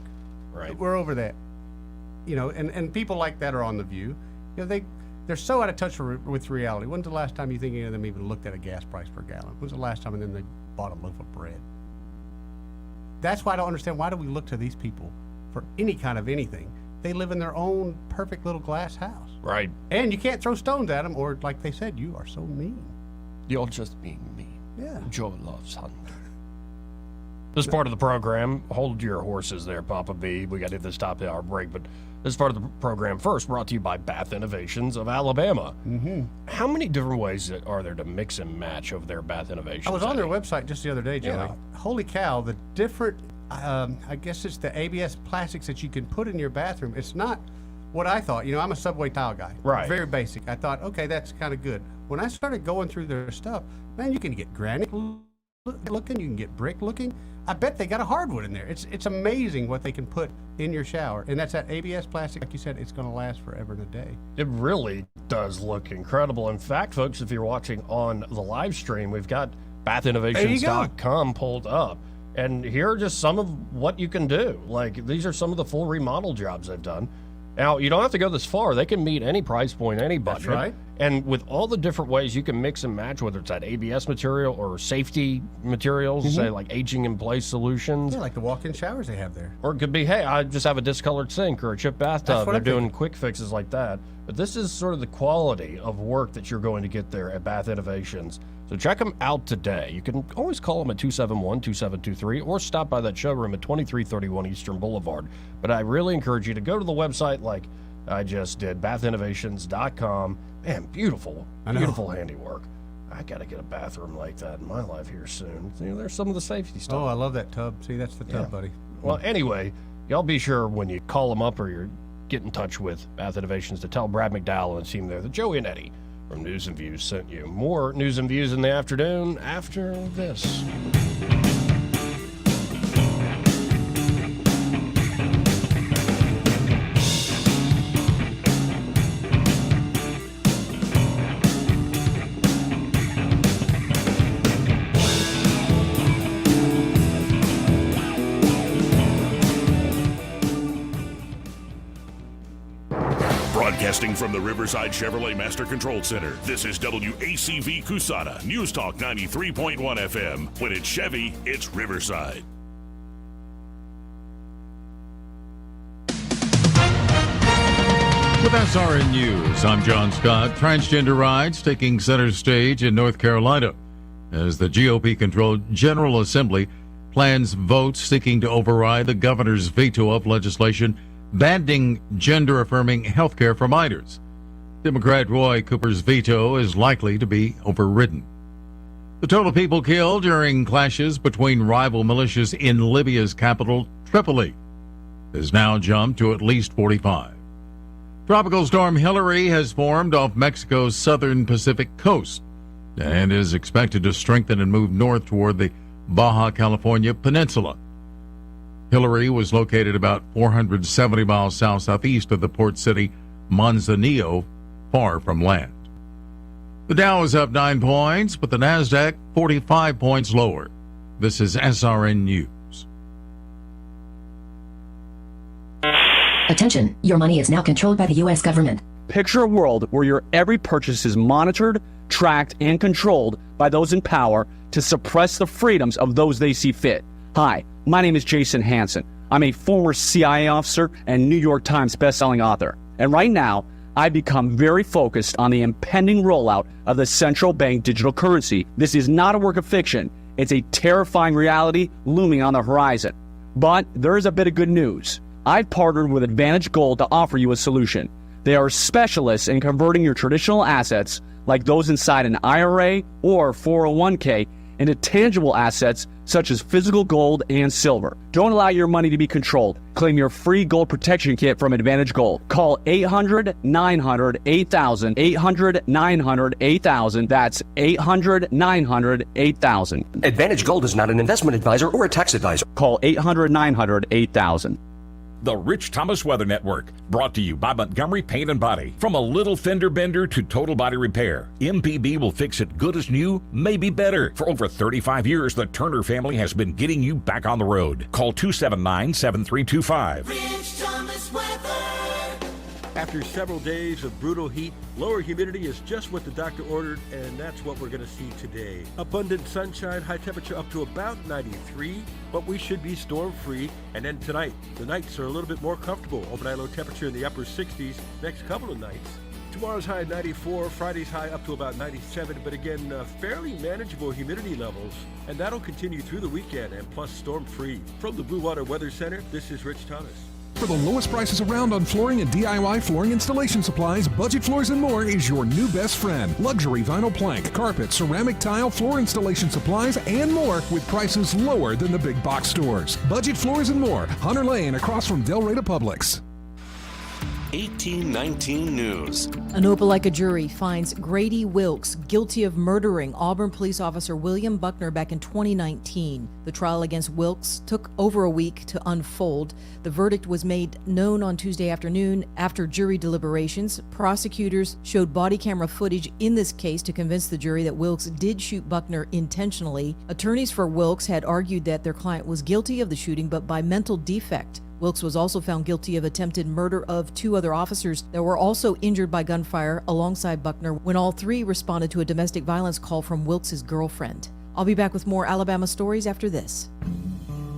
Right.
We're over that. You know, and people like that are on The View. You know, they're so out of touch with reality. When's the last time you think any of them even looked at a gas price per gallon? When's the last time they bought a loaf of bread? That's why I don't understand. Why do we look to these people for any kind of anything? They live in their own perfect little glass house.
Right.
And you can't throw stones at them, or like they said, you are so mean.
You're just being mean.
Yeah.
Joe loves Hunter. This part of the program, hold your horses there, Papa B. We got to hit this top of the hour break, but this part of the program first brought to you by Bath Innovations of Alabama.
Mm-hmm.
How many different ways are there to mix and match of their Bath Innovations?
I was on their website just the other day, Joey.
Yeah.
Holy cow, the different, I guess it's the ABS plastics that you can put in your bathroom. It's not what I thought. You know, I'm a Subway tile guy.
Right.
Very basic. I thought, okay, that's kind of good. When I started going through their stuff, man, you can get granite looking, you can get brick looking. I bet they got a hardwood in there. It's amazing what they can put in your shower. And that's that ABS plastic. Like you said, it's going to last forever and a day.
It really does look incredible. In fact, folks, if you're watching on the live stream, we've got bathinnovations.com pulled up. And here are just some of what you can do. Like, these are some of the full remodel jobs they've done. Now, you don't have to go this far. They can meet any price point, any budget.
That's right.
And with all the different ways you can mix and match, whether it's that ABS material or safety materials, say like aging in place solutions.
Yeah, like the walk-in showers they have there.
Or it could be, hey, I just have a discolored sink or a chip bathtub. They're doing quick fixes like that. But this is sort of the quality of work that you're going to get there at Bath Innovations. So check them out today. You can always call them at 271-2723 or stop by that showroom at 2331 Eastern Boulevard. But I really encourage you to go to the website like I just did, bathinnovations.com. Man, beautiful handiwork. I got to get a bathroom like that in my life here soon. You know, there's some of the safety stuff.
Oh, I love that tub. See, that's the tub, buddy.
Well, anyway, y'all be sure when you call them up or you get in touch with Bath Innovations to tell Brad McDowell and the team there that Joey and Eddie from News and Views sent you. More News and Views in the afternoon after this.
Broadcasting from the Riverside Chevrolet Master Control Center, this is WACV Cusana, News Talk 93.1 FM. When it's Chevy, it's Riverside.
With SRN News, I'm John Scott. Transgender rights taking center stage in North Carolina as the GOP-controlled General Assembly plans votes seeking to override the governor's veto of legislation banning gender-affirming health care for minors. Democrat Roy Cooper's veto is likely to be overridden. The total people killed during clashes between rival militias in Libya's capital, Tripoli, has now jumped to at least 45. Tropical storm Hillary has formed off Mexico's southern Pacific coast and is expected to strengthen and move north toward the Baja California Peninsula. Hillary was located about 470 miles south-southeast of the port city Manzanillo, far from land. The Dow is up 9 points, but the Nasdaq 45 points lower. This is SRN News.
Attention, your money is now controlled by the U.S. government.
Picture a world where your every purchase is monitored, tracked, and controlled by those in power to suppress the freedoms of those they see fit. Hi, my name is Jason Hansen. I'm a former CIA officer and New York Times bestselling author. And right now, I've become very focused on the impending rollout of the central bank digital currency. This is not a work of fiction. It's a terrifying reality looming on the horizon. But there is a bit of good news. I've partnered with Advantage Gold to offer you a solution. They are specialists in converting your traditional assets, like those inside an IRA or 401k, into tangible assets such as physical gold and silver. Don't allow your money to be controlled. Claim your free gold protection kit from Advantage Gold. Call 800-900-8000, 800-900-8000. That's 800-900-8000.
Advantage Gold is not an investment advisor or a tax advisor.
Call 800-900-8000.
The Rich Thomas Weather Network, brought to you by Montgomery Paint and Body. From a little fender bender to total body repair, MPB will fix it good as new, maybe better. For over 35 years, the Turner family has been getting you back on the road. Call 279-7325.
Rich Thomas Weather.
After several days of brutal heat, lower humidity is just what the doctor ordered, and that's what we're going to see today. Abundant sunshine, high temperature up to about 93, but we should be storm-free. And then tonight, the nights are a little bit more comfortable. Overnight low temperature in the upper 60s next couple of nights. Tomorrow's high at 94, Friday's high up to about 97, but again, fairly manageable humidity levels. And that'll continue through the weekend, and plus storm-free. From the Blue Water Weather Center, this is Rich Thomas.
For the lowest prices around on flooring and DIY flooring installation supplies, Budget Floors and More is your new best friend. Luxury vinyl plank, carpet, ceramic tile, floor installation supplies, and more with prices lower than the big box stores. Budget Floors and More, Hunter Lane across from Del Rey Publix.
1819 News.
An Opelika jury finds Grady Wilkes guilty of murdering Auburn police officer William Buckner back in 2019. The trial against Wilkes took over a week to unfold. The verdict was made known on Tuesday afternoon after jury deliberations. Prosecutors showed body camera footage in this case to convince the jury that Wilkes did shoot Buckner intentionally. Attorneys for Wilkes had argued that their client was guilty of the shooting, but by mental defect. Wilkes was also found guilty of attempted murder of two other officers that were also injured by gunfire alongside Buckner when all three responded to a domestic violence call from Wilkes' girlfriend. I'll be back with more Alabama stories after this.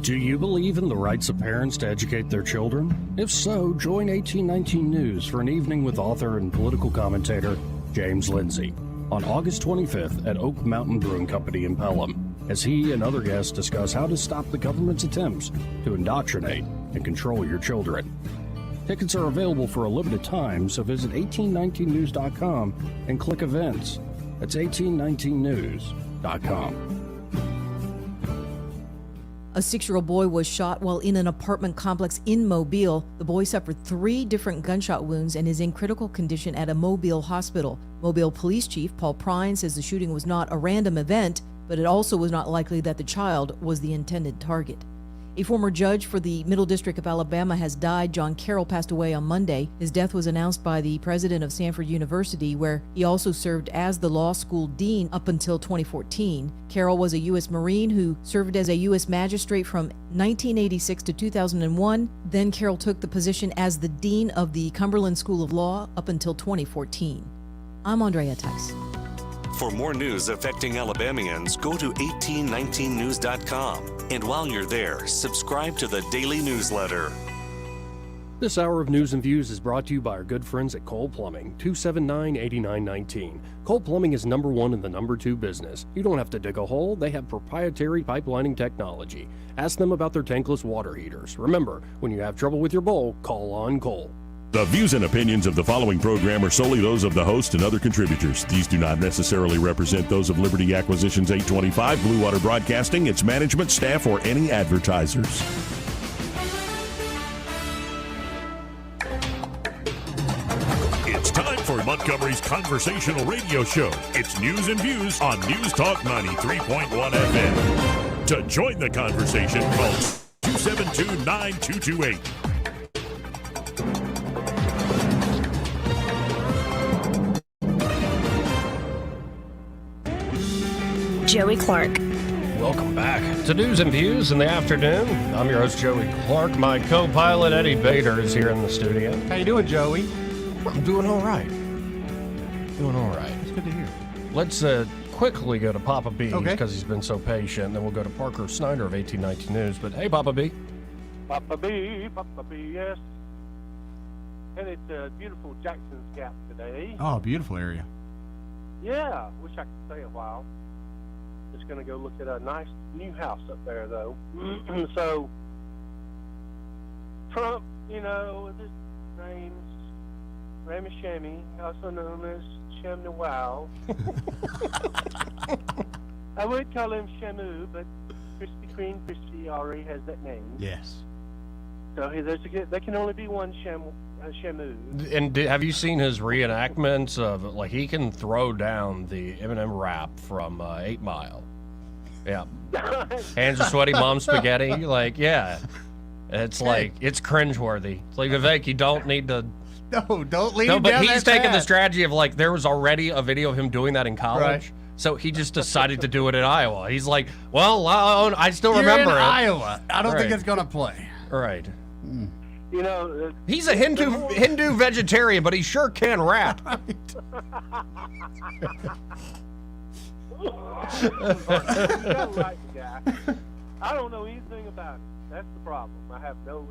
Do you believe in the rights of parents to educate their children? If so, join 1819 News for an evening with author and political commentator James Lindsay on August 25th at Oak Mountain Brewing Company in Pelham, as he and other guests discuss how to stop the government's attempts to indoctrinate and control your children. Tickets are available for a limited time, so visit 1819news.com and click events. That's 1819news.com.
A 6-year-old boy was shot while in an apartment complex in Mobile. The boy suffered 3 different gunshot wounds and is in critical condition at a Mobile hospital. Mobile Police Chief Paul Prine says the shooting was not a random event, but it also was not likely that the child was the intended target. A former judge for the Middle District of Alabama has died. John Carroll passed away on Monday. His death was announced by the president of Sanford University, where he also served as the law school dean up until 2014. Carroll was a U.S. Marine who served as a U.S. magistrate from 1986 to 2001. Then Carroll took the position as the dean of the Cumberland School of Law up until 2014. I'm Andrea Tice.
For more news affecting Alabamians, go to 1819news.com. And while you're there, subscribe to the daily newsletter.
This hour of News and Views is brought to you by our good friends at Cole Plumbing, 279-8919. Cole Plumbing is number 1 in the number 2 business. You don't have to dig a hole. They have proprietary pipelining technology. Ask them about their tankless water heaters. Remember, when you have trouble with your bowl, call on Cole.
The views and opinions of the following program are solely those of the host and other contributors. These do not necessarily represent those of Liberty Acquisitions 825, Blue Water Broadcasting, its management, staff, or any advertisers. It's time for Montgomery's conversational radio show. It's News and Views on News Talk 93.1 FM. To join the conversation, call 272-9228.
Joey Clark.
Welcome back to News and Views in the afternoon. I'm your host, Joey Clark. My co-pilot, Eddie Bader, is here in the studio.
How you doing, Joey?
I'm doing all right.
It's good to hear.
Let's quickly go to Papa B,
Okay.
because he's been so patient. Then we'll go to Parker Snider of 1819 News. But hey, Papa B.
Papa B, yes. And it's beautiful Jackson's
Gap today.
Oh, beautiful area.
Yeah, wish I could stay a while. Just going to go look at a nice new house up there, though. So, Trump, you know, his name's Ramashami, also known as Shamnawal. I would call him Shamu, but Krispy Kreme Christie already has that name.
Yes.
So there can only be one Shamu.
And have you seen his reenactments of, like, he can throw down the M&M rap from 8 Mile. Yeah. Hands are sweaty, mom spaghetti. Like, yeah. It's like, it's cringeworthy. It's like, Vivek, you don't need to.
No, don't lead
No,
him
but
down
he's
that
taking the
path.
strategy of, like, there was already a video of him doing that in college.
Right.
So he just decided to do it in Iowa. He's like, well, I still
You're
remember
in
it.
Iowa. I don't think
Right.
it's going to play.
Right.
You know,
He's a Hindu vegetarian, but he sure can rap.
Right, guy. I don't know anything about it. That's the problem. I have no,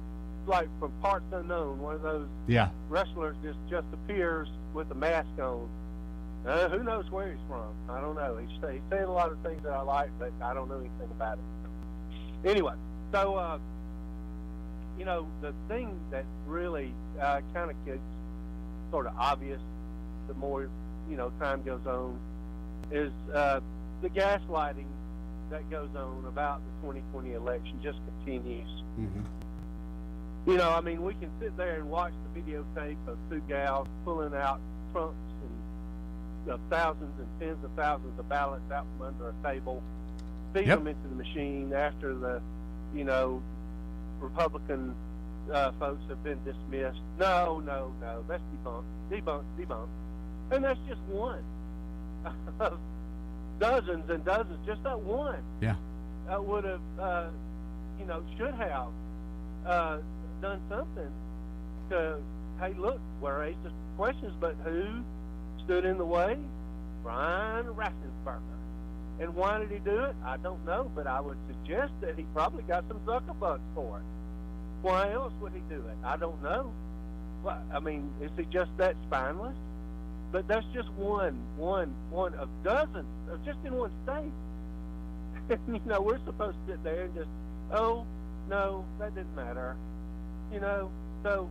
like, from Parts Unknown, one of those wrestlers just appears with a mask on. Who knows where he's from? I don't know. He's saying a lot of things that I like, but I don't know anything about it. Anyway, so, you know, the thing that really kind of gets sort of obvious the more, you know, time goes on is the gaslighting that goes on about the 2020 election just continues.
Mm-hmm.
You know, I mean, we can sit there and watch the videotape of two gals pulling out trunks and thousands and tens of thousands of ballots out from under a table, feed them into the machine after the, you know, Republican folks have been dismissed. No, that's debunked. And that's just one of dozens and dozens, just that one.
Yeah.
Would have, you know, should have done something to, hey, look, we're racist questions, but who stood in the way? Brian Raffensperger. And why did he do it? I don't know, but I would suggest that he probably got some Zuckerbucks for it. Why else would he do it? I don't know. Well, I mean, is he just that spineless? But that's just one of dozens, just in one state. You know, we're supposed to sit there and just, oh, no, that didn't matter. You know, so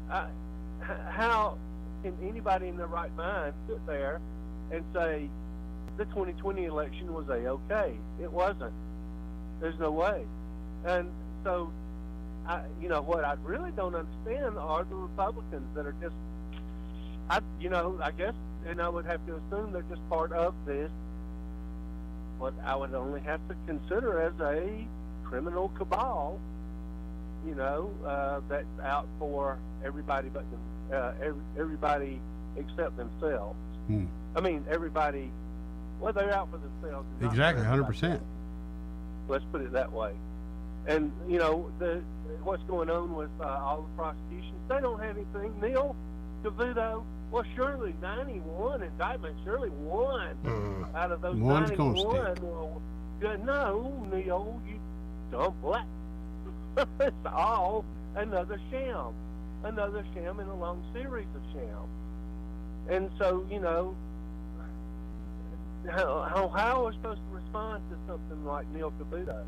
how can anybody in their right mind sit there and say the 2020 election was A-OK? It wasn't. There's no way. And so, you know, what I really don't understand are the Republicans that are just, you know, I guess, and I would have to assume they're just part of this, what I would only have to consider as a criminal cabal, you know, that's out for everybody but everybody except themselves. I mean, everybody, well, they're out for themselves.
Exactly, 100%.
Let's put it that way. And, you know, what's going on with all the prosecutions, they don't have anything. Neil Cavuto, well, surely 91 indictments, surely one out of those
One's
91.
gonna stick.
Well, no, Neil, you dumb black. It's all another sham in a long series of shams. And so, you know, how are we supposed to respond to something like Neil Cavuto?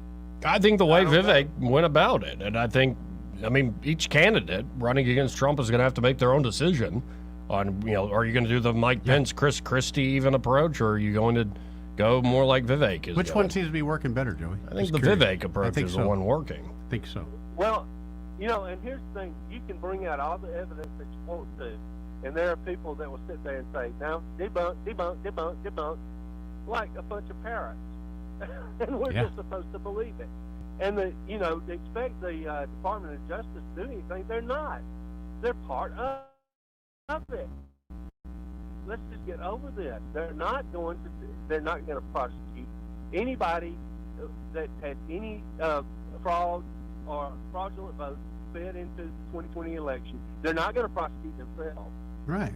I think the way Vivek went about it, and I mean, each candidate running against Trump is going to have to make their own decision on, you know, are you going to do the Mike Pence, Chris Christie even approach, or are you going to go more like Vivek is
Which
going?
one seems to be working better, Joey?
I think the Vivek approach is the one working.
I think so.
Well, you know, and here's the thing. You can bring out all the evidence that you want to, and there are people that will sit there and say, now, debunk, like a bunch of parrots. And we're just supposed to believe it. And, you know, to expect the Department of Justice to do anything, they're not. They're part of it. Let's just get over this. They're not going to prosecute anybody that had any fraud or fraudulent votes fed into the 2020 election. They're not going to prosecute themselves.
Right.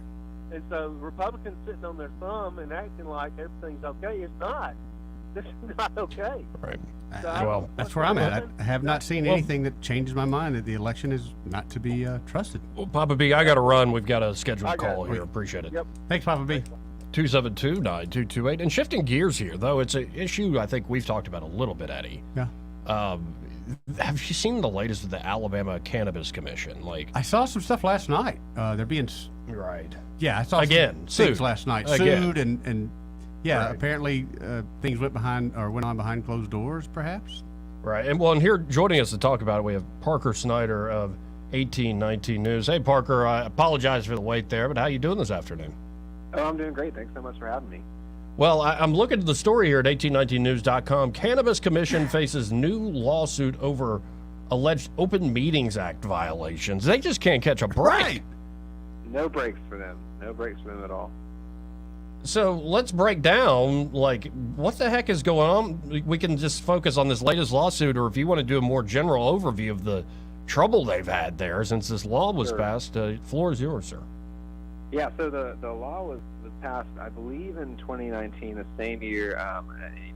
And so Republicans sitting on their thumb and acting like everything's okay, it's not. this is not okay.
Right.
So
That's where I'm at. I have not seen anything that changes my mind that the election is not to be trusted.
Well, Papa B, I got to run. We've got a scheduled call here. Appreciate it.
Yep.
Thanks, Papa B.
272-9228. And shifting gears here, though, it's an issue I think we've talked about a little bit, Eddie.
Yeah.
Have you seen the latest of the Alabama Cannabis Commission? Like,
I saw some stuff last night. They're being
right.
Yeah, I saw
Again,
some things
sued.
last night.
Again.
Sued and yeah,
Right.
apparently things went on behind closed doors, perhaps.
Right. And here joining us to talk about it, we have Parker Snider of 1819 News. Hey, Parker, I apologize for the wait there, but how you doing this afternoon?
Oh, I'm doing great. Thanks so much for having me.
Well, I'm looking at the story here at 1819news.com. Cannabis Commission faces new lawsuit over alleged Open Meetings Act violations. They just can't catch a break.
Right.
No breaks for them. No breaks for them at all.
So let's break down, like, what the heck is going on? We can just focus on this latest lawsuit, or if you want to do a more general overview of the trouble they've had there since this law was passed, floor is yours, sir.
Yeah, so the law was passed, I believe, in 2019, the same year,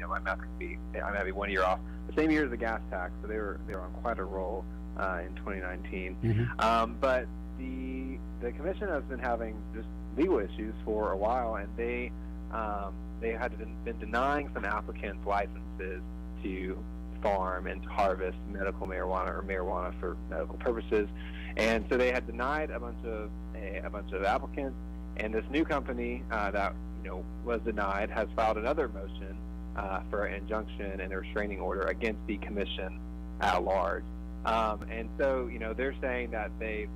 my math could be, I'm having 1 year off, the same year as the gas tax, so they were on quite a roll in 2019.
Mm-hmm.
But the commission has been having just legal issues for a while, and they had been denying some applicants licenses to farm and to harvest medical marijuana or marijuana for medical purposes, and so they had denied a bunch of applicants. And this new company that was denied has filed another motion for an injunction and a restraining order against the commission at large. And so they're saying that the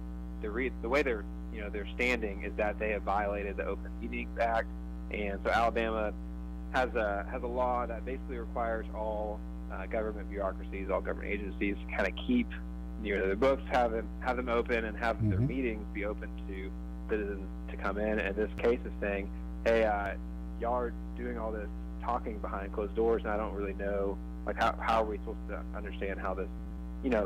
way they're standing is that they have violated the Open Meetings Act, and so Alabama has a law that basically requires all government bureaucracies, all government agencies to kind of keep their books, have them open, and have their meetings be open to citizens to come in. And this case is saying, hey, y'all are doing all this talking behind closed doors, and I don't really know, like, how are we supposed to understand how this,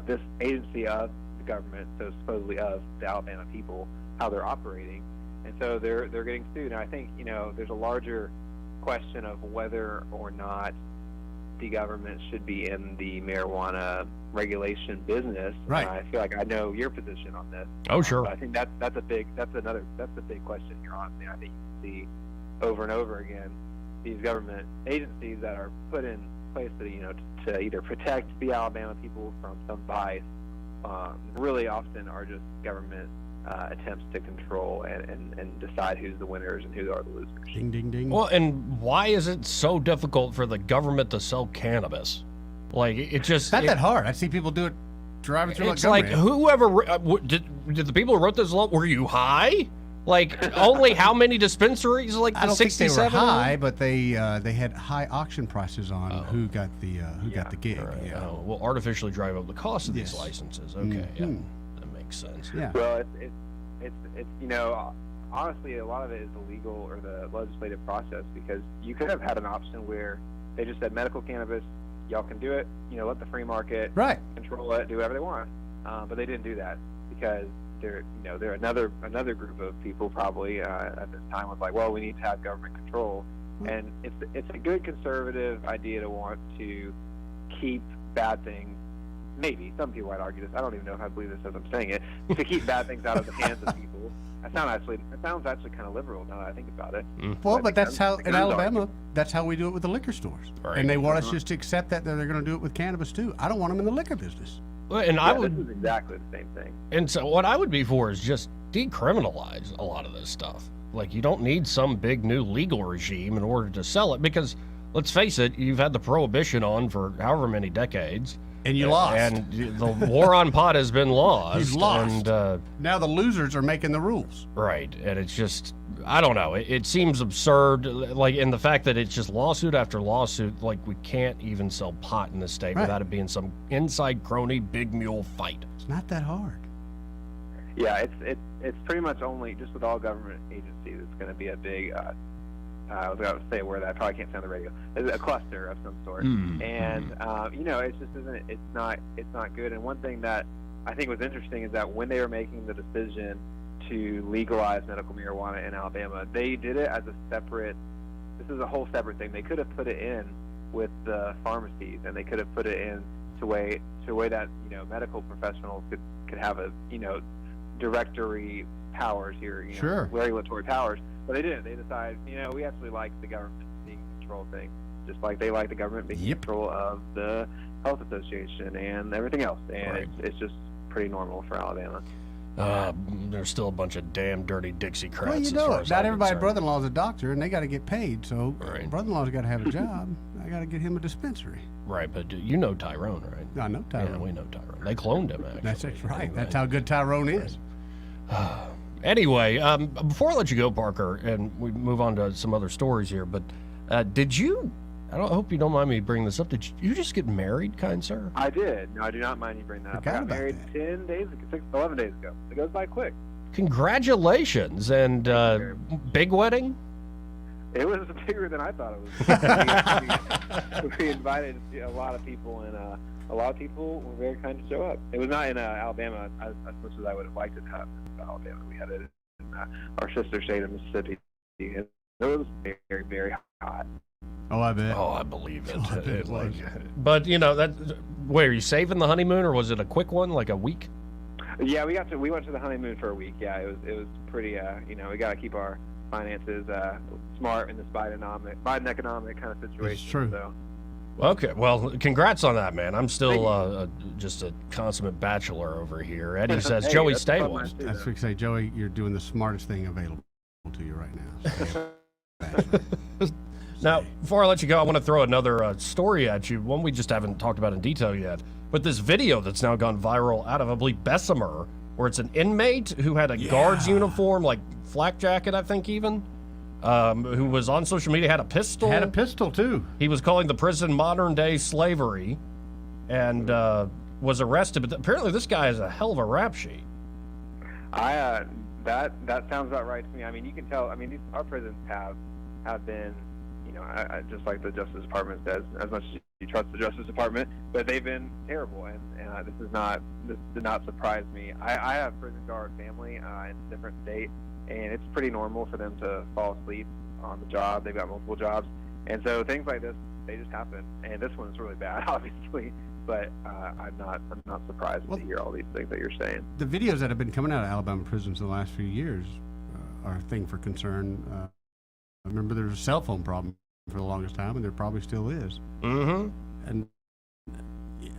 this agency of the government, so supposedly of the Alabama people, how they're operating. And so they're getting sued. And I think, there's a larger question of whether or not the government should be in the marijuana regulation business.
Right.
I feel like I know your position on this.
Oh, sure.
But I think that's the big question here, honestly. I think you see over and over again these government agencies that are put in place to either protect the Alabama people from some bias, really often are just government attempts to control and decide who's the winners and who are the losers.
Ding, ding, ding.
Well, and why is it so difficult for the government to sell cannabis? Like, it just...
It's not that hard. I see people do it driving through
It's like, whoever... did the people who wrote this law, were you high? Like, only how many dispensaries? Like, the
I don't
67?
think they were high, but they had high auction prices on who got the gig.
Right.
Yeah.
Oh, well, artificially drive up the cost of these
Yes.
licenses. Okay, yeah,
Mhm.
that makes sense.
Yeah.
Well, it's honestly, a lot of it is the legal or the legislative process, because you could have had an option where they just said medical cannabis, y'all can do it, let the free market control it, do whatever they want. But they didn't do that because they're another group of people probably at this time was like, well, we need to have government control, and it's a good conservative idea to want to keep bad things. Maybe some people might argue this. I don't even know if I believe this as I'm saying it. To keep bad things out of the hands of people. It sounds actually kind of liberal now that I think about it.
Well, but that's how in Alabama. That's how we do it with the liquor stores,
Right.
and they want us just to accept that they're going to do it with cannabis too. I don't want them in the liquor business.
Well, and I would...
This is exactly the same thing.
And so what I would be for is just decriminalize a lot of this stuff. Like, you don't need some big new legal regime in order to sell it, because let's face it, you've had the prohibition on for however many decades.
And you lost.
And the war on pot has been lost.
You've lost.
And
now the losers are making the rules.
right. And it's just, I don't know. It seems absurd, like, in the fact that it's just lawsuit after lawsuit. Like, we can't even sell pot in this state without it being some inside crony big mule fight.
It's not that hard.
Yeah, it's pretty much only just with all government agencies. It's going to be a big. I was about to say a word that I probably can't say on the radio. It's a cluster of some sort, and it just isn't. It's not good. And one thing that I think was interesting is that when they were making the decision to legalize medical marijuana in Alabama, they did it as a separate. This is a whole separate thing. They could have put it in with the pharmacies, and they could have put it in to way that medical professionals could have a directory powers here,
Sure.
regulatory powers, but they didn't. They decided, we actually like the government being in control of things, just like they like the government being in control of the health association and everything else, and it's just pretty normal for Alabama.
There's still a bunch of damn dirty Dixiecrats.
Well, you
as
know
far
it.
as
Not
I'm
everybody's
concerned.
brother-in-law is a doctor, and they got to get paid. So brother-in-law's got to have a job. I got to get him a dispensary.
Right, but you know Tyrone, right?
I know Tyrone.
Yeah, we know Tyrone. They cloned him, actually.
That's right. Anyway. That's how good Tyrone is.
Anyway, before I let you go, Parker, and we move on to some other stories here, but did you, I hope you don't mind me bringing this up, did you just get married, kind sir?
I did. No, I do not mind you bringing that up. I got married 11 days ago. It goes by quick.
Congratulations, and big wedding?
It was bigger than I thought it was. We invited a lot of people, and a lot of people were very kind to show up. It was not in Alabama as much as I would have liked it to happen in Alabama. We had it in our sister state of Mississippi, and it was very, very hot.
Oh, I bet.
Oh, I believe it. But wait, are you saving the honeymoon, or was it a quick one, like a week?
Yeah, we went to the honeymoon for a week. Yeah, it was pretty. We got to keep our finances smart in this Biden economic kind of situation.
It's true.
So.
Okay, well, congrats on that, man. I'm still just a consummate bachelor over here. Eddie says,
Hey,
Joey,
that's
stay
fun
one.
line, too,
That's what you say, Joey. You're doing the smartest thing available to you right now. So.
Now, before I let you go, I want to throw another story at you, one we just haven't talked about in detail yet. But this video that's now gone viral out of, I believe, Bessemer, where it's an inmate who had a guard's uniform, like flak jacket, I think even, who was on social media, had a pistol.
Had a pistol, too.
He was calling the prison modern-day slavery and was arrested. But apparently this guy has a hell of a rap sheet.
That sounds about right to me. I mean, you can tell. I mean, our prisons have been, just like the Justice Department says, as much as you trust the Justice Department, but they've been terrible, and this did not surprise me. I have prison guard family in a different state, and it's pretty normal for them to fall asleep on the job. They've got multiple jobs, and so things like this, they just happen. And this one's really bad, obviously, but I'm not surprised to hear all these things that you're saying.
The videos that have been coming out of Alabama prisons in the last few years are a thing for concern. I remember there was a cell phone problem for the longest time, and there probably still is.
Mm-hmm.
And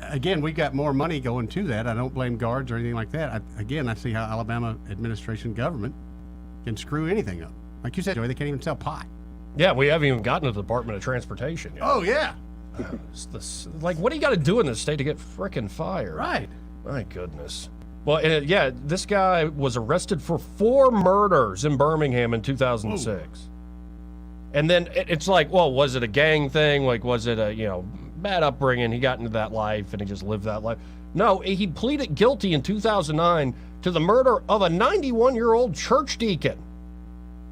again, we got more money going to that. I don't blame guards or anything like that. I see how Alabama administration government can screw anything up. Like you said, Joey, they can't even sell pot.
Yeah, we haven't even gotten to the Department of Transportation yet.
Oh, yeah.
What do you got to do in this state to get frickin' fired?
Right.
My goodness. Well, this guy was arrested for 4 murders in Birmingham in 2006. Ooh. And then it's like, well, was it a gang thing? Like, was it a, bad upbringing? He got into that life and he just lived that life. No, he pleaded guilty in 2009 to the murder of a 91-year-old church deacon.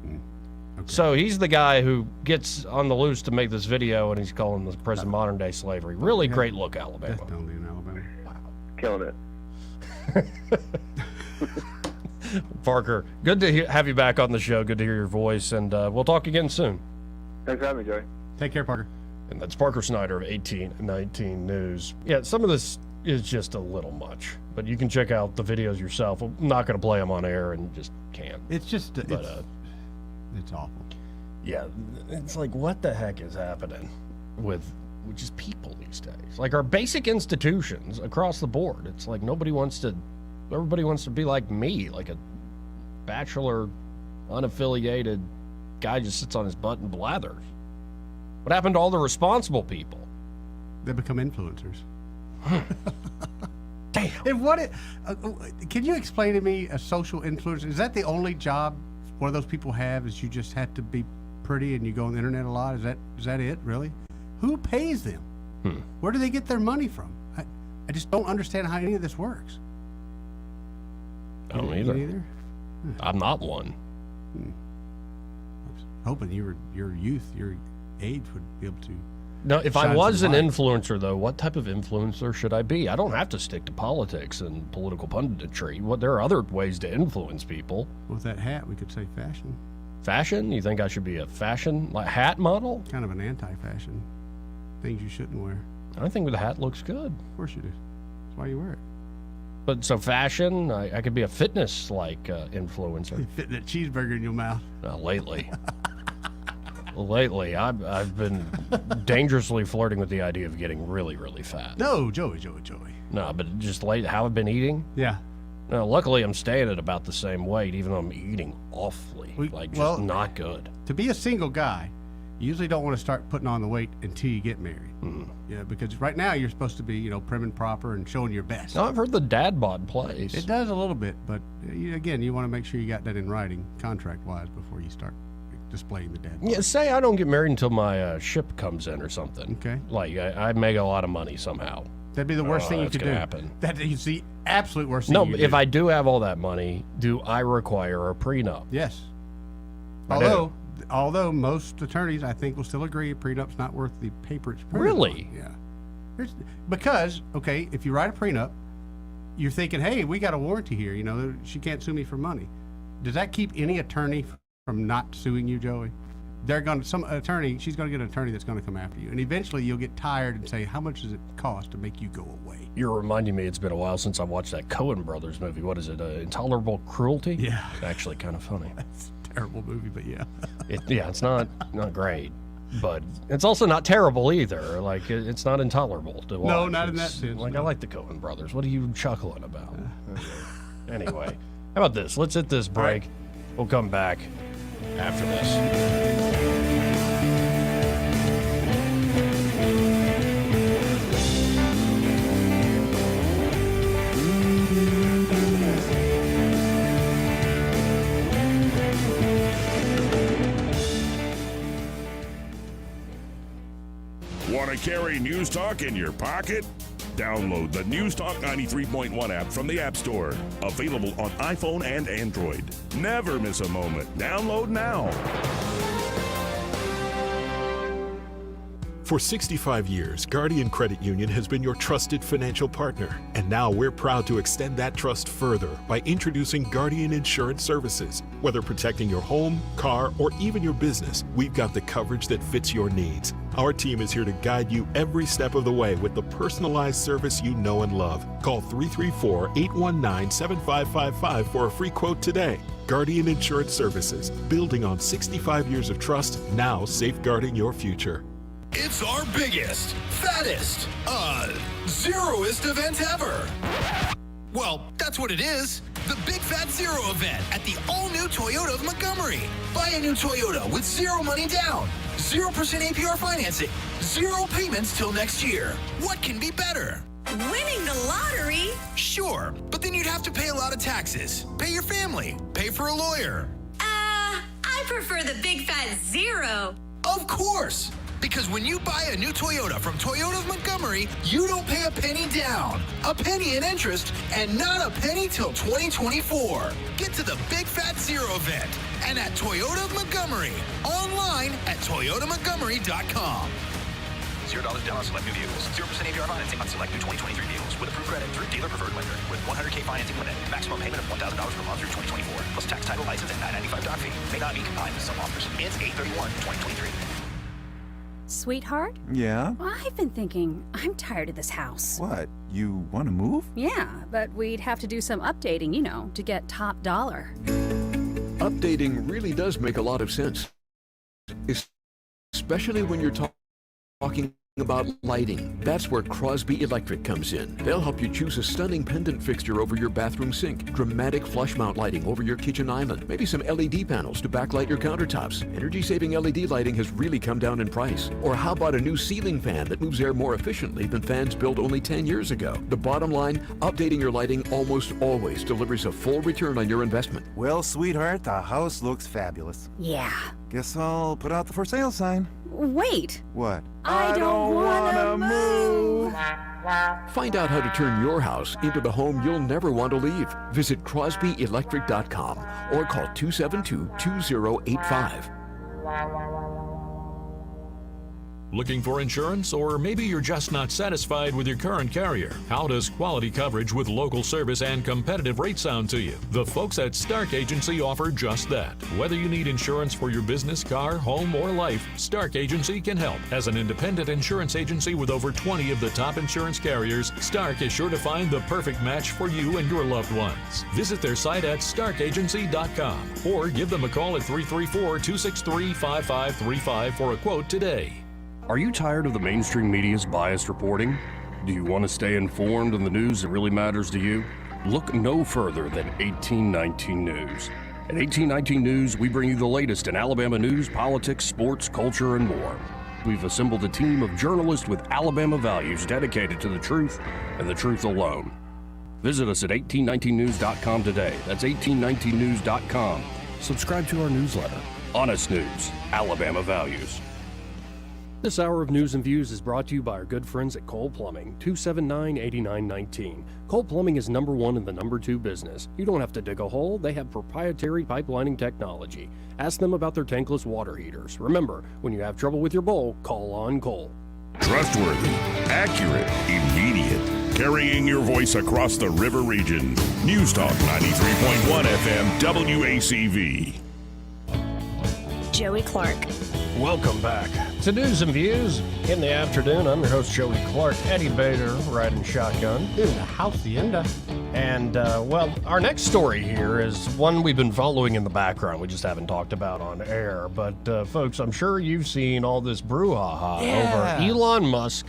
Okay. So he's the guy who gets on the loose to make this video, and he's calling the prison modern-day slavery. Really great look, Alabama.
Death penalty in Alabama.
Wow. Killing it.
Parker, good to have you back on the show. Good to hear your voice, and we'll talk again soon.
Thanks for having me, Joey.
Take care, Parker.
And that's Parker Snider of 1819 News. Yeah, some of this is just a little much, but you can check out the videos yourself. I'm not going to play them on air, and just can't.
It's just, it's awful.
Yeah, it's like, what the heck is happening with just people these days? Like, our basic institutions across the board, it's like everybody wants to be like me, like a bachelor, unaffiliated guy just sits on his butt and blathers. What happened to all the responsible people?
They become influencers.
Damn.
Can you explain to me a social influencer? Is that the only job one of those people have? Is you just have to be pretty and you go on the internet a lot? Is that it, really? Who pays them? Where do they get their money from? I just don't understand how any of this works.
I don't either. I'm not one.
I was hoping your age would be able to.
Now, if I was an influencer, though, what type of influencer should I be? I don't have to stick to politics and political punditry. There are other ways to influence people.
With that hat, we could say fashion.
Fashion? You think I should be a fashion hat model?
Kind of an anti-fashion. things you shouldn't wear.
I think the hat looks good.
Of course you do. That's why you wear it.
But so fashion, I could be a fitness-like influencer.
Fitting that cheeseburger in your mouth.
Lately. Lately, I've been dangerously flirting with the idea of getting really, really fat.
No, Joey.
No, but just how I've been eating?
Yeah.
No, luckily I'm staying at about the same weight, even though I'm eating awfully. Not good.
To be a single guy, you usually don't want to start putting on the weight until you get married.
Mm-hmm.
Yeah, because right now you're supposed to be, prim and proper and showing your best.
No, I've heard the dad bod plays.
It does a little bit, but again, you want to make sure you got that in writing, contract-wise, before you start displaying the dad bod.
Yeah, say I don't get married until my ship comes in or something.
Okay.
Like I make a lot of money somehow.
That'd be the worst thing you could do.
Happen.
That is the absolute worst thing.
No,
you
if
do.
I do have all that money, do I require a prenup?
Yes. Although most attorneys, I think, will still agree a prenup's not worth the paper it's printed
Really?
on. Yeah. Because, okay, if you write a prenup, you're thinking, hey, we got a warranty here. She can't sue me for money. Does that keep any attorney from not suing you, Joey? She's going to get an attorney that's going to come after you. And eventually you'll get tired and say, how much does it cost to make you go away?
You're reminding me it's been a while since I watched that Coen Brothers movie. What is it? Intolerable Cruelty?
Yeah.
It's actually kind of funny.
It's a terrible movie, but yeah.
It's not great. But it's also not terrible either. Like, it's not intolerable to watch.
No, not in that sense.
Like, I like the Coen Brothers. What are you chuckling about? Anyway, how about this? Let's hit this break. Right. We'll come back after this.
Want to carry News Talk in your pocket? Download the News Talk 93.1 app from the App Store. Available on iPhone and Android. Never miss a moment. Download now.
For 65 years, Guardian Credit Union has been your trusted financial partner. And now we're proud to extend that trust further by introducing Guardian Insurance Services. Whether protecting your home, car, or even your business, we've got the coverage that fits your needs. Our team is here to guide you every step of the way with the personalized service you know and love. Call 334-819-7555 for a free quote today. Guardian Insurance Services, building on 65 years of trust, now safeguarding your future.
It's our biggest, fattest, zeroest event ever. Well, that's what it is. The Big Fat Zero event at the all-new Toyota of Montgomery. Buy a new Toyota with zero money down, 0% APR financing, zero payments till next year. What can be better?
Winning the lottery?
Sure, but then you'd have to pay a lot of taxes, pay your family, pay for a lawyer.
I prefer the Big Fat Zero.
Of course. Because when you buy a new Toyota from Toyota of Montgomery, you don't pay a penny down, a penny in interest, and not a penny till 2024. Get to the Big Fat Zero event and at Toyota of Montgomery. Online at toyotamontgomery.com.
$0 down on select new vehicles. 0% APR financing on select new 2023 vehicles with approved credit through dealer preferred lender with $100K financing limit. Maximum payment of $1,000 per month through 2024 plus tax, title, license, and $995 doc fee. May not be combined with some offers. Ends 8/31/2023.
Sweetheart?
Yeah?
Well, I've been thinking, I'm tired of this house.
What? You want to move?
Yeah, but we'd have to do some updating, to get top dollar.
Updating really does make a lot of sense, especially when you're talking about lighting. That's where Crosby Electric comes in. They'll help you choose a stunning pendant fixture over your bathroom sink, dramatic flush mount lighting over your kitchen island, maybe some LED panels to backlight your countertops. Energy-saving LED lighting has really come down in price. Or how about a new ceiling fan that moves air more efficiently than fans built only 10 years ago? The bottom line, updating your lighting almost always delivers a full return on your investment.
Well, sweetheart, the house looks fabulous.
Yeah.
Guess I'll put out the for sale sign.
Wait.
What?
I don't wanna move.
Find out how to turn your house into the home you'll never want to leave. Visit crosbyelectric.com or call 272-2085.
Looking for insurance, or maybe you're just not satisfied with your current carrier? How does quality coverage with local service and competitive rates sound to you? The folks at Stark Agency offer just that. Whether you need insurance for your business, car, home, or life, Stark Agency can help. As an independent insurance agency with over 20 of the top insurance carriers, Stark is sure to find the perfect match for you and your loved ones. Visit their site at starkagency.com or give them a call at 334-263-5535 for a quote today.
Are you tired of the mainstream media's biased reporting? Do you want to stay informed on the news that really matters to you? Look no further than 1819 News. At 1819 News, we bring you the latest in Alabama news, politics, sports, culture, and more. We've assembled a team of journalists with Alabama values dedicated to the truth and the truth alone. Visit us at 1819news.com today. That's 1819news.com. Subscribe to our newsletter. Honest News, Alabama Values. This hour of news and views is brought to you by our good friends at Cole Plumbing, 279-8919. Cole Plumbing is number one in the number two business. You don't have to dig a hole. They have proprietary pipelining technology. Ask them about their tankless water heaters. Remember, when you have trouble with your bowl, call on Cole.
Trustworthy, accurate, immediate. Carrying your voice across the river region. News Talk 93.1 FM WACV.
Joey Clark.
Welcome back to News and Views in the afternoon. I'm your host, Joey Clark. Eddie Bader riding shotgun.
In the hacienda.
And, well, our next story here is one we've been following in the background. We just haven't talked about on air. But, folks, I'm sure you've seen all this brouhaha over Elon Musk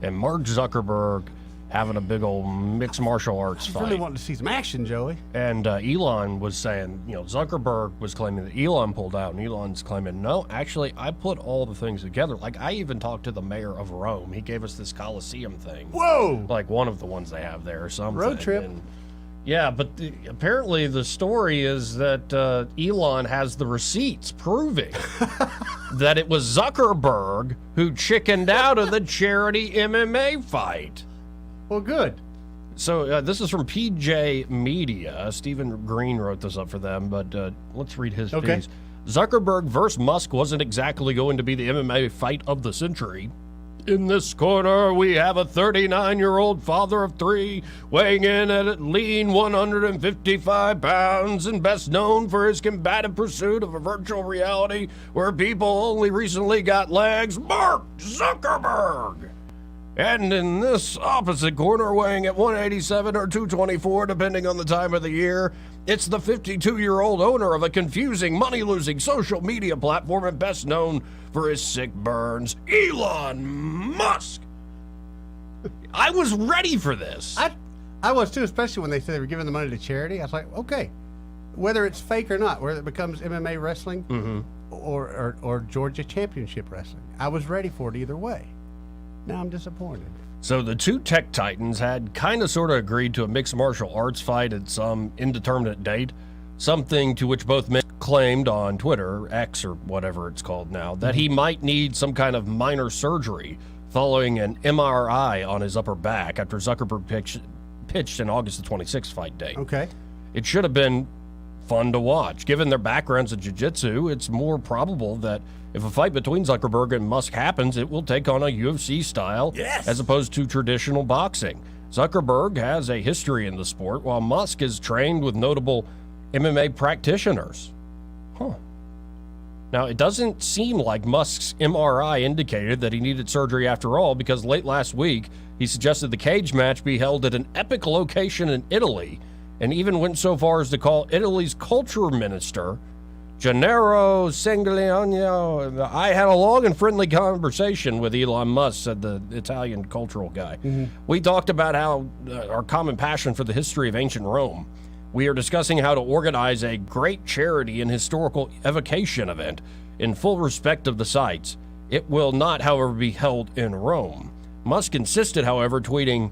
and Mark Zuckerberg having a big old mixed martial arts fight.
I really wanted to see some action, Joey.
And Elon was saying, Zuckerberg was claiming that Elon pulled out, and Elon's claiming, no, actually, I put all the things together. Like, I even talked to the mayor of Rome. He gave us this Colosseum thing.
Whoa!
Like one of the ones they have there or something.
Road trip.
And, yeah, but apparently the story is that Elon has the receipts proving that it was Zuckerberg who chickened out of the charity MMA fight.
Well, good.
So this is from PJ Media. Stephen Green wrote this up for them, but let's read his piece. Zuckerberg versus Musk wasn't exactly going to be the MMA fight of the century. In this corner, we have a 39-year-old father of three, weighing in at a lean 155 pounds and best known for his combative pursuit of a virtual reality where people only recently got legs, Mark Zuckerberg. And in this opposite corner, weighing at 187 or 224, depending on the time of the year, it's the 52-year-old owner of a confusing, money-losing social media platform and best known for his sick burns, Elon Musk. I was ready for this.
I was too, especially when they said they were giving the money to charity. I was like, okay, whether it's fake or not, whether it becomes MMA wrestling or Georgia Championship wrestling, I was ready for it either way. Now I'm disappointed.
So the two tech titans had kind of sort of agreed to a mixed martial arts fight at some indeterminate date, something to which both men claimed on Twitter, X or whatever it's called now, that he might need some kind of minor surgery following an MRI on his upper back after Zuckerberg pitched an August the 26th fight date.
Okay.
It should have been fun to watch. Given their backgrounds in jiu-jitsu, it's more probable that if a fight between Zuckerberg and Musk happens, it will take on a UFC style as opposed to traditional boxing. Zuckerberg has a history in the sport, while Musk is trained with notable MMA practitioners. Now, it doesn't seem like Musk's MRI indicated that he needed surgery after all, because late last week, he suggested the cage match be held at an epic location in Italy, and even went so far as to call Italy's culture minister, Gennaro Sangigliano. I had a long and friendly conversation with Elon Musk, said the Italian cultural guy. We talked about how our common passion for the history of ancient Rome. We are discussing how to organize a great charity and historical evocation event in full respect of the sites. It will not, however, be held in Rome. Musk insisted, however, tweeting,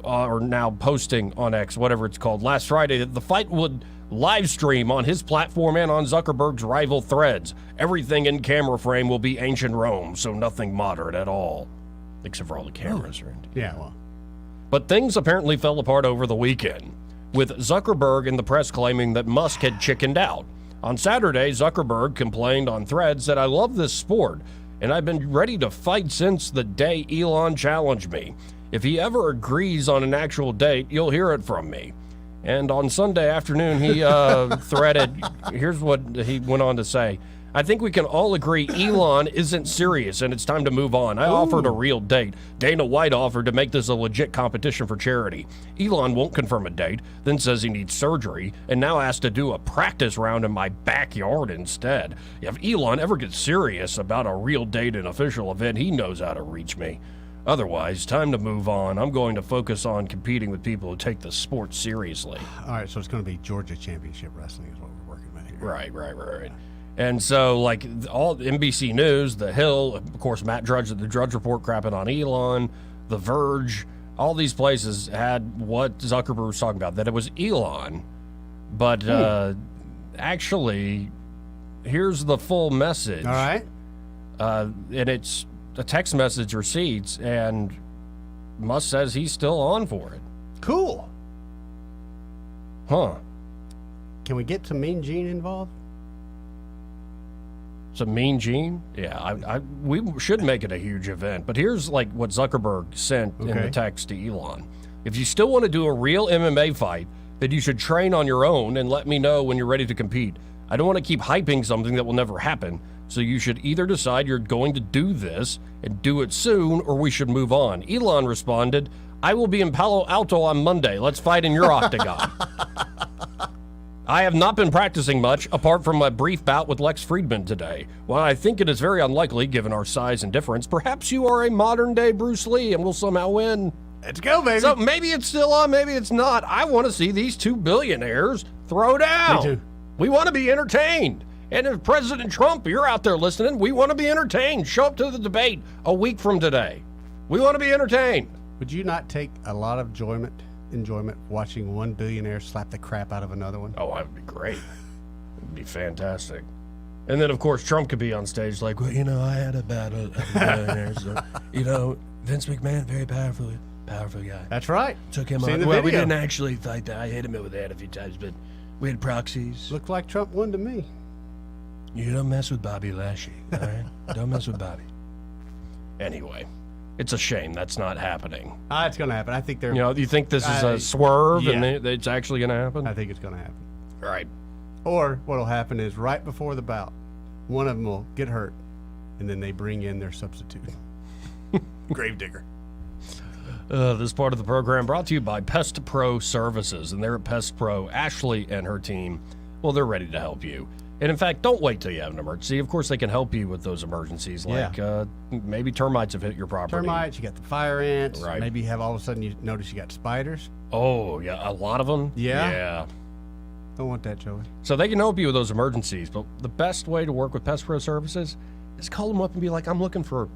or now posting on X, whatever it's called, last Friday, that the fight would live stream on his platform and on Zuckerberg's rival Threads. Everything in camera frame will be ancient Rome, so nothing modern at all. Except for all the cameras are in.
Yeah, well.
But things apparently fell apart over the weekend, with Zuckerberg and the press claiming that Musk had chickened out. On Saturday, Zuckerberg complained on Threads that I love this sport. and I've been ready to fight since the day Elon challenged me. If he ever agrees on an actual date, you'll hear it from me. And on Sunday afternoon, he threaded, here's what he went on to say. I think we can all agree Elon isn't serious and it's time to move on. I offered a real date. Dana White offered to make this a legit competition for charity. Elon won't confirm a date, then says he needs surgery, and now has to do a practice round in my backyard instead. If Elon ever gets serious about a real date and official event, he knows how to reach me. Otherwise, time to move on. I'm going to focus on competing with people who take the sport seriously.
All right, so it's going to be Georgia Championship Wrestling is what we're working with here.
Right. And so, like, all NBC News, The Hill, of course, Matt Drudge at the Drudge Report crapping on Elon, The Verge, all these places had what Zuckerberg was talking about, that it was Elon. But actually, here's the full message.
All right.
And it's a text message receipts, and Musk says he's still on for it.
Cool.
Huh.
Can we get some Mean Gene involved?
Some Mean Gene? Yeah, we should make it a huge event. But here's like what Zuckerberg sent in the text to Elon. If you still want to do a real MMA fight, then you should train on your own and let me know when you're ready to compete. I don't want to keep hyping something that will never happen. So you should either decide you're going to do this and do it soon, or we should move on. Elon responded, I will be in Palo Alto on Monday. Let's fight in your octagon. I have not been practicing much, apart from my brief bout with Lex Friedman today. While I think it is very unlikely, given our size and difference, perhaps you are a modern-day Bruce Lee and will somehow win.
Let's go, baby.
So maybe it's still on, maybe it's not. I want to see these two billionaires throw down.
Me too.
We want to be entertained. And if President Trump, you're out there listening, we want to be entertained. Show up to the debate a week from today. We want to be entertained.
Would you not take a lot of enjoyment watching one billionaire slap the crap out of another one?
Oh, that would be great. It would be fantastic. And then, of course, Trump could be on stage like, well, I had a battle of billionaires. Vince McMahon, very powerful guy.
That's right.
Took him on. Well, we didn't actually fight that. I hit him with that a few times, but we had proxies.
Looked like Trump won to me.
You don't mess with Bobby Lashley, all right? Don't mess with Bobby. Anyway, it's a shame that's not happening.
It's going to happen. I think they're...
you think this is a swerve and it's actually going to happen?
I think it's going to happen.
All right.
Or what will happen is right before the bout, one of them will get hurt, and then they bring in their substitute. Gravedigger.
This part of the program brought to you by Pest Pro Services, and they're at Pest Pro. Ashley and her team, well, they're ready to help you. And in fact, don't wait till you have an emergency. Of course, they can help you with those emergencies, like maybe termites have hit your property.
Termites, you got the fire ants.
Right.
Maybe you have all of a sudden you notice you got spiders.
Oh, yeah, a lot of them?
Yeah. Don't want that, Joey.
So they can help you with those emergencies, but the best way to work with Pest Pro Services is call them up and be like, I'm looking for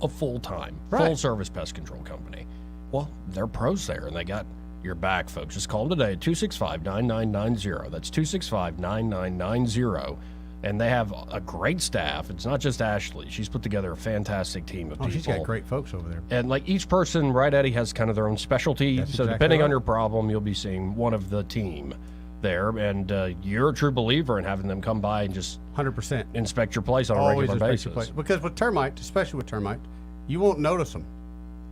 a full-time, full-service pest control company. Well, they're pros there, and they got your back, folks. Just call them today at 265-9990. That's 265-9990. And they have a great staff. It's not just Ashley. She's put together a fantastic team of people.
She's got great folks over there.
And like each person, right, Eddie, has kind of their own specialty.
That's
so
exactly
depending on
right.
your problem, you'll be seeing one of the team there. And you're a true believer in having them come by and just
100%
inspect your place on a
Always
regular
inspect your
basis.
place. Because with termites, especially with termites, you won't notice them.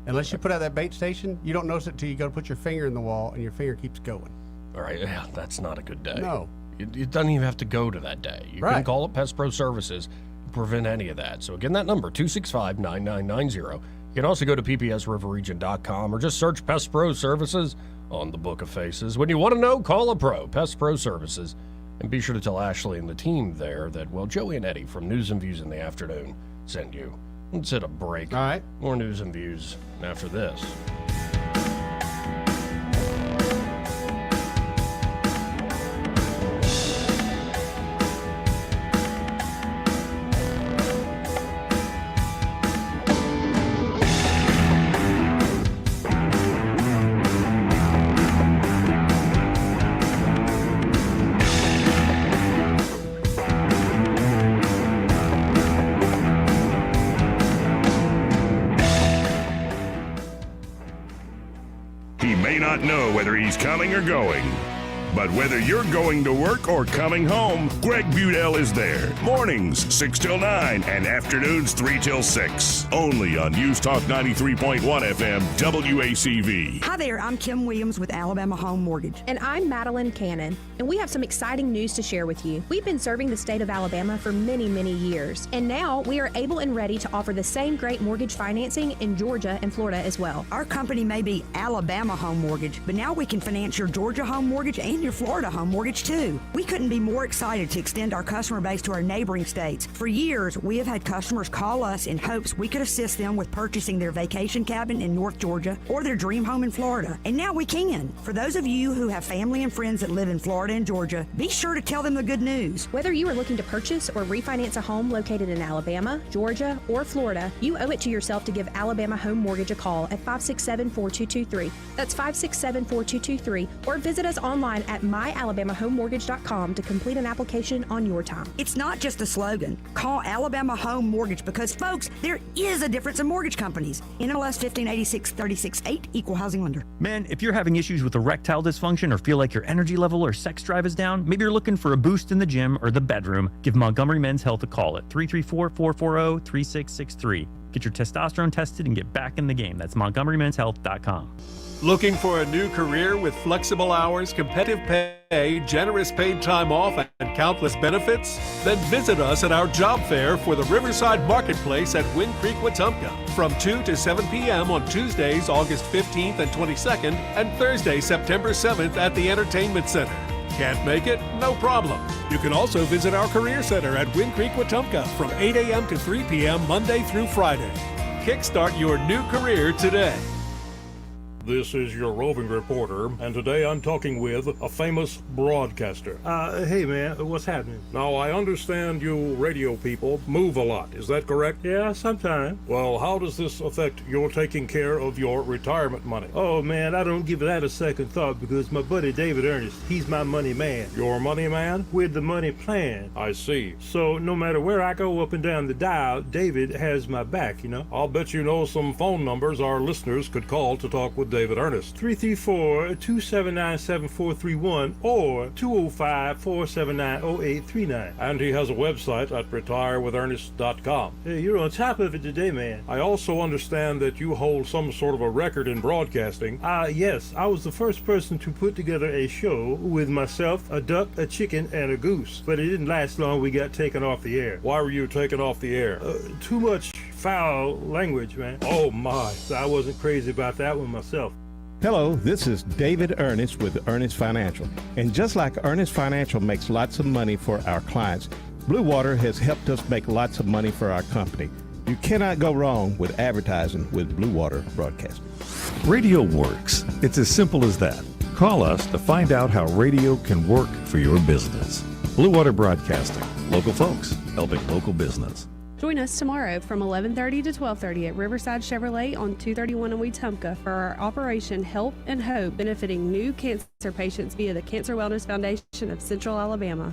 Unless you put out that bait station, you don't notice it until you go to put your finger in the wall and your finger keeps going.
All right, yeah, that's not a good day.
No.
It doesn't even have to go to that day. You can call up Pest Pro Services to prevent any of that. So again, that number, 265-9990. You can also go to ppsriverregion.com or just search Pest Pro Services on the Book of Faces. When you want to know, call a pro, Pest Pro Services. And be sure to tell Ashley and the team there that, well, Joey and Eddie from News and Views in the Afternoon send you. Let's hit a break.
All right.
More news and views after this.
He may not know whether he's coming or going, But whether you're going to work or coming home, Greg Budell is there. Mornings 6 till 9 and afternoons 3 till 6. Only on News Talk 93.1 FM WACV.
Hi there, I'm Kim Williams with Alabama Home Mortgage.
And I'm Madeline Cannon. And we have some exciting news to share with you. We've been serving the state of Alabama for many, many years. And now we are able and ready to offer the same great mortgage financing in Georgia and Florida as well.
Our company may be Alabama Home Mortgage, but now we can finance your Georgia home mortgage and your Florida home mortgage too. We couldn't be more excited to extend our customer base to our neighboring states. For years, we have had customers call us in hopes we could assist them with purchasing their vacation cabin in North Georgia or their dream home in Florida. And now we can. For those of you who have family and friends that live in Florida and Georgia, be sure to tell them the good news.
Whether you are looking to purchase or refinance a home located in Alabama, Georgia, or Florida, you owe it to yourself to give Alabama Home Mortgage a call at 567-4223. That's 567-4223. Or visit us online at myalabamahomemortgage.com to complete an application on your time.
It's not just a slogan. Call Alabama Home Mortgage because, folks, there is a difference in mortgage companies. NLS 1586-36-8, Equal Housing Lender.
Men, if you're having issues with erectile dysfunction or feel like your energy level or sex drive is down, maybe you're looking for a boost in the gym or the bedroom, give Montgomery Men's Health a call at 334-440-3663. Get your testosterone tested and get back in the game. That's MontgomeryMen'sHealth.com.
Looking for a new career with flexible hours, competitive pay, generous paid time off, and countless benefits? Then visit us at our job fair for the Riverside Marketplace at Wind Creek, Wetumpka from 2 to 7 p.m. on Tuesdays, August 15th and 22nd, and Thursday, September 7th at the Entertainment Center. Can't make it? No problem. You can also visit our Career Center at Wind Creek, Wetumpka from 8 a.m. to 3 p.m. Monday through Friday. Kickstart your new career today.
This is your roving reporter, and today I'm talking with a famous broadcaster.
Hey man, what's happening?
Now, I understand you radio people move a lot, is that correct?
Yeah, sometimes.
Well, how does this affect your taking care of your retirement money?
Oh man, I don't give that a second thought because my buddy David Ernest, he's my money man.
Your money man?
With the money plan.
I see.
So no matter where I go up and down the dial, David has my back, you know?
I'll bet you know some phone numbers our listeners could call to talk with David Ernest.
334-279-7431 or 205-479-0839.
And he has a website at retirewithernest.com.
Hey, you're on top of it today, man.
I also understand that you hold some sort of a record in broadcasting.
Yes. I was the first person to put together a show with myself, a duck, a chicken, and a goose. But it didn't last long. We got taken off the air.
Why were you taken off the air?
Too much foul language, man.
Oh, my.
So I wasn't crazy about that one myself.
Hello, this is David Ernest with Ernest Financial. And just like Ernest Financial makes lots of money for our clients, Blue Water has helped us make lots of money for our company. You cannot go wrong with advertising with Blue Water Broadcasting.
Radio works. It's as simple as that. Call us to find out how radio can work for your business. Blue Water Broadcasting. Local folks helping local business.
Join us tomorrow from 11:30 to 12:30 at Riverside Chevrolet on 231 in Wetumpka for our Operation Help and Hope, benefiting new cancer patients via the Cancer Wellness Foundation of Central Alabama.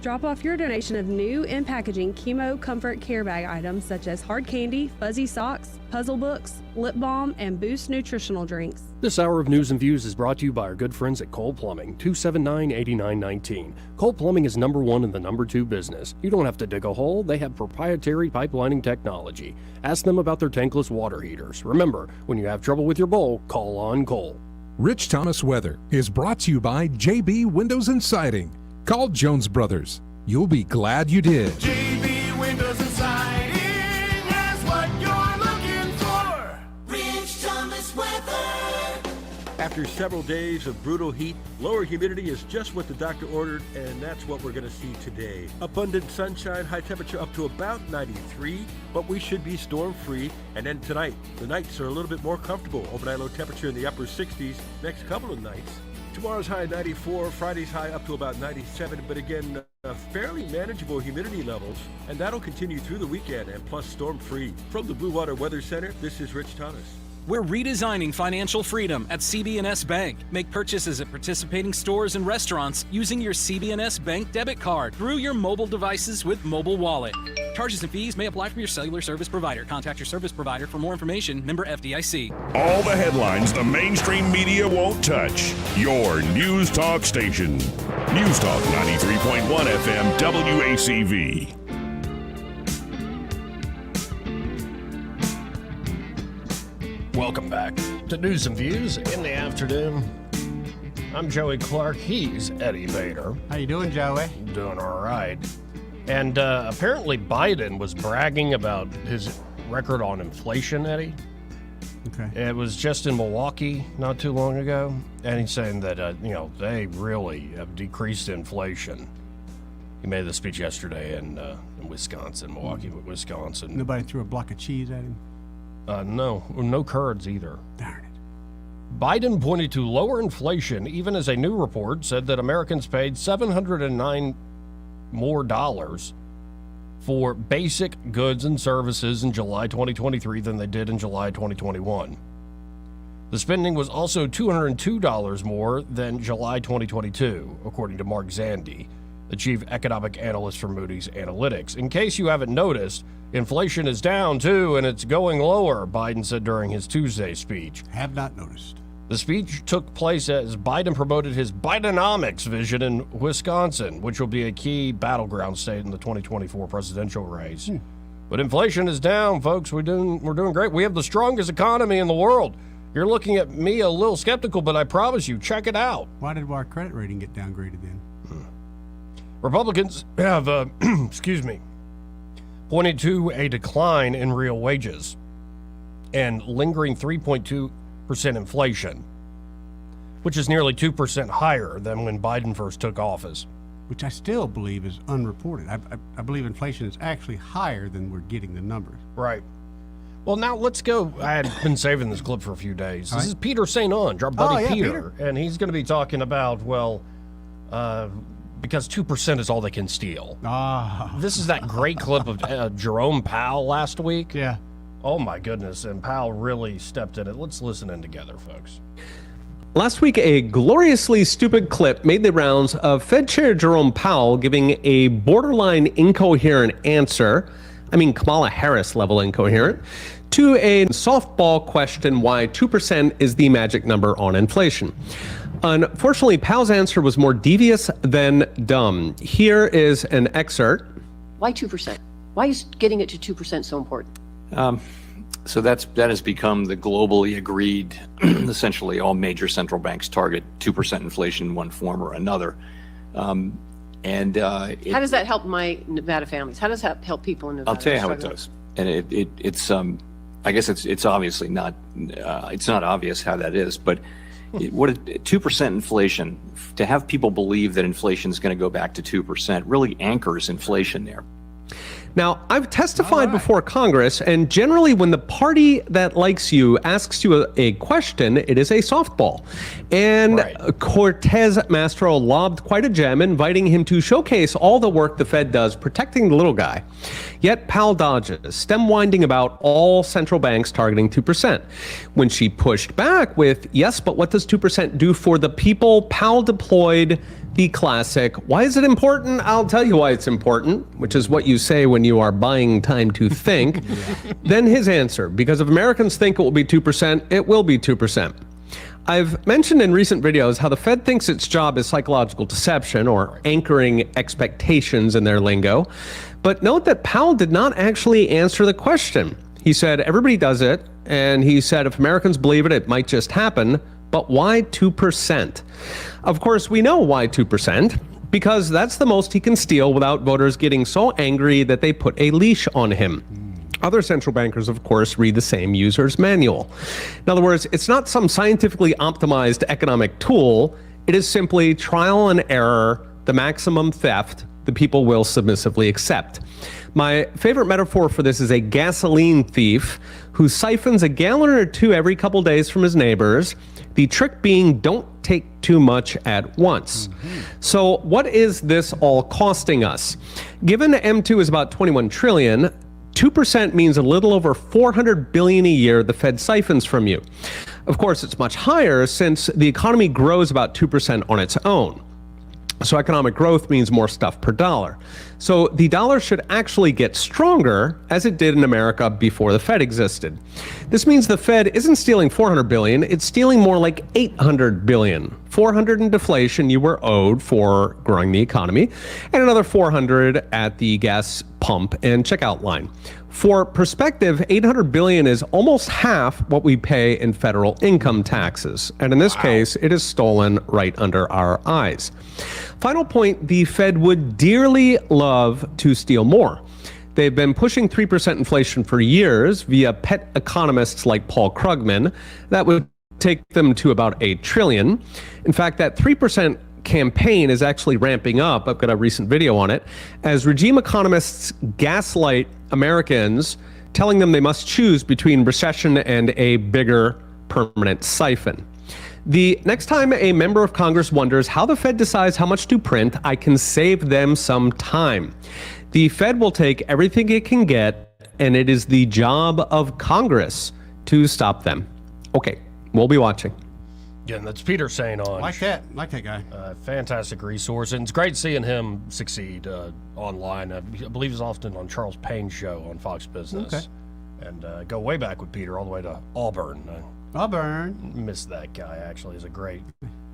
Drop off your donation of new in packaging chemo comfort care bag items such as hard candy, fuzzy socks, puzzle books, lip balm, and Boost nutritional drinks.
This hour of News and Views is brought to you by our good friends at Cole Plumbing, 279-8919. Cole Plumbing is number one in the number two business. You don't have to dig a hole. They have proprietary pipelining technology. Ask them about their tankless water heaters. Remember, when you have trouble with your bowl, call on Cole.
Rich Thomas Weather is brought to you by JB Windows and Siding. Call Jones Brothers. You'll be glad you did.
JB Windows and Siding has what you're looking for. Rich Thomas Weather.
After several days of brutal heat, lower humidity is just what the doctor ordered, and that's what we're going to see today. Abundant sunshine, high temperature up to about 93, but we should be storm-free. And then tonight, the nights are a little bit more comfortable. Overnight low temperature in the upper 60s. Next couple of nights, tomorrow's high 94, Friday's high up to about 97, but again, fairly manageable humidity levels, and that'll continue through the weekend and plus storm-free. From the Blue Water Weather Center, this is Rich Thomas.
We're redesigning financial freedom at CB&S Bank. Make purchases at participating stores and restaurants using your CB&S Bank debit card through your mobile devices with Mobile Wallet. Charges and fees may apply from your cellular service provider. Contact your service provider for more information. Member FDIC.
All the headlines the mainstream media won't touch. Your News Talk station. News Talk 93.1 FM WACV.
Welcome back to News and Views in the afternoon. I'm Joey Clark. He's Eddie Bader.
How you doing, Joey?
Doing all right. And apparently Biden was bragging about his record on inflation, Eddie.
Okay.
It was just in Milwaukee not too long ago, and he's saying that they really have decreased inflation. He made the speech yesterday in Wisconsin, Milwaukee, Wisconsin.
Nobody threw a block of cheese at him?
No curds either.
Darn it.
Biden pointed to lower inflation, even as a new report said that Americans paid $709 more for basic goods and services in July 2023 than they did in July 2021. The spending was also $202 more than July 2022, according to Mark Zandi, the chief economic analyst for Moody's Analytics. In case you haven't noticed, inflation is down too, and it's going lower, Biden said during his Tuesday speech.
Have not noticed.
The speech took place as Biden promoted his Bidenomics vision in Wisconsin, which will be a key battleground state in the 2024 presidential race. But inflation is down, folks. We're doing great. We have the strongest economy in the world. You're looking at me a little skeptical, but I promise you, check it out.
Why did our credit rating get downgraded then?
Republicans have, pointed to a decline in real wages and lingering 3.2% inflation, which is nearly 2% higher than when Biden first took office.
Which I still believe is unreported. I believe inflation is actually higher than we're getting the numbers.
Right. Well, now let's go. I had been saving this clip for a few days. This is Peter St. Onge, our buddy Peter, and he's going to be talking about, because 2% is all they can steal. This is that great clip of Jerome Powell last week.
Yeah.
Oh, my goodness. And Powell really stepped in it. Let's listen in together, folks.
Last week, a gloriously stupid clip made the rounds of Fed Chair Jerome Powell giving a borderline incoherent answer, Kamala Harris level incoherent, to a softball question why 2% is the magic number on inflation. Unfortunately, Powell's answer was more devious than dumb. Here is an excerpt.
Why 2%? Why is getting it to 2% so important?
So that has become the globally agreed, essentially all major central banks target 2% inflation in one form or another.
How does that help my Nevada families? How does that help people in Nevada?
I'll tell you how it does. And it's I guess it's obviously not, it's not obvious how that is, but what 2% inflation, to have people believe that inflation is going to go back to 2% really anchors inflation there.
Now, I've testified before Congress, and generally when the party that likes you asks you a question, it is a softball. And Cortez Mastro lobbed quite a gem, inviting him to showcase all the work the Fed does protecting the little guy. Yet Powell dodges, stem-winding about all central banks targeting 2%. When she pushed back with, yes, but what does 2% do for the people? Powell deployed the classic, why is it important? I'll tell you why it's important, which is what you say when you are buying time to think. Then his answer, because if Americans think it will be 2%, it will be 2%. I've mentioned in recent videos how the Fed thinks its job is psychological deception, or anchoring expectations in their lingo. But note that Powell did not actually answer the question. He said, everybody does it, and he said, if Americans believe it, it might just happen. But why 2%? Of course, we know why 2%, because that's the most he can steal without voters getting so angry that they put a leash on him. Other central bankers, of course, read the same user's manual. In other words, it's not some scientifically optimized economic tool. It is simply trial and error, the maximum theft the people will submissively accept. My favorite metaphor for this is a gasoline thief who siphons a gallon or two every couple days from his neighbors. The trick being, don't take too much at once. So what is this all costing us? Given M2 is about 21 trillion, 2% means a little over $400 billion a year the Fed siphons from you. Of course, it's much higher since the economy grows about 2% on its own. So economic growth means more stuff per dollar. So the dollar should actually get stronger, as it did in America before the Fed existed. This means the Fed isn't stealing $400 billion, it's stealing more like $800 billion. $400 in deflation you were owed for growing the economy, and another $400 at the gas pump and checkout line. For perspective, $800 billion is almost half what we pay in federal income taxes. And in this case, it is stolen right under our eyes. Final point, the Fed would dearly love to steal more. They've been pushing 3% inflation for years via pet economists like Paul Krugman. That would take them to about $8 trillion. In fact, that 3% campaign is actually ramping up. I've got a recent video on it, as regime economists gaslight Americans, telling them they must choose between recession and a bigger permanent siphon. The next time a member of Congress wonders how the Fed decides how much to print, I can save them some time. The Fed will take everything it can get, and it is the job of Congress to stop them. Okay, we'll be watching.
Again, that's Peter St. Onge.
Like that guy.
Fantastic resource, and it's great seeing him succeed online. I believe he's often on Charles Payne's show on Fox Business.
Okay.
And go way back with Peter, all the way to Auburn.
Auburn.
Miss that guy, actually. He's a great,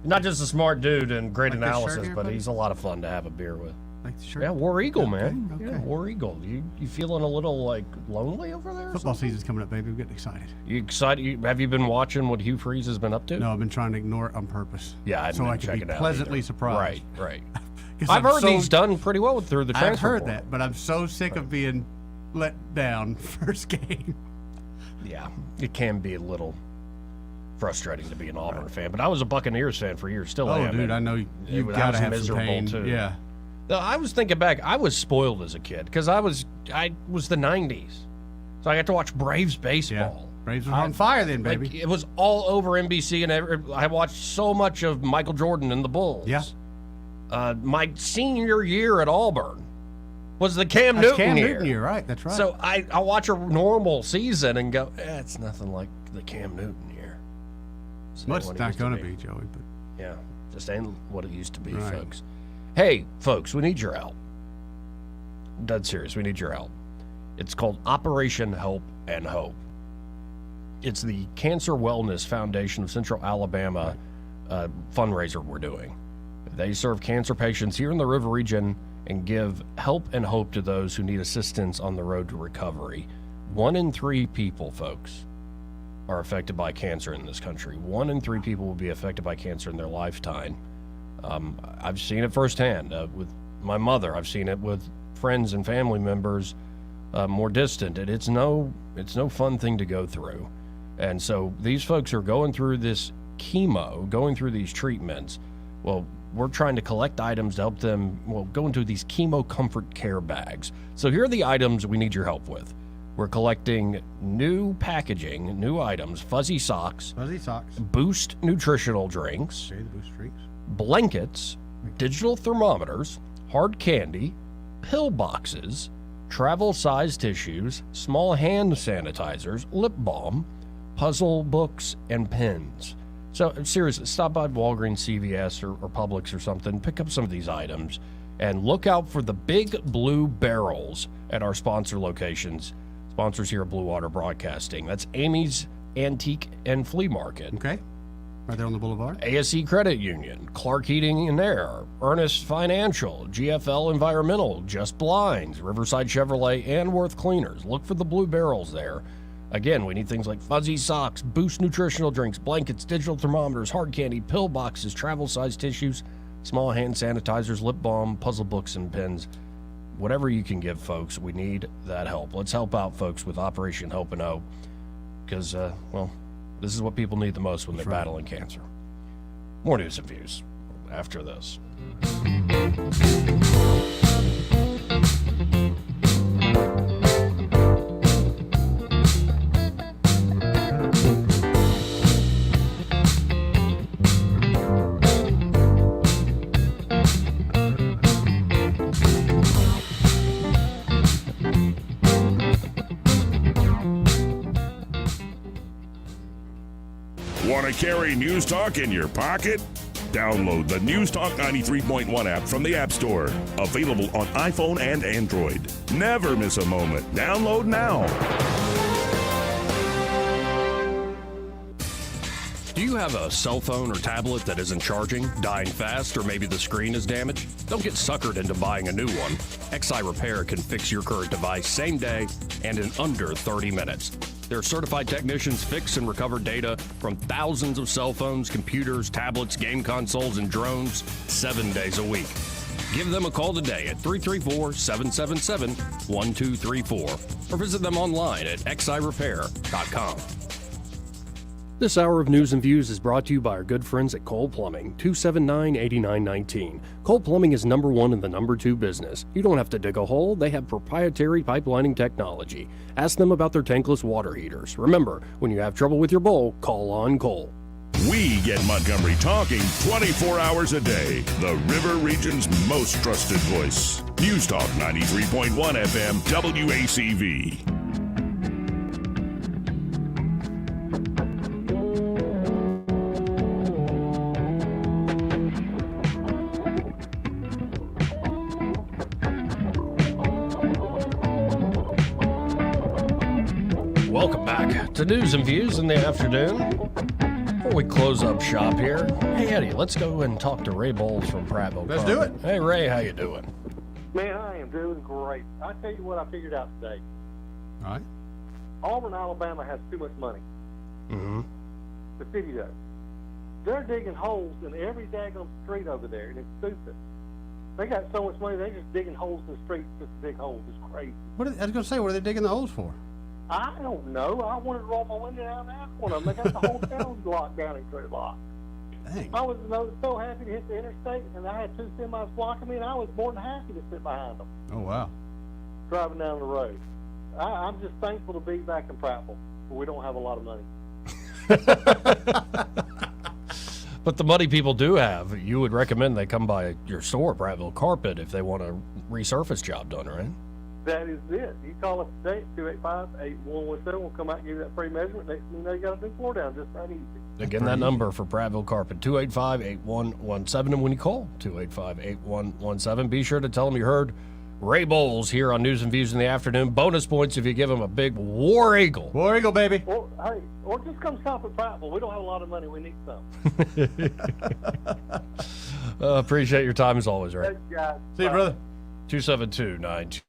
not just a smart dude and great analysis, but he's a lot of fun to have a beer with.
Like the shirt?
Yeah, War Eagle, man.
Okay.
Yeah, War Eagle. You feeling a little, like, lonely over there?
Football season's coming up, baby. I'm getting excited.
You excited? Have you been watching what Hugh Freeze has been up to?
No, I've been trying to ignore it on purpose.
Yeah,
so I can be pleasantly surprised.
Right. I've heard he's done pretty well through the transfer
I've heard
portal.
that, but I'm so sick of being let down first game.
Yeah, it can be a little frustrating to be an Auburn fan, but I was a Buccaneers fan for years. Still am.
Oh, dude, I know you've got to have some pain.
Too.
Yeah.
I was thinking back. I was spoiled as a kid because I was the '90s, so I got to watch Braves baseball.
Yeah. Braves were on fire then, baby.
Like, it was all over NBC, and I watched so much of Michael Jordan and the Bulls.
Yeah.
My senior year at Auburn was the Cam
That's
Newton
Cam
year.
Newton year, right? That's right.
So I watch a normal season and go, it's nothing like the Cam Newton year.
Well, it's not going to be, Joey. But
yeah, just ain't what it used to be,
right.
folks. Hey, folks, we need your help. Dead serious, we need your help. It's called Operation Help and Hope. It's the Cancer Wellness Foundation of Central Alabama fundraiser we're doing. They serve cancer patients here in the River region and give help and hope to those who need assistance on the road to recovery. 1 in 3 people, folks, are affected by cancer in this country. 1 in 3 people will be affected by cancer in their lifetime. I've seen it firsthand with my mother. I've seen it with friends and family members more distant, and it's no fun thing to go through. And so these folks are going through this chemo, going through these treatments. Well, we're trying to collect items to help them, go into these chemo comfort care bags. So here are the items we need your help with. We're collecting new packaging, new items, fuzzy socks, Boost nutritional drinks,
okay, the Boost drinks,
blankets, digital thermometers, hard candy, pill boxes, travel-sized tissues, small hand sanitizers, lip balm, puzzle books, and pens. So seriously, stop by Walgreens, CVS, or Publix or something, pick up some of these items, and look out for the big blue barrels at our sponsor locations. Sponsors here at Blue Water Broadcasting. That's Amy's Antique and Flea Market.
Okay. Right there on the boulevard.
ASE Credit Union, Clark Heating and Air, Ernest Financial, GFL Environmental, Just Blinds, Riverside Chevrolet, and Worth Cleaners. Look for the blue barrels there. Again, we need things like fuzzy socks, Boost nutritional drinks, blankets, digital thermometers, hard candy, pill boxes, travel-sized tissues, small hand sanitizers, lip balm, puzzle books, and pens. Whatever you can give, folks, we need that help. Let's help out, folks, with Operation Help and Hope. Because, this is what people need the most when they're battling cancer. More news and views after this.
to carry News Talk in your pocket? Download the News Talk 93.1 app from the App Store. Available on iPhone and Android. Never miss a moment. Download now.
Do you have a cell phone or tablet that isn't charging, dying fast, or maybe the screen is damaged? Don't get suckered into buying a new one. XI Repair can fix your current device same day and in under 30 minutes. Their certified technicians fix and recover data from thousands of cell phones, computers, tablets, game consoles, and drones 7 days a week. Give them a call today at 334-777-1234 or visit them online at xirepair.com. This hour of News and Views is brought to you by our good friends at Cole Plumbing, 279-8919. Cole Plumbing is number one in the number two business. You don't have to dig a hole. They have proprietary pipelining technology. Ask them about their tankless water heaters. Remember, when you have trouble with your bowl, call on Cole.
We get Montgomery talking 24 hours a day. The River Region's most trusted voice. News Talk 93.1 FM WACV.
Welcome back to News and Views in the afternoon. Before we close up shop here, hey Eddie, let's go and talk to Ray Bowles from Prattville.
Let's do it.
Hey Ray, how you doing?
Man, I am doing great. I tell you what I figured out today.
All right.
Auburn, Alabama has too much money.
Mm-hmm.
The city does. They're digging holes in every daggone street over there, and it's stupid. They got so much money, they're just digging holes in the streets just to dig holes. It's crazy.
I was going to say, what are they digging the holes for?
I don't know. I wanted to roll my window down that one of them. They got the whole town locked down in gridlock.
Dang.
I was so happy to hit the interstate, and I had two semis blocking me, and I was more than happy to sit behind them.
Oh, wow.
Driving down the road. I'm just thankful to be back in Prattville, where we don't have a lot of money.
But the money people do have, you would recommend they come by your store, Prattville Carpet, if they want a resurface job done, right?
That is it. You call us today at 285-8117. We'll come out and give you that free measurement. Next thing you know, you got a new floor down. Just that easy.
Again, that number for Prattville Carpet, 285-8117. And when you call 285-8117, be sure to tell them you heard Ray Bowles here on News and Views in the afternoon. Bonus points if you give him a big War Eagle.
War Eagle, baby.
Or just come shop at Prattville. We don't have a lot of money. We need some.
Appreciate your time as always, Ray.
Thanks, guys.
See you, brother.
272-9228.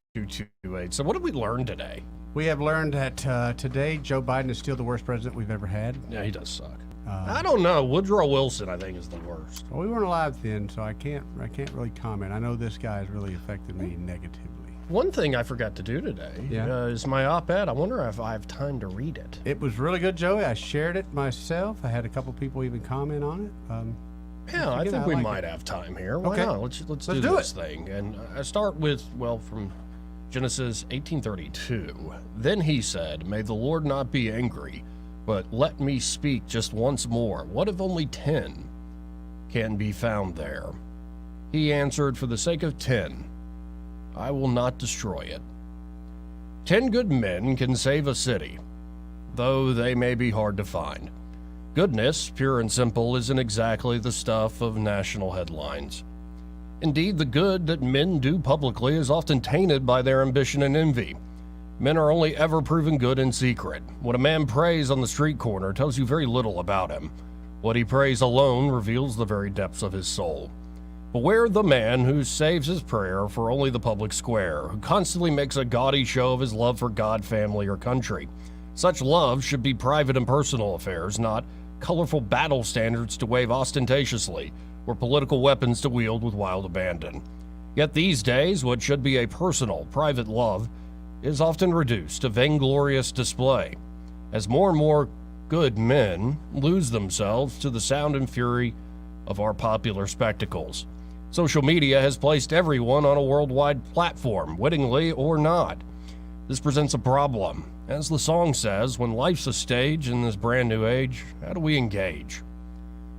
So what did we learn today?
We have learned that today Joe Biden is still the worst president we've ever had.
Yeah, he does suck. I don't know. Woodrow Wilson, I think, is the worst.
Well, we weren't alive then, so I can't really comment. I know this guy has really affected me negatively.
One thing I forgot to do today is my op-ed. I wonder if I have time to read it.
It was really good, Joey. I shared it myself. I had a couple people even comment on it.
Yeah, I think we might have time here. Why not? Let's do this thing. And I start with, from Genesis 18:32. Then he said, "May the Lord not be angry, but let me speak just once more. What if only 10 can be found there?" He answered, "For the sake of 10, I will not destroy it. 10 good men can save a city, though they may be hard to find. Goodness, pure and simple, isn't exactly the stuff of national headlines. Indeed, the good that men do publicly is often tainted by their ambition and envy. Men are only ever proven good in secret. What a man prays on the street corner tells you very little about him. What he prays alone reveals the very depths of his soul. Beware the man who saves his prayer for only the public square, who constantly makes a gaudy show of his love for God, family, or country. Such love should be private and personal affairs, not colorful battle standards to wave ostentatiously, or political weapons to wield with wild abandon. Yet these days, what should be a personal, private love is often reduced to vainglorious display, as more and more good men lose themselves to the sound and fury of our popular spectacles. Social media has placed everyone on a worldwide platform, wittingly or not. This presents a problem. As the song says, when life's a stage in this brand new age, how do we engage?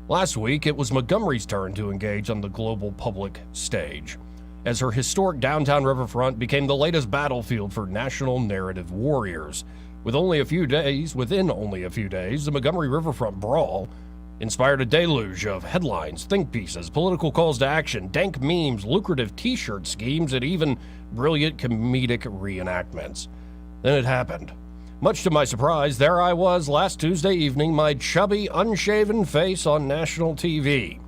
Last week, it was Montgomery's turn to engage on the global public stage, as her historic downtown riverfront became the latest battlefield for national narrative warriors. Within only a few days, the Montgomery riverfront brawl inspired a deluge of headlines, think pieces, political calls to action, dank memes, lucrative t-shirt schemes, and even brilliant comedic reenactments. Then it happened. Much to my surprise, there I was last Tuesday evening, my chubby, unshaven face on national TV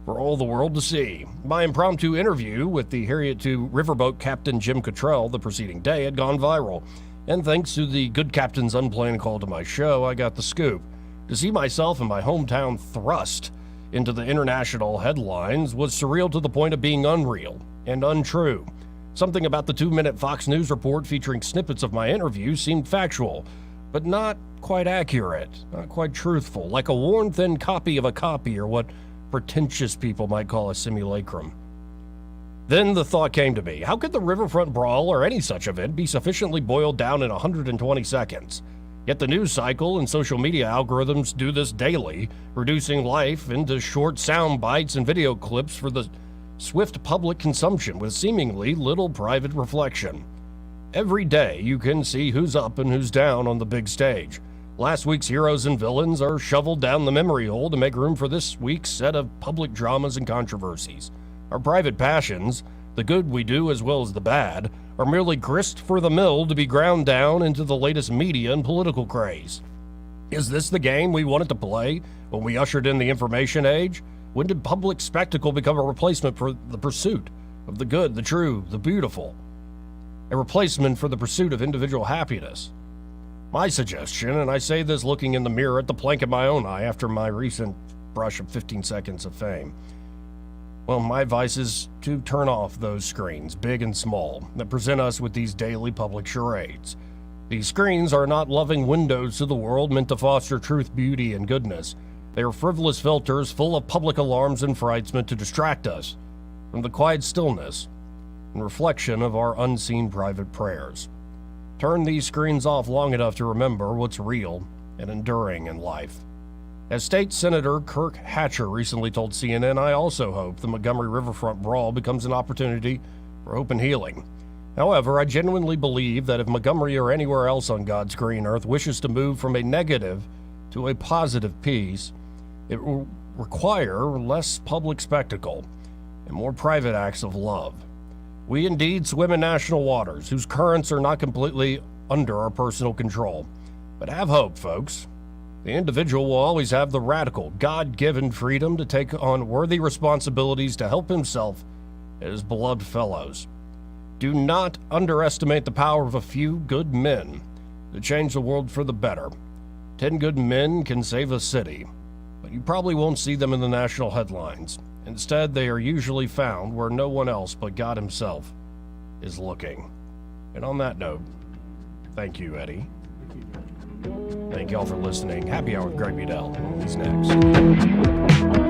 for all the world to see. My impromptu interview with the Harriet II riverboat captain Jim Cottrell the preceding day had gone viral, and thanks to the good captain's unplanned call to my show, I got the scoop. To see myself in my hometown thrust into the international headlines was surreal to the point of being unreal and untrue. Something about the 2-minute Fox News report featuring snippets of my interview seemed factual, but not quite accurate, not quite truthful, like a worn-thin copy of a copy, or what pretentious people might call a simulacrum. Then the thought came to me, how could the Riverfront Brawl or any such event be sufficiently boiled down in 120 seconds? Yet the news cycle and social media algorithms do this daily, reducing life into short sound bites and video clips for the swift public consumption with seemingly little private reflection. Every day you can see who's up and who's down on the big stage. Last week's heroes and villains are shoveled down the memory hole to make room for this week's set of public dramas and controversies. Our private passions, the good we do as well as the bad, are merely grist for the mill to be ground down into the latest media and political craze. Is this the game we wanted to play when we ushered in the information age? When did public spectacle become a replacement for the pursuit of the good, the true, the beautiful? A replacement for the pursuit of individual happiness? My suggestion, and I say this looking in the mirror at the plank in my own eye after my recent brush of 15 seconds of fame, well, my advice is to turn off those screens, big and small, that present us with these daily public charades. These screens are not loving windows to the world meant to foster truth, beauty, and goodness. They are frivolous filters full of public alarms and frights meant to distract us from the quiet stillness and reflection of our unseen private prayers. Turn these screens off long enough to remember what's real and enduring in life. As State Senator Kirk Hatcher recently told CNN, I also hope the Montgomery Riverfront Brawl becomes an opportunity for hope and healing. However, I genuinely believe that if Montgomery or anywhere else on God's green earth wishes to move from a negative to a positive peace, it will require less public spectacle and more private acts of love. We indeed swim in national waters whose currents are not completely under our personal control. But have hope, folks. The individual will always have the radical, God-given freedom to take on worthy responsibilities to help himself and his beloved fellows. Do not underestimate the power of a few good men to change the world for the better. 10 good men can save a city, but you probably won't see them in the national headlines. Instead, they are usually found where no one else but God himself is looking. And on that note, thank you, Eddie. Thank y'all for listening. Happy Hour with Greg Budell. He's next.